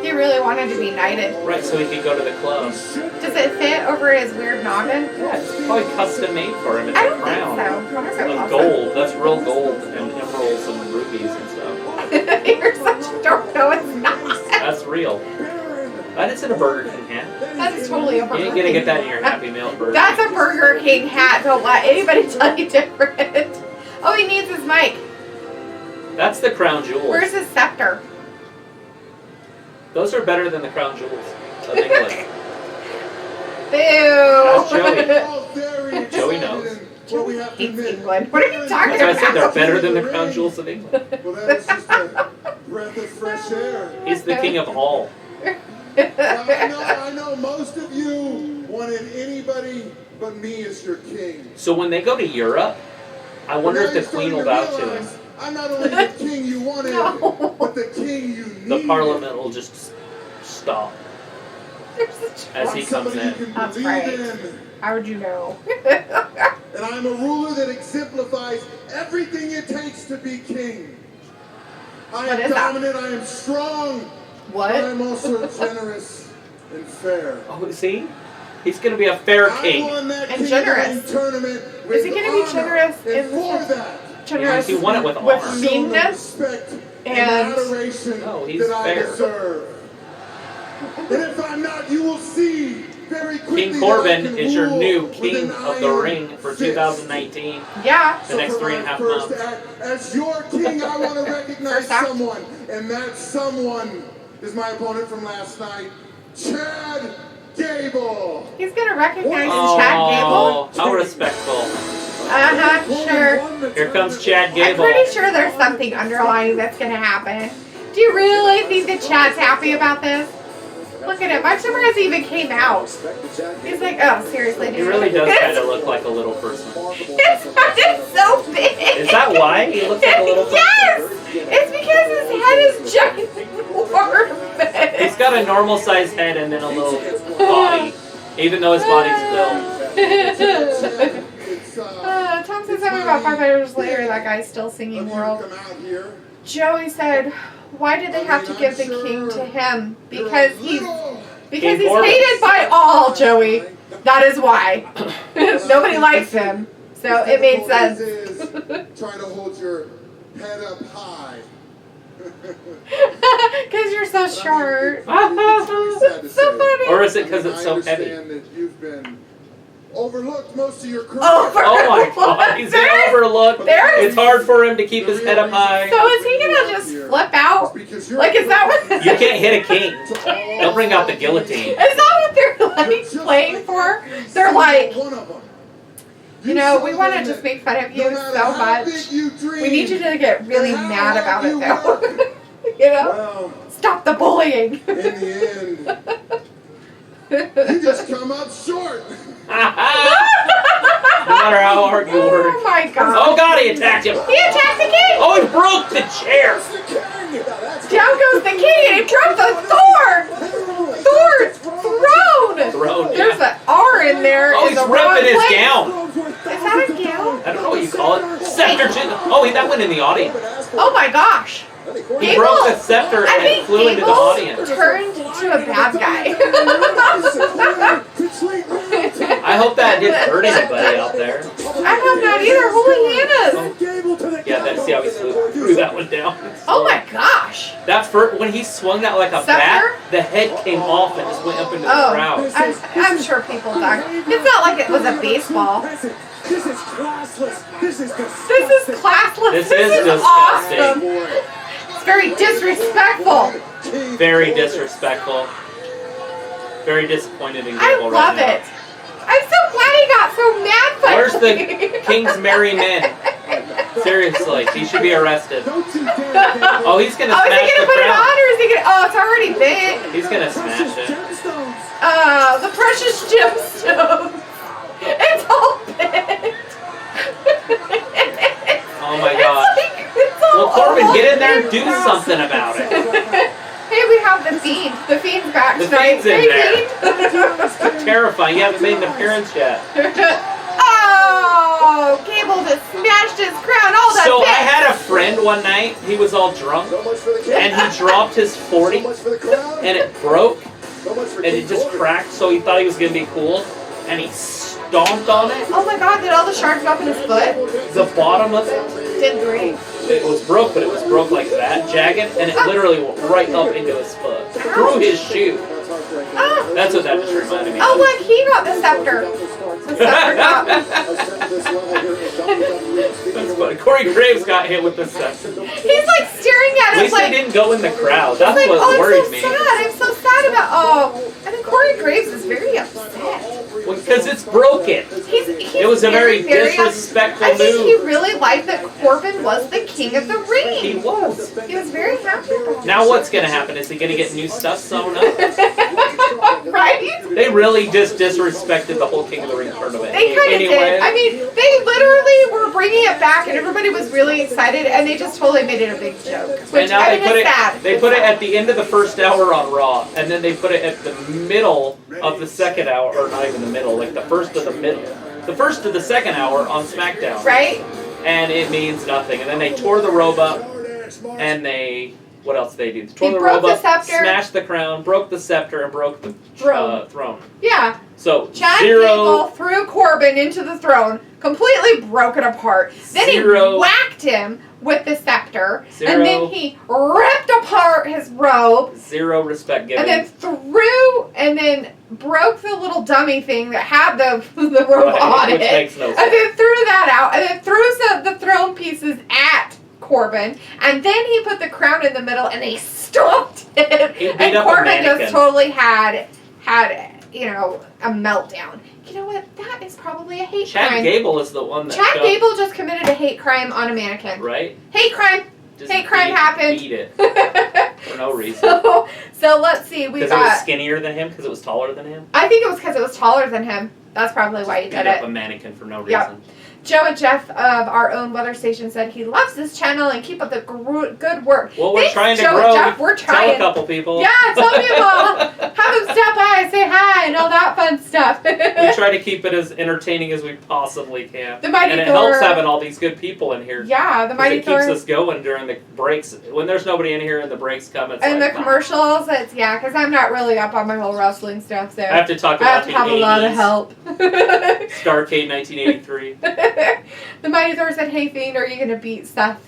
He really wanted to be knighted. Right, so he could go to the club. Does it fit over his weird noggin? Yeah, it's probably custom made for him. It's I a don't crown. think so. What is it? Of gold. That's real gold and emeralds and rubies and stuff. You're such a dork. No, it's not. That's real. That is in a Burger King hat. That is totally a Burger King. You ain't gonna get that in your Happy Meal at Burger That's King. a Burger King hat. Don't let anybody tell you different. Oh, he needs his mic. That's the crown jewels. Where's his scepter? Those are better than the crown jewels of England. Ew. Joey knows. Hates England. What are you talking That's why I about? said they're better than the crown jewels of England. Well, that is just a breath of fresh air. He's the king of all. I know most of you wanted anybody but me as your king. So when they go to Europe, I wonder if the queen will bow to him. I'm not only the king you wanted, but the king you need. The parliament will just stop as he comes in. That's right. How would you know? And I'm a ruler that exemplifies everything it takes to be king. I am dominant, I am strong. What? But I'm also generous and fair. Oh, see? He's going to be a fair king. I won that And generous. tournament with Is he going to be generous and in for that? generous He won it with honor. meanness and adoration No, he's that fair. I deserve. And if I'm not, you will see very quickly. King Corbin that I can is your rule new with king an of the iron ring for fist. 2019. Yeah. The next for my 3.5 first months. act as your king, I want to recognize First act. someone, and that someone is my opponent from last night, Chad Gable. He's going to recognize Oh, Chad Gable. how respectful. Sure. Here comes Chad I'm Gable. pretty sure there's something underlying that's going to happen. Do you really think that Chad's happy about this? Look at him. I'm surprised he even came out. He's like, oh, seriously, dude. He really does kind of look like a little person. His head is so big. Is that why he looks like a little person? Yes! It's because his head is ginormous. He's got a normal sized head and then a little body, even though his body's built. Tom says something about 5 hours later, that guy's still singing World. Joey said, why did they have to give the king to him? Because he's hated by all, Joey. That is why. Nobody likes him. So it made sense. Trying to hold your head up high. Because you're so short. So funny. Or is it because it's so heavy? That you've been overlooked most of your career. Oh my God, he's overlooked. It's hard for him to keep his head up high. So is he gonna just flip out? Like, is that what? You can't hit a king. They'll bring out the guillotine. Is that what they're like playing for? They're like, you know, we want to just make fun of you so much. We need you to get really mad about it, though. You know? Stop the bullying. In the end, you just come up short. No matter how hard you work. Oh my God. Oh God, he attacked him. He attacked the king. Oh, he broke the chair. Down goes the king and he broke the Thor's throne. There's an R in there. Oh, he's ripping his gown. Is that a gown? I don't know what you call it. Scepter. Oh, that went in the audience. Oh my gosh. He broke the scepter and it flew into the audience. Turned to a bad guy. I hope that didn't hurt anybody out there. I hope not either. Holy Hannahs. Yeah, see how he threw that one down. Oh my gosh. That first, when he swung that like a bat, the head came off and just went up into the crowd. I'm sure people died. It's not like it was a baseball. This is classless. This is disgusting. This is classless. This is disgusting. Awesome. It's very disrespectful. Very disrespectful. Very disappointed in I Gable love right now. it. I'm so glad he got so mad. Where's the King's Merry Men? Seriously, he should be arrested. Oh, he's gonna smash is he gonna the put it crown. on or is he gonna? Oh, it's already bit. He's gonna smash it. The precious gemstones. It's all bit. Oh my God. Well, Corbin, get in there and do something about it. Hey, we have the Fiend. The Fiend's back The tonight. Fiend's in there. Fiend. Terrifying. You haven't made an appearance yet. Oh, Gable just smashed his crown. All that So bit. I had a friend one night. He was all drunk, and he dropped his 40, and it broke, and it just cracked. So he thought he was gonna be cool, and he stomped on it. Oh my God! Did all the shards go up in his foot? The bottom of it. Didn't break. It was broke, but it was broke like that, jagged, and it literally went right up into his foot, through his shoe. Oh. That's what that just reminded me of. Oh, look, he got the scepter. The scepter got me. That's funny. Corey Graves got hit with the scepter. He's like staring at At us least like. they didn't go in the crowd. That's like, what worried me. I'm so sad about. Oh, I mean, Corey Graves is very upset. Because it's broken. He's It was a very disrespectful I think move. he really liked that Corbin was the king of the ring. He was. He was very happy about it. Now what's going to happen? Is he going to get new stuff sewn up? Right? They really just disrespected the whole King of the Ring tournament. They kind of anyway. did. I mean, they literally were bringing it back, and everybody was really excited, and they just totally made it a big joke. Which, And now I mean, they put it sad. at the end of the first hour on Raw, and then they put it at the middle of the second hour, or not even the middle, like the first of the second hour on SmackDown. Right? And it means nothing. And then they tore the robe up, and what else did they do? They tore the broke robe the up, scepter. smashed the crown, broke the scepter, and broke the throne. Yeah. So Chad Zero. Gable threw Corbin into the throne, completely broke it apart. Then Zero. he whacked him with the scepter, Zero. and then he ripped apart his robe, Zero respect given. and then broke the little dummy thing that had the robe on which it, makes no and sense. then threw that out, and then threw the throne pieces at Corbin, and then he put the crown in the middle, and he stomped it, He beat and up a Corbin mannequin. just totally had a meltdown. You know what? That is probably a hate Chad crime. Gable is the one that Chad Gable just committed a hate crime on a mannequin. Right? Hate crime. Just Hate crime happened. Beat it for no reason. So let's see. We Because it was got. skinnier than him. Because it was taller than him. I think it was because it was taller than him. That's probably why he Beat did up it. a mannequin for no reason. Yep. Joe and Jeff of our own weather station said he loves this channel and keep up the good work. Well, we're Thanks, trying to Joe grow. and Jeff. We're trying. Tell a couple people. Yeah, tell people. Have them stop by, say hi, and all that fun stuff. We try to keep it as entertaining as we possibly can. The Mighty and it Thor. helps having all these good people in here. Yeah, the 'Cause Mighty it keeps Thor. us going during the breaks. When there's nobody in here and the breaks come, it's And like, the commercials, it's because I'm not really up on my whole wrestling stuff, so I have to talk I about have to the have 80s. a lot of help. Starrcade 1983. The Mighty Thor said, "Hey Fiend, are you gonna beat Seth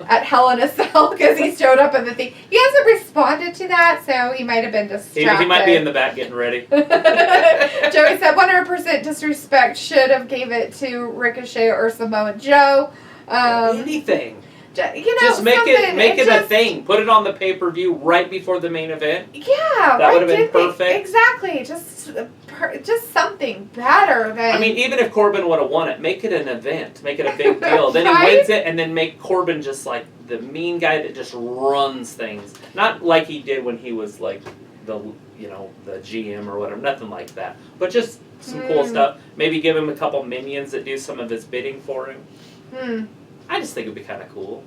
at Hell in a Cell because he showed up in the thing. He hasn't responded to that, so he might have been distracted. He might be in the back getting ready. Joey said 100% disrespect. Should have gave it to Ricochet or Samoa Joe. Anything. Just make it a thing. Put it on the pay-per-view right before the main event. Yeah, that would have been perfect. Exactly. Just something better than. I mean, even if Corbin would have won it, make it an event. Make it a big deal. Then he wins it, and then make Corbin just like the mean guy that just runs things. Not like he did when he was like the GM or whatever. Nothing like that. But just some cool stuff. Maybe give him a couple minions that do some of his bidding for him. I just think it'd be kind of cool.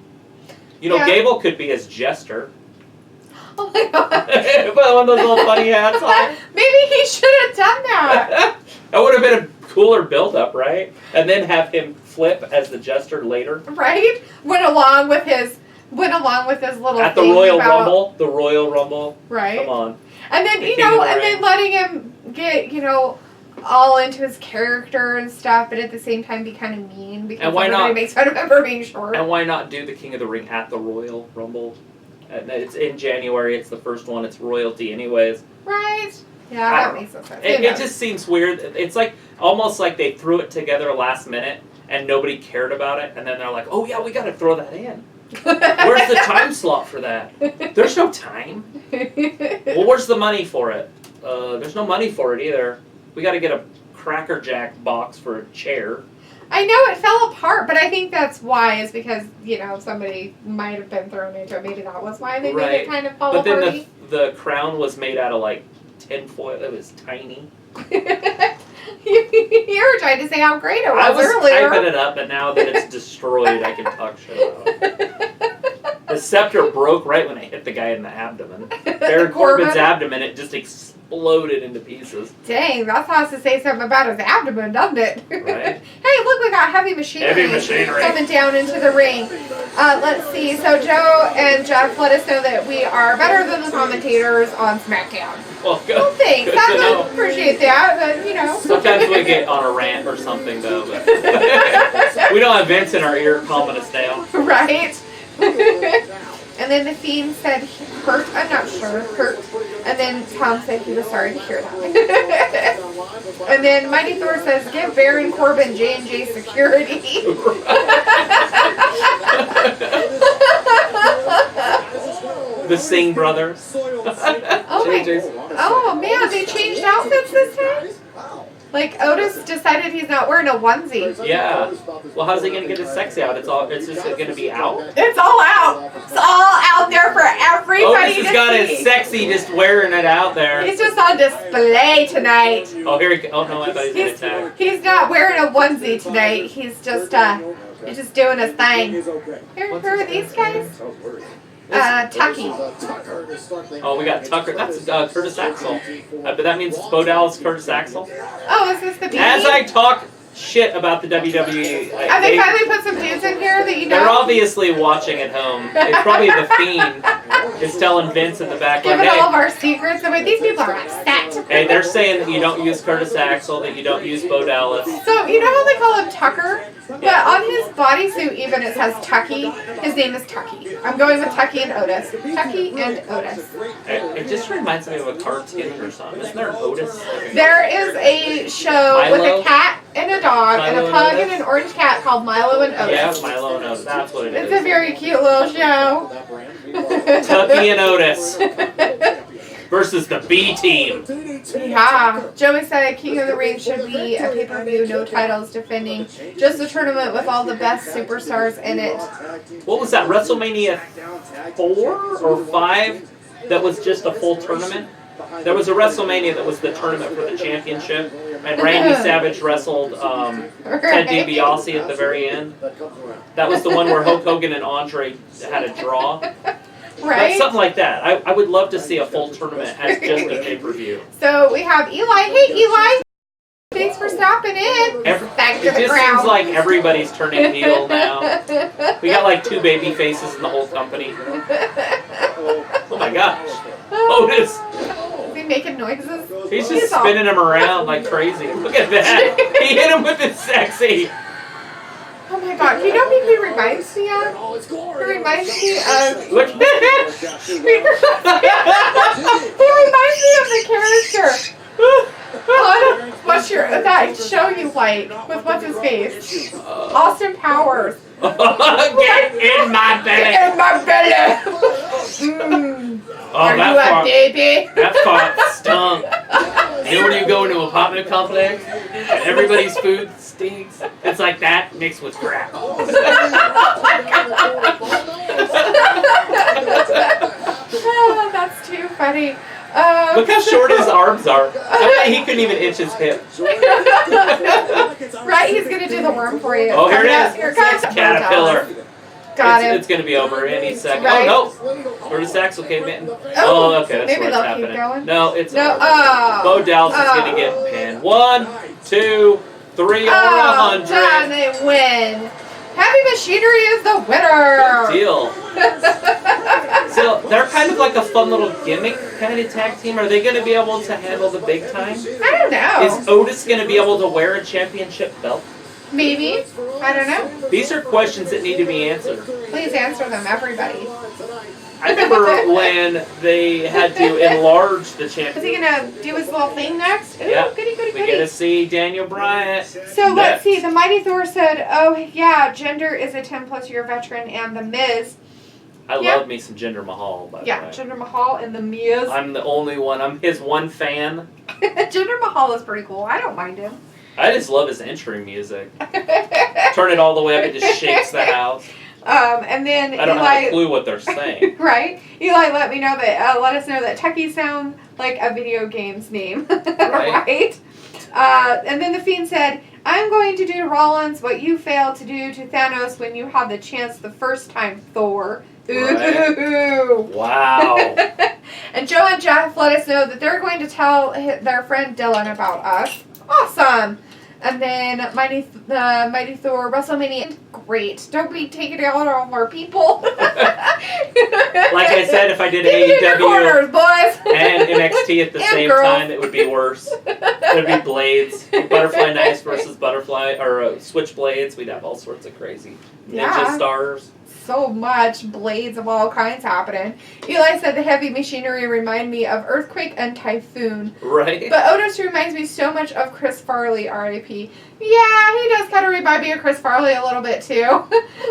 Gable could be his jester. Oh my god. Put one of those little funny hats on. Maybe he should have done that. That would have been a cooler build-up, right? And then have him flip as the jester later. Right? Went along with his little at the Royal Rumble. The Royal Rumble. Right. Come on. And then then letting him get, all into his character and stuff, but at the same time be kind of mean because everybody makes fun of him for being short. And why not do the King of the Ring at the Royal Rumble? It's in January. It's the first one. It's royalty anyways. Right. Yeah, that makes sense. It just seems weird. It's like almost like they threw it together last minute and nobody cared about it, and then they're like, "Oh yeah, we got to throw that in." Where's the time slot for that? There's no time. Well, where's the money for it? There's no money for it either. We got to get a Cracker Jack box for a chair. I know it fell apart, but I think that's why is because, somebody might have been thrown into it. Maybe that was why they made it kind of fall apart. But then the crown was made out of like tinfoil. It was tiny. You were trying to say how great it was earlier. I was hyping it up, but now that it's destroyed, I can talk shit about it. The scepter broke right when it hit the guy in the abdomen. Baron Corbin's abdomen, it just exploded into pieces. Dang, that has to say something about his abdomen, doesn't it? Right. Hey, look, we got heavy machinery coming down into the ring. Let's see. So Joe and Jeff let us know that we are better than the commentators on SmackDown. Well, good. Well, thanks. I appreciate that, but Sometimes we get on a rant or something, though. But we don't have Vince in our ear calming us down. Right. And then the Fiend said hurt. I'm not sure. Hurt. And then Tom said he was sorry to hear that. And then Mighty Thor says, give Baron Corbin J&J security. The Singh brothers. Oh man, they changed outfits this time? Like Otis decided he's not wearing a onesie. Yeah. Well, how's he gonna get his sexy out? It's just gonna be out. It's all out. It's all out there for everybody Otis has got his sexy just wearing it out there. He's just on display tonight. Oh, here he goes. Oh no, I thought he was gonna attack. He's not wearing a onesie tonight. He's just doing his thing. Who are these guys? Tucky. Oh, we got Tucker. That's Curtis Axel. But that means it's Bo Dallas, Curtis Axel. Oh, is this the BT? As I talk shit about the WWE. Have they finally put some dudes in here that you know? They're obviously watching at home. It's probably the Fiend is telling Vince in the back. Giving like, all of our secrets away. These people are upset. Hey, they're saying that you don't use Curtis Axel, that you don't use Bo Dallas. So, you know how they call him Tucker? But on his bodysuit even it says Tucky. His name is Tucky. I'm going with Tucky and Otis. Tucky and Otis. It just reminds me of a cartoon or something. Isn't there an Otis? There is a show with a cat and a dog and a pug and an orange cat called Milo and Otis. Yeah, Milo and Otis. That's what it is. It's a very cute little show. Tucky and Otis versus the B team. Yeah. Joey said King of the Ring should be a pay-per-view, no titles defending. Just a tournament with all the best superstars in it. What was that, WrestleMania 4 or 5 that was just a full tournament? There was a WrestleMania that was the tournament for the championship, and Randy Savage wrestled Ted DiBiase at the very end. That was the one where Hulk Hogan and Andre had a draw. Right? Something like that. I would love to see a full tournament as just a pay-per-view. So we have Eli. Hey, Eli. Thanks for stopping in. Back to the just crowd. seems like everybody's turning heel now. We got like 2 baby faces in the whole company. Oh my gosh. Otis. Is he making noises? He's just spinning him around like crazy. Look at that. He hit him with his sexy. Oh my god, you know who he reminds me of? He reminds me of... Look at it! He reminds me of the character on what's your that show you like with what's his face? Austin Powers. Get in my belly! In my belly! Oh, Are you a baby? That's called stunk. You know when you go into an apartment complex and everybody's food stinks? It's like that mixed with crap. Oh, that's too funny. Look how short his arms are. I bet he couldn't even itch his hip. Right, he's gonna do the worm for you. Oh, here it is. Here it comes. Caterpillar. Got it. It's gonna be over any second. Right. Oh no! Where does Axel came in? Oh, okay, that's maybe where it's they'll happening. keep going. No, it's no. over. Bo Dallas is gonna get pinned. 1, 2, 3 over 100. John, they win. Heavy Machinery is the winner. Good deal. So they're kind of like a fun little gimmick kind of tag team. Are they going to be able to handle the big time? I don't know. Is Otis going to be able to wear a championship belt? Maybe. I don't know. These are questions that need to be answered. Please answer them, everybody. I remember when they had to enlarge the championship. Is he going to do his little thing next? Ooh, Yeah. goody, goody, We goody. get to see Daniel Bryan. So let's see. The Mighty Thor said, "Oh yeah, Jinder is a 10+ year veteran, and the Miz." I love me some Jinder Mahal, by the way. Jinder Mahal and the Miz. I'm the only one. I'm his one fan. Jinder Mahal is pretty cool. I don't mind him. I just love his entry music. Turn it all the way up, it just shakes the house. And then I don't Eli, have a clue what they're saying. right? Eli let us know that Tucky sounds like a video game's name, right? And then the Fiend said, "I'm going to do to Rollins what you failed to do to Thanos when you had the chance the first time, Thor." Right. Ooh. Wow. And Joe and Jeff let us know that they're going to tell their friend Dylan about us. Awesome. And then Mighty Thor, WrestleMania, great. Don't be taking out all of our people. Like I said, if I did Keep it in your corners, AEW boys. and NXT at the And same girls. time, it would be worse. There'd be blades. Butterfly Knives versus Butterfly, or Switchblades. We'd have all sorts of crazy ninja stars. So much blades of all kinds happening. Eli said the Heavy Machinery remind me of Earthquake and Typhoon. Right. But Otis reminds me so much of Chris Farley, R.I.P. Yeah, he does kind of remind me of Chris Farley a little bit too.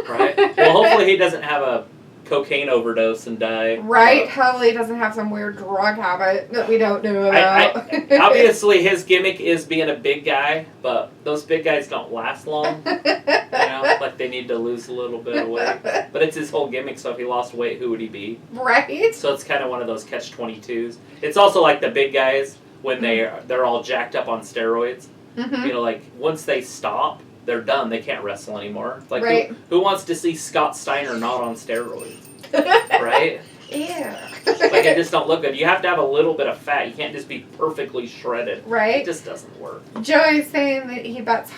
Right. Well, hopefully he doesn't have a cocaine overdose and die. Right? Hopefully he doesn't have some weird drug habit that we don't know about. Obviously, his gimmick is being a big guy, but those big guys don't last long. Like they need to lose a little bit of weight. But it's his whole gimmick, so if he lost weight, who would he be? Right? So it's kind of one of those catch-22s. It's also like the big guys when they're all jacked up on steroids. Mm-hmm. You know, like once they stop, they're done. They can't wrestle anymore. Like who wants to see Scott Steiner not on steroids? Right? Yeah. Like it just don't look good. You have to have a little bit of fat. You can't just be perfectly shredded. Right. It just doesn't work. Joey's saying that he bets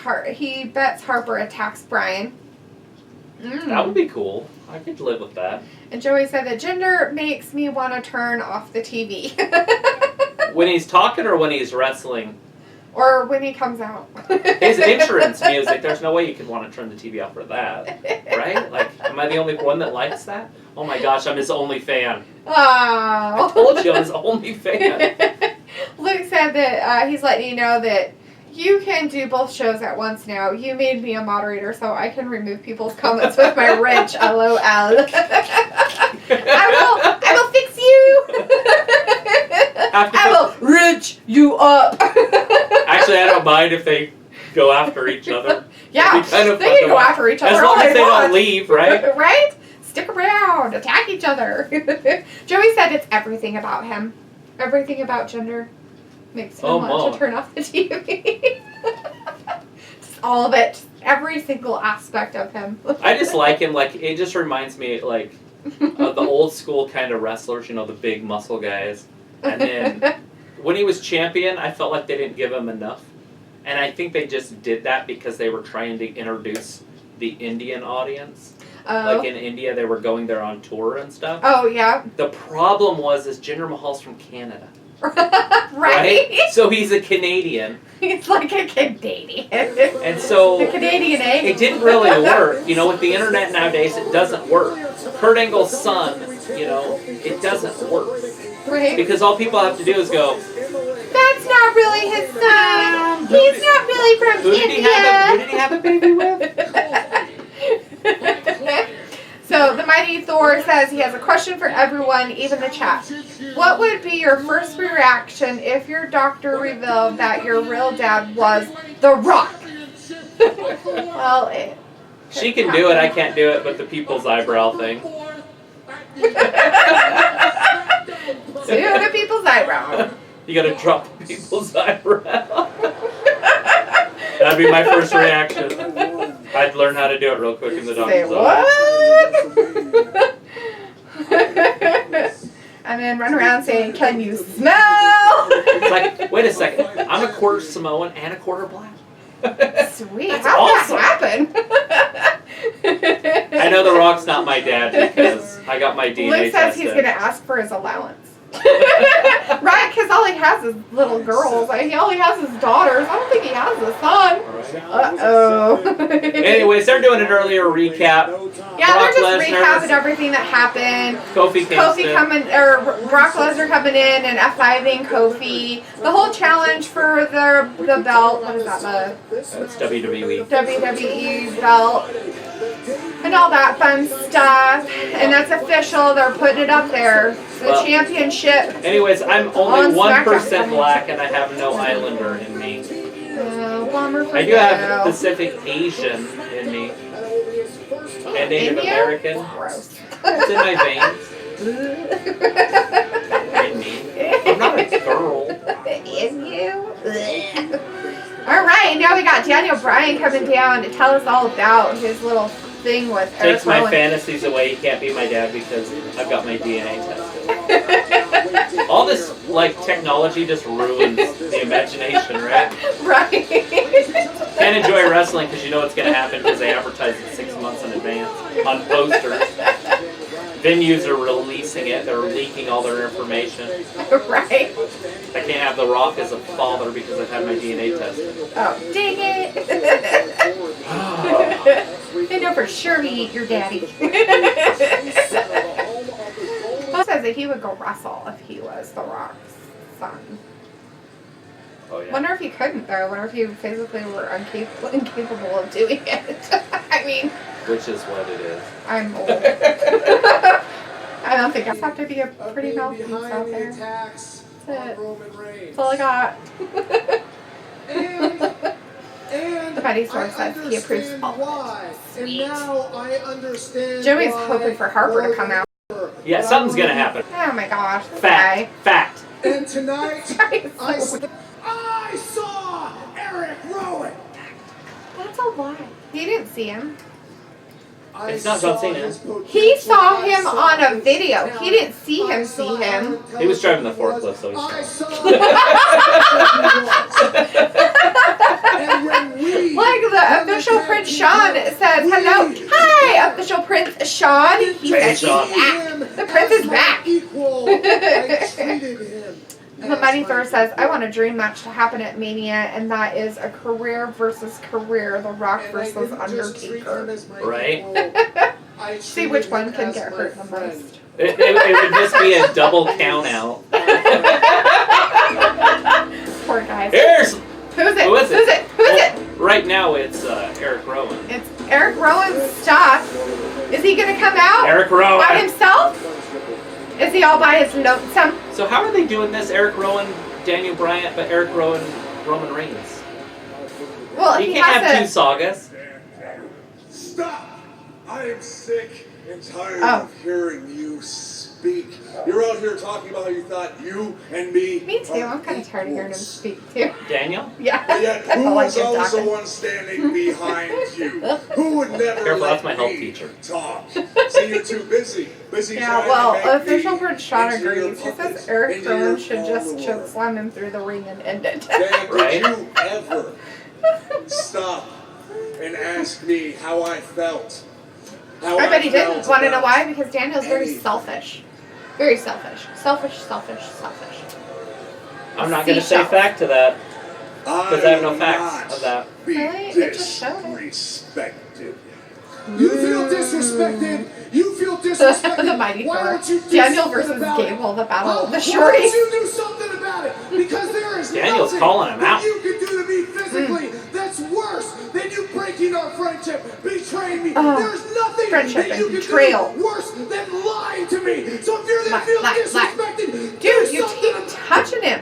Harper attacks Brian. That would be cool. I could live with that. And Joey said that Jinder makes me want to turn off the TV. When he's talking or when he's wrestling? Or when he comes out. His entrance music, there's no way you could want to turn the TV off for that. Right? Like, am I the only one that likes that? Oh my gosh, I'm his only fan. Oh. I told you I'm his only fan. Luke said that he's letting you know that you can do both shows at once now. You made me a moderator so I can remove people's comments with my wrench. LOL. I will fix you. I will wrench you up. Actually, I don't mind if they go after each other. Yeah, kind of they can go after each other as long as they don't leave, right? Right? Stick around, attack each other. Joey said it's everything about him. Everything about Jinder makes him want to turn off the TV. Just all of it. Every single aspect of him. I just like him. Like, it just reminds me, like, of the old school kind of wrestlers, you know, the big muscle guys. And then when he was champion, I felt like they didn't give him enough. And I think they just did that because they were trying to introduce the Indian audience. Oh. Like in India, they were going there on tour and stuff. Oh, yeah. The problem is Jinder Mahal's from Canada. Right? So he's a Canadian. He's like a Canadian. And so the Canadian egg. it didn't really work. You know, with the internet nowadays, it doesn't work. Kurt Angle's son, you know, it doesn't work. Right. Because all people have to do is go, that's not really his son. He's not really from who did he have a baby with? So the Mighty Thor says he has a question for everyone, even the chat. What would be your first reaction if your doctor revealed that your real dad was The Rock? Well, she can do it, I can't do it, but the people's eyebrow thing. Do the people's eyebrow. You gotta drop the people's eyebrow. That'd be my first reaction. I'd learn how to do it real quick in the doctor's office. And then run around saying, "Can you smell?" It's like, wait a second. I'm a quarter Samoan and a quarter black. Sweet. That's How'd awesome. that happen? I know The Rock's not my dad because I got my DNA Luke says tested. he's going to ask for his allowance. Right, because all he has is little girls. He only has his daughters. I don't think he has a son. Uh-oh. Anyways, they're doing an earlier recap. Yeah, Brock they're just Lesnar, recapping everything that happened. Kofi Brock Lesnar coming in and F5ing Kofi. The whole challenge for the belt. What is that? That's WWE. WWE belt. And all that fun stuff. And that's official. They're putting it up there. The championship. Anyways, I'm only on 1% black and I have no Islander in me. Bummer for I do have Pacific Asian in me. And Native American. Gross. It's in my veins. In me. I'm not a girl. In you? Alright, now we got Daniel Bryan coming down to tell us all about his little thing with Erick Takes my Rowan. fantasies away. He can't be my dad because I've got my DNA tested. All this like technology just ruins the imagination, right? Right. Can't enjoy wrestling because you know what's going to happen because they advertise it 6 months in advance on posters. Venues are releasing it. They're leaking all their information. Right. I can't have The Rock as a father because I've had my DNA tested. Oh, dang it. I know for sure he ain't your daddy. Paul says that he would go wrestle if he was The Rock's son. Oh, yeah. Wonder if he couldn't though. Wonder if he physically were incapable of doing it. I mean, Which is what it is. I'm old. I don't think I have to be a pretty mouthpiece out there. That's it. That's all I got. The Mighty Thor says he approves all of it. Sweet. Joey's hoping for Harper to come out. Yeah, something's gonna happen. Oh my gosh. Fact. Fact. And tonight, I saw Erick Rowan. That's a lie. He didn't see him. It's not John Cena. He saw him on a video. He didn't see him. He was driving the forklift, so he saw him. Like the official Prince Sean says, hello. Hi, official Prince Sean. He says he's back. The Prince is back. The Mighty Thor says, I want a dream match to happen at Mania, and that is a career versus career, The Rock versus Undertaker. Right? See which one can get hurt the most. It would just be a double count out. Poor guys. Here's Who's it? Who is it? Who is it? Right now it's Erick Rowan. It's Erick Rowan's stuff. Is he going to come out? Erick Rowan. By himself? Is he all by his lonesome? So how are they doing this? Erick Rowan, Daniel Bryan, but Erick Rowan, Roman Reigns. Well, he can't have two sagas. Stop! I am sick and tired of hearing you speak. You're out here talking about how you thought you and me. Me too. I'm kind of tired of hearing him speak too. Daniel? Yeah. But yet, I who like is him always the talking. one standing behind you? Who would never Careful, let that's my health me teacher. talk? See, you're too busy. Yeah, trying well, to make official me Prince Sean into your agrees. He puppet, says Erick into Rowan your should just follower. choke slam him through the ring and end it. Dan, Right? did you ever stop and ask me how I felt? How I bet he didn't. felt Want to know about why? Because Daniel's very anything. selfish. Very selfish. Selfish, selfish, selfish. I'm not going to say fact to that. Because I have no facts of that. Really? It just showed it. Disrespected. You feel disrespected. You feel disrespected. The Mighty Why Thor. don't you do Daniel something versus about it? Gable, the battle of the Why shorties. don't you do something about it? Because there is Daniel's nothing calling him that out. you can do to me physically that's worse than you breaking our friendship, betraying me. There's nothing Friendship that you and can betrayal. do worse than lying to me. So if you're that feeling disrespected, dude, you keep touching him.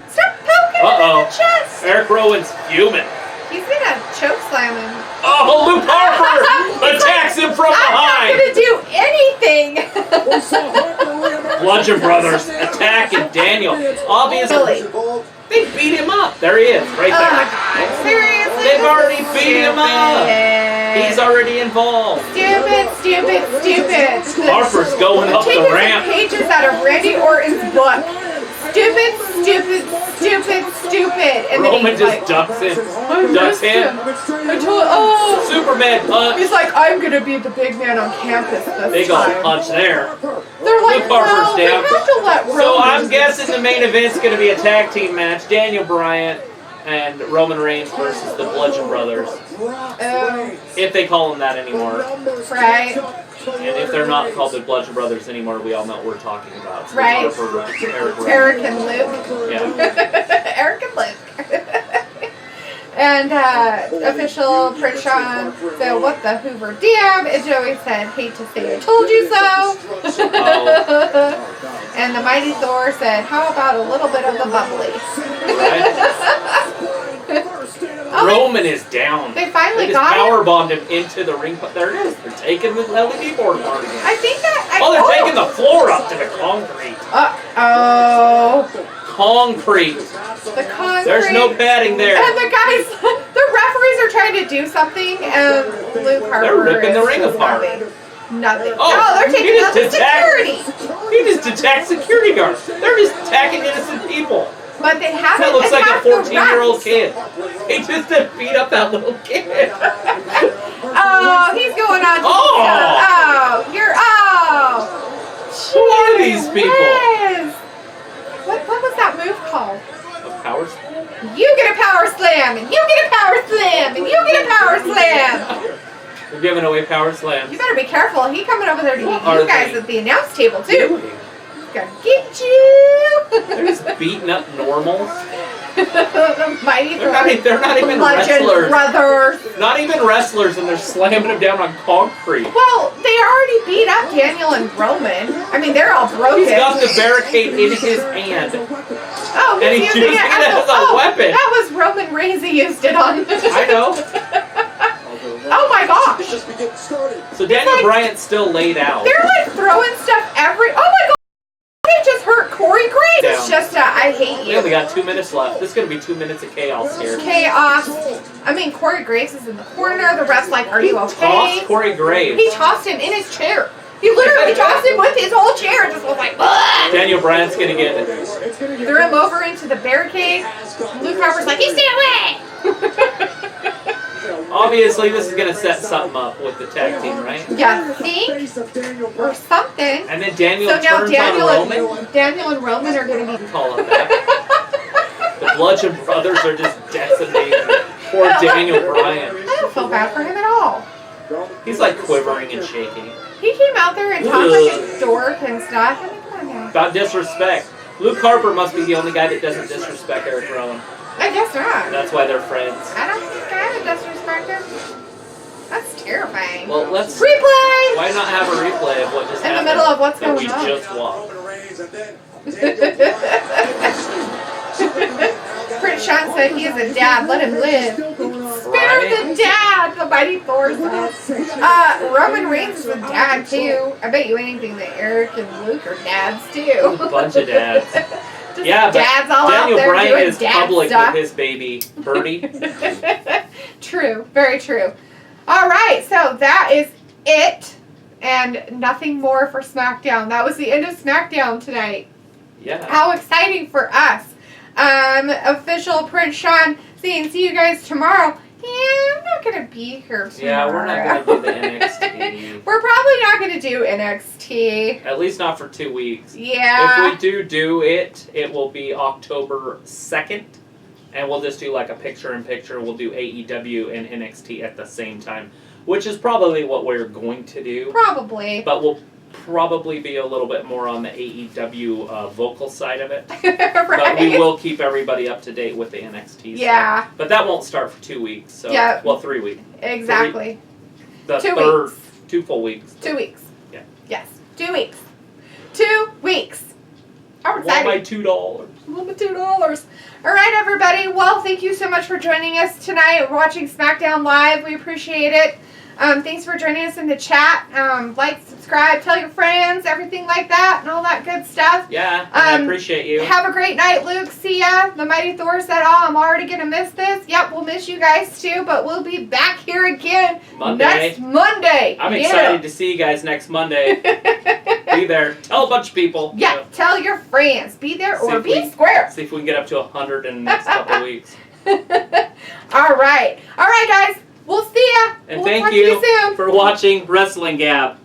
Stop poking him in the chest. Erick Rowan's fuming. He's gonna choke slam him. Oh, Luke Harper attacks him from behind. I'm not gonna do anything. Bludgeon Brothers attacking Daniel. Obviously, they beat him up. There he is, right there. Oh my God. Seriously? They've already beat him up. He's already involved. Stupid. Harper's going up the ramp. Taking pages out of Randy Orton's book. Stupid. And Roman then he's just like, ducks in. Ducks in. I told, Superman punch. He's like, I'm gonna be the big man on campus this Big time. old punch there. They're like, Luke Harper's well, down. we have to let Roman. So I'm guessing the main event's going to be a tag team match. Daniel Bryan and Roman Reigns versus the Bludgeon Brothers. If they call them that anymore. Right. And if they're not called the Bludgeon Brothers anymore, we all know what we're talking about. So Right. Erick and Luke. Yeah. Eric and Luke. And official Prince Sean said, what the Hoover damn? And Joey said, hate to say I told you so. And the Mighty Thor said, how about a little bit of the bubbly? Roman is down. They finally they just got power bombed him into the ring. There it is. They're taking the LED board apart again. I think that. They're taking the floor up to the concrete. Concrete. The concrete. There's no padding there. And the guys, the referees are trying to do something, and Luke Harper They're ripping the is ring just apart. Nothing. Oh, They're taking out the security. He just attacked security guards. They're just attacking innocent people. But they haven't. That looks like a attacked the 14-year-old refs. kid. He just beat up that little kid. Oh, he's going on. Who are these people? Yes. What was that move called? A power slam? You get a power slam, and you get a power slam, and you get a power slam. They're giving away power slams. You better be careful. He coming over there to get Are you guys they? at the announce table too. He's gonna get you. They're just beating up normals. The Mighty Thor. They're not even Bludgeon wrestlers. Brothers. Not even wrestlers, and they're slamming them down on concrete. Well, they already beat up Daniel and Roman. I mean, they're all broken. He's got the barricade in his hand. Oh, and he's he's using using it it as a weapon. That was Roman Reigns. He used it on. I know. Oh my gosh. So Daniel Bryan's still laid out. They're like throwing stuff every. Oh my god. They just hurt Corey Graves. It's just I hate We you. only got 2 minutes left. This is going to be 2 minutes of chaos here. Chaos. I mean, Corey Graves is in the corner. The ref's like, are you okay? Tossed Corey Graves. He tossed him in his chair. He literally tossed him with his whole chair. Just was like, ugh. Daniel Bryan's going to get it. Threw him over into the barricade. Luke Harper's like, you stay away. Obviously, this is going to set something up with the tag team, right? Yeah, think? Or something. And then Daniel So now turns on Roman. Daniel and Roman are going to be... Call it that. The Bludgeon Brothers are just decimating poor Daniel Bryan. I don't feel bad for him at all. He's like quivering and shaking. He came out there and talked like a dork and stuff. I mean, come on now. About disrespect. Luke Harper must be the only guy that doesn't disrespect Erick Rowan. I guess not. That's why they're friends. I don't think I would disrespect him. That's terrifying. Well, let's... Replay! Why not have a replay of what just happened? In the middle of what's that going on. we just watched. Prince Sean said he is a dad. Let him live. Spare the dad, the Mighty Thor said. Roman Reigns is a dad, too. I bet you anything that Eric and Luke are dads, too. A bunch of dads. Just Yeah, but dads all Daniel out there Bryan doing is dad public stuff. with his baby, Birdie. True. Very true. All right. So that is it. And nothing more for SmackDown. That was the end of SmackDown tonight. Yeah. How exciting for us. Official Prince Sean saying, see you guys tomorrow. Yeah, I'm not gonna be here tomorrow. Yeah, we're not gonna do the NXT. We're probably not gonna do NXT. At least not for 2 weeks. Yeah. If we do it, it will be October 2nd. And we'll just do like a picture-in-picture. We'll do AEW and NXT at the same time. Which is probably what we're going to do. Probably. But we'll probably be a little bit more on the AEW vocal side of it. Right. But we will keep everybody up to date with the NXT Yeah. stuff. But that won't start for 2 weeks. So, yeah. Well, 3 weeks. Exactly. The 2 third, weeks. 2 full weeks. 2 weeks. Yeah. Yes. 2 weeks. 2 weeks. I'm excited. One by $2. One by $2. All right, everybody. Well, thank you so much for joining us tonight. We're watching SmackDown Live. We appreciate it. Thanks for joining us in the chat. Like, subscribe, tell your friends, everything like that, and all that good stuff. Yeah, I appreciate you. Have a great night, Luke. See ya. The Mighty Thor said, "Oh, I'm already gonna miss this." Yep, we'll miss you guys too, but we'll be back here again next Monday. I'm excited to see you guys next Monday. Be there. Tell a bunch of people. Yeah, tell your friends. Be there or be square. See if we can get up to 100 in the next couple weeks. All right, guys. We'll see ya. And we'll thank talk to you soon. for watching Wrestling Gab.